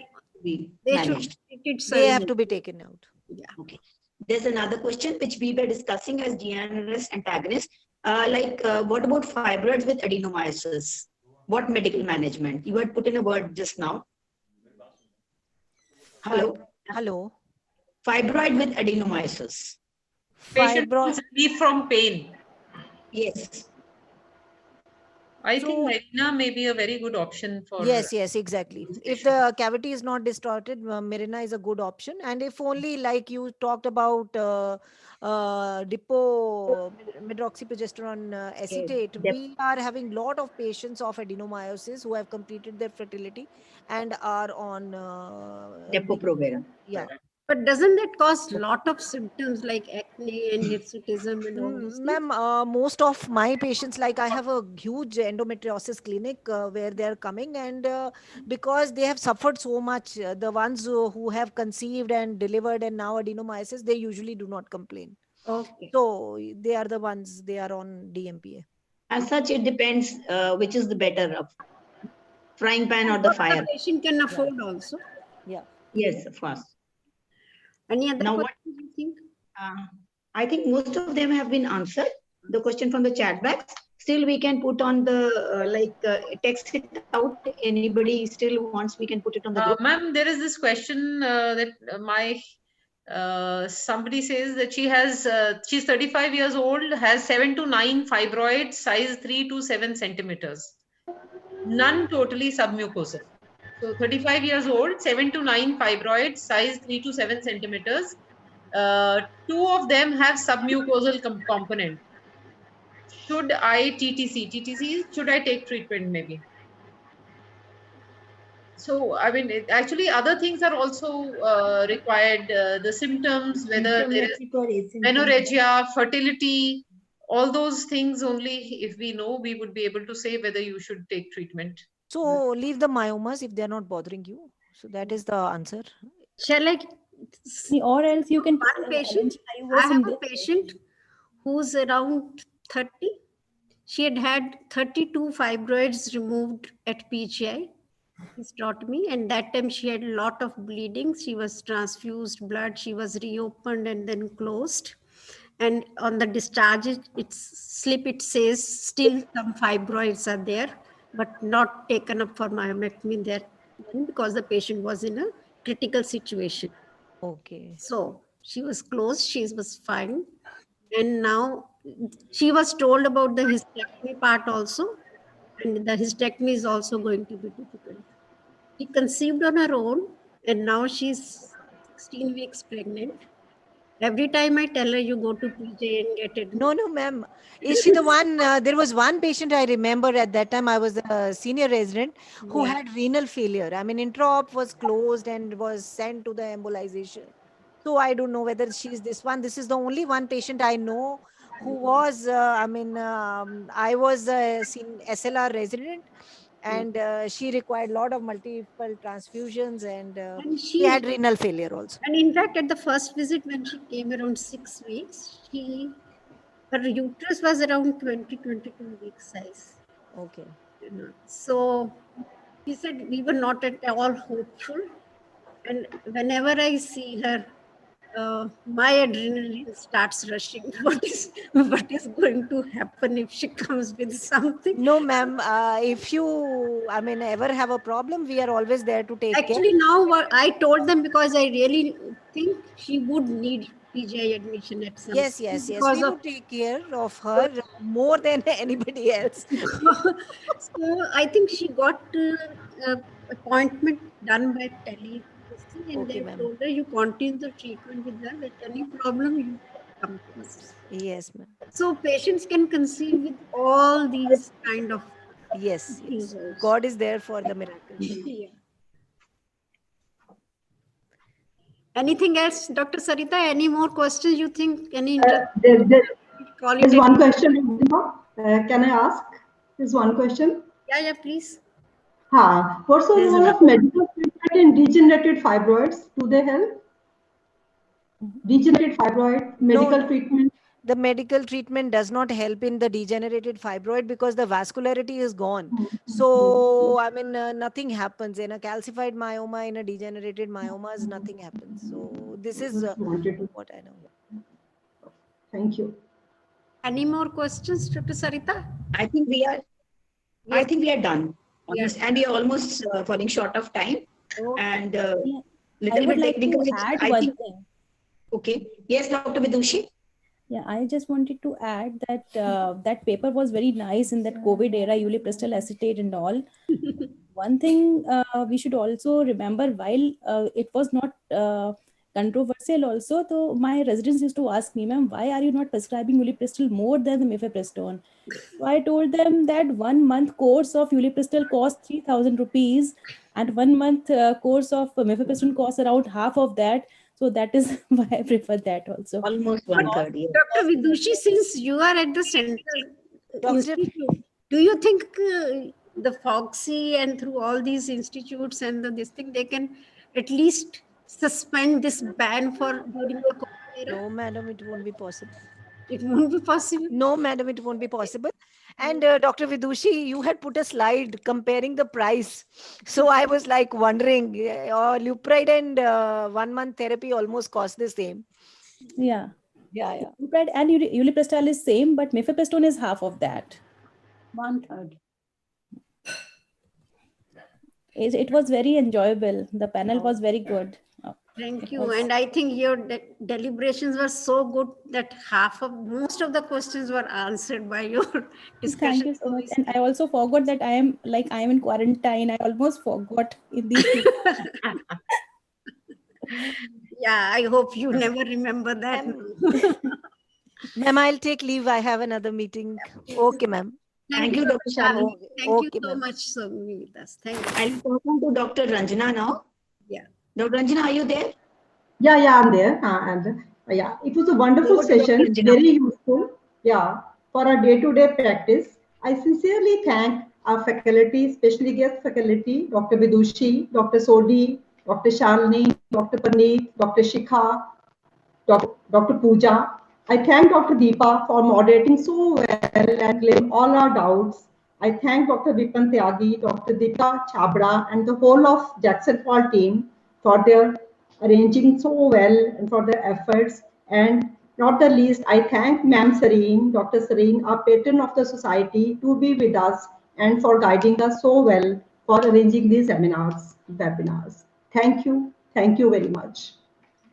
they have to be taken out. Yeah. Okay. There's another question which we were discussing as GNRS antagonist. What about fibroids with adenomyosis? What medical management? You had put in a word just now. Hello. Hello. Fibroid with adenomyosis. Patient wants relief from pain. Yes. I think Mirena may be a very good option for. Yes, exactly. If the cavity is not distorted, Mirena is a good option. And if only, like you talked about medroxyprogesterone acetate, we are having a lot of patients of adenomyosis who have completed their fertility and are on Depo-Provera. Yeah. But doesn't that cause a lot of symptoms like acne and hirsutism and all those things? Ma'am, most of my patients, like I have a huge endometriosis clinic where they are coming, and because they have suffered so much, the ones who have conceived and delivered and now adenomyosis, they usually do not complain. Okay. So they are the ones, they are on DMPA. As such, it depends which is the better of frying pan or the fire. The patient can afford also. Yeah. Yes, of course. Any other now, questions you think? I think most of them have been answered. The question from the chat box. Still, we can put on the text it out. Anybody still wants, we can put it on the group. Ma'am, there is this question that somebody says that she's 35 years old, has 7 to 9 fibroids, size 3 to 7 centimeters. None totally submucosal. So 35 years old, 7 to 9 fibroids, size 3 to 7 centimeters. 2 of them have submucosal component. Should I TTC, should I take treatment maybe? So, I mean, actually other things are also required. The symptoms, whether there is menorrhagia, fertility, all those things only if we know, we would be able to say whether you should take treatment. So leave the myomas if they are not bothering you. So that is the answer. Shall I? Or else you can one patient. I have a patient who's around 30. She had 32 fibroids removed at PGI. He's taught me, and that time she had a lot of bleeding. She was transfused blood. She was reopened and then closed. And on the discharge, it says still some fibroids are there, but not taken up for myomectomy there because the patient was in a critical situation. Okay. So she was closed. She was fine. And now she was told about the hysterectomy part also. And the hysterectomy is also going to be difficult. She conceived on her own, and now she's 16 weeks pregnant. Every time I tell her, you go to PJ and get it. No, ma'am. Is she the one? There was one patient I remember at that time. I was a senior resident who had renal failure. I mean, intra-op was closed and was sent to the embolization. So I don't know whether she's this one. This is the only one patient I know who was, I was a SLR resident, and she required a lot of multiple transfusions, and she had renal failure also. And in fact, at the first visit when she came around 6 weeks, her uterus was around 22 weeks size. Okay. So he said we were not at all hopeful. And whenever I see her, my adrenaline starts rushing. What is going to happen if she comes with something? No, ma'am. If you, ever have a problem, we are always there to take care. Actually, now what I told them, because I really think she would need PGI admission at some Yes. We would take care of her more than anybody else. So I think she got appointment done by tele, and Okay, they ma'am. told her you continue the treatment with her. With any problem, you come to us. Yes, ma'am. So patients can conceive with all these kind of Yes. things also. God is there for the miracles. Yeah. Anything else, Dr. Sarita? Any more questions you think? Any there's one question. Can I ask? There's one question. Yeah, please. What's the role of medical treatment in degenerated fibroids? Do they help? Degenerated fibroid, medical treatment? The medical treatment does not help in the degenerated fibroid because the vascularity is gone. So, nothing happens. In a calcified myoma, in a degenerated myomas, nothing happens. So, this is what I know. Thank you. Any more questions, Dr. Sarita? I think we are done. Yes. And we are almost falling short of time. Okay. And I little would bit like technical. to add one thing. Okay. Yes, Dr. Vidushi. Yeah, I just wanted to add that that paper was very nice in that COVID era, Ulipristal acetate and all. One thing we should also remember, while it was not controversial also, though my residents used to ask me, ma'am, why are you not prescribing Ulipristal more than the Mifepristone? So I told them that 1 month course of Ulipristal costs 3,000 rupees and 1 month course of Mifepristone costs around half of that. So that is why I prefer that also. Almost 1/3. Yeah. Dr. Vidushi, since you are at the center institute, do you think the FOGSI and through all these institutes and this thing, they can at least suspend this ban for during the COVID era? No, madam, it won't be possible. It won't be possible? No, madam, it won't be possible. And Dr. Vidushi, you had put a slide comparing the price. So I was like wondering, Lupride and 1 month therapy almost cost the same. Yeah. Yeah. Lupride and Ulipristal is same, but Mifepristone is half of that. 1/3. It was very enjoyable. The panel was very good. Thank you. And I think your deliberations were so good that most of the questions were answered by your discussion. Thank you so much. And I also forgot that I am in quarantine. I almost forgot in these Yeah, I hope you never remember that. Ma'am, I'll take leave. I have another meeting. Okay, ma'am. Thank you, Dr. Shalini. Thank you so much for being with us. Thank you. I'll talk to Dr. Ranjana now. Yeah. Dr. Ranjana, are you there? Yeah, I'm there. It was a wonderful session, very useful. Yeah, for our day-to-day practice. I sincerely thank our faculty, especially guest faculty, Dr. Vidushi, Dr. Sodhi, Dr. Shalini, Dr. Parneet, Dr. Shikha, Dr. Pooja. I thank Dr. Deepa for moderating so well and clearing all our doubts. I thank Dr. Vipan Tyagi, Dr. Deepa Chabra, and the whole of Jagsonpal team for their arranging so well and for their efforts. And not the least, I thank Ma'am Sareen, Dr. Sareen, our patron of the society, to be with us and for guiding us so well for arranging these webinars. Thank you. Thank you very much.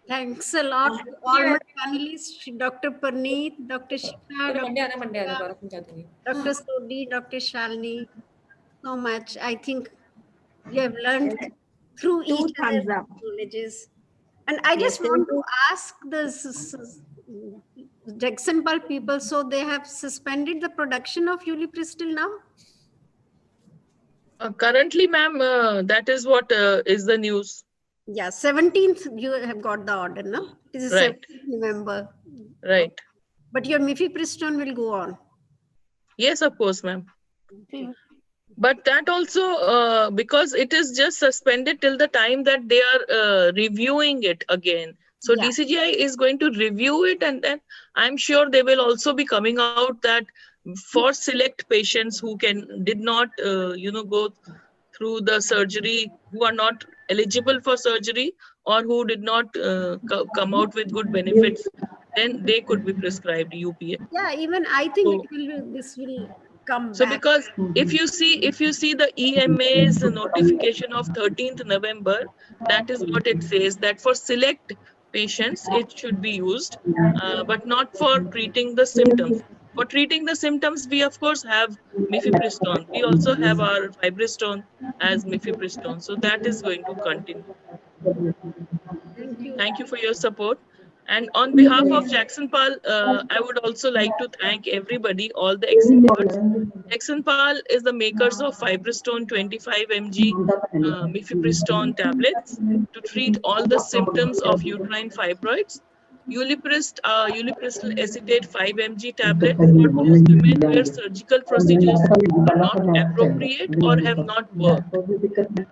Thanks a lot to all my panelists, Dr. Parneet, Dr. Shikha, Dr. Sodhi, Dr. Shalini, so much. I think we have learned through each other's knowledges. And I just want to ask the Jagsonpal people, so they have suspended the production of Ulipristal now? Currently, ma'am, that is what is the news. Yeah, 17th you have got the order, no? It is Right. 17th November. Right. But your Mifepristone will go on. Yes, of course, ma'am. But that also, because it is just suspended till the time that they are reviewing it again. So Yeah. DCGI is going to review it, and then I'm sure they will also be coming out that for select patients who did not go through the surgery, who are not eligible for surgery, or who did not come out with good benefits, then they could be prescribed UPA. Yeah, even I think So, this will come so back. because if you see the EMA's notification of 13th November, that is what it says, that for select patients it should be used, but not for treating the symptoms. For treating the symptoms, we of course have Mifepristone. We also have our Fibristone as Mifepristone. So that is going to continue. Thank you. Thank you for your support. And on behalf of Jagsonpal, I would also like to thank everybody, all the experts. Jagsonpal is the makers of Fibristone 25 mg Mifepristone tablets to treat all the symptoms of uterine fibroids. Ulipristal acetate 5 mg tablet for those women where surgical procedures are not appropriate or have not worked.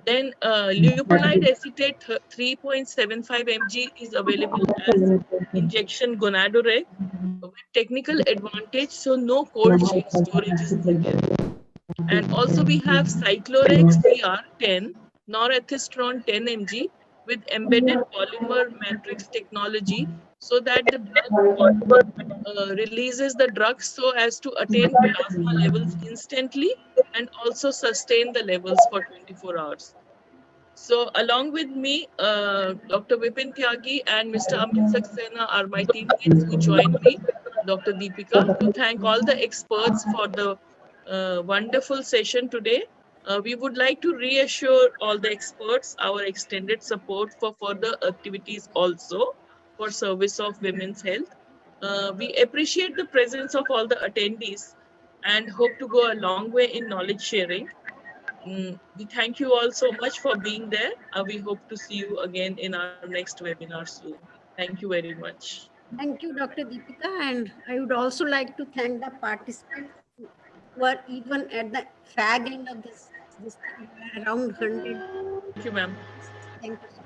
Then leuprolide acetate 3.75 mg is available as injection gonadoreg with technical advantage, so no cold chain storage is needed. And also we have Cycloreg CR 10, Norethisterone 10 mg with embedded polymer matrix technology, so that the drug releases the drug so as to attain plasma levels instantly and also sustain the levels for 24 hours. So along with me, Dr. Vipin Tyagi and Mr. Amit Saxena are my teammates who joined me, Dr. Deepika, to thank all the experts for the wonderful session today. We would like to reassure all the experts our extended support for further activities also for service of women's health. We appreciate the presence of all the attendees and hope to go a long way in knowledge sharing. We thank you all so much for being there. We hope to see you again in our next webinar soon. Thank you very much. Thank you, Dr. Deepika. And I would also like to thank the participants who were even at the fag end of this thing, around 100. Thank you, ma'am. Thank you so much.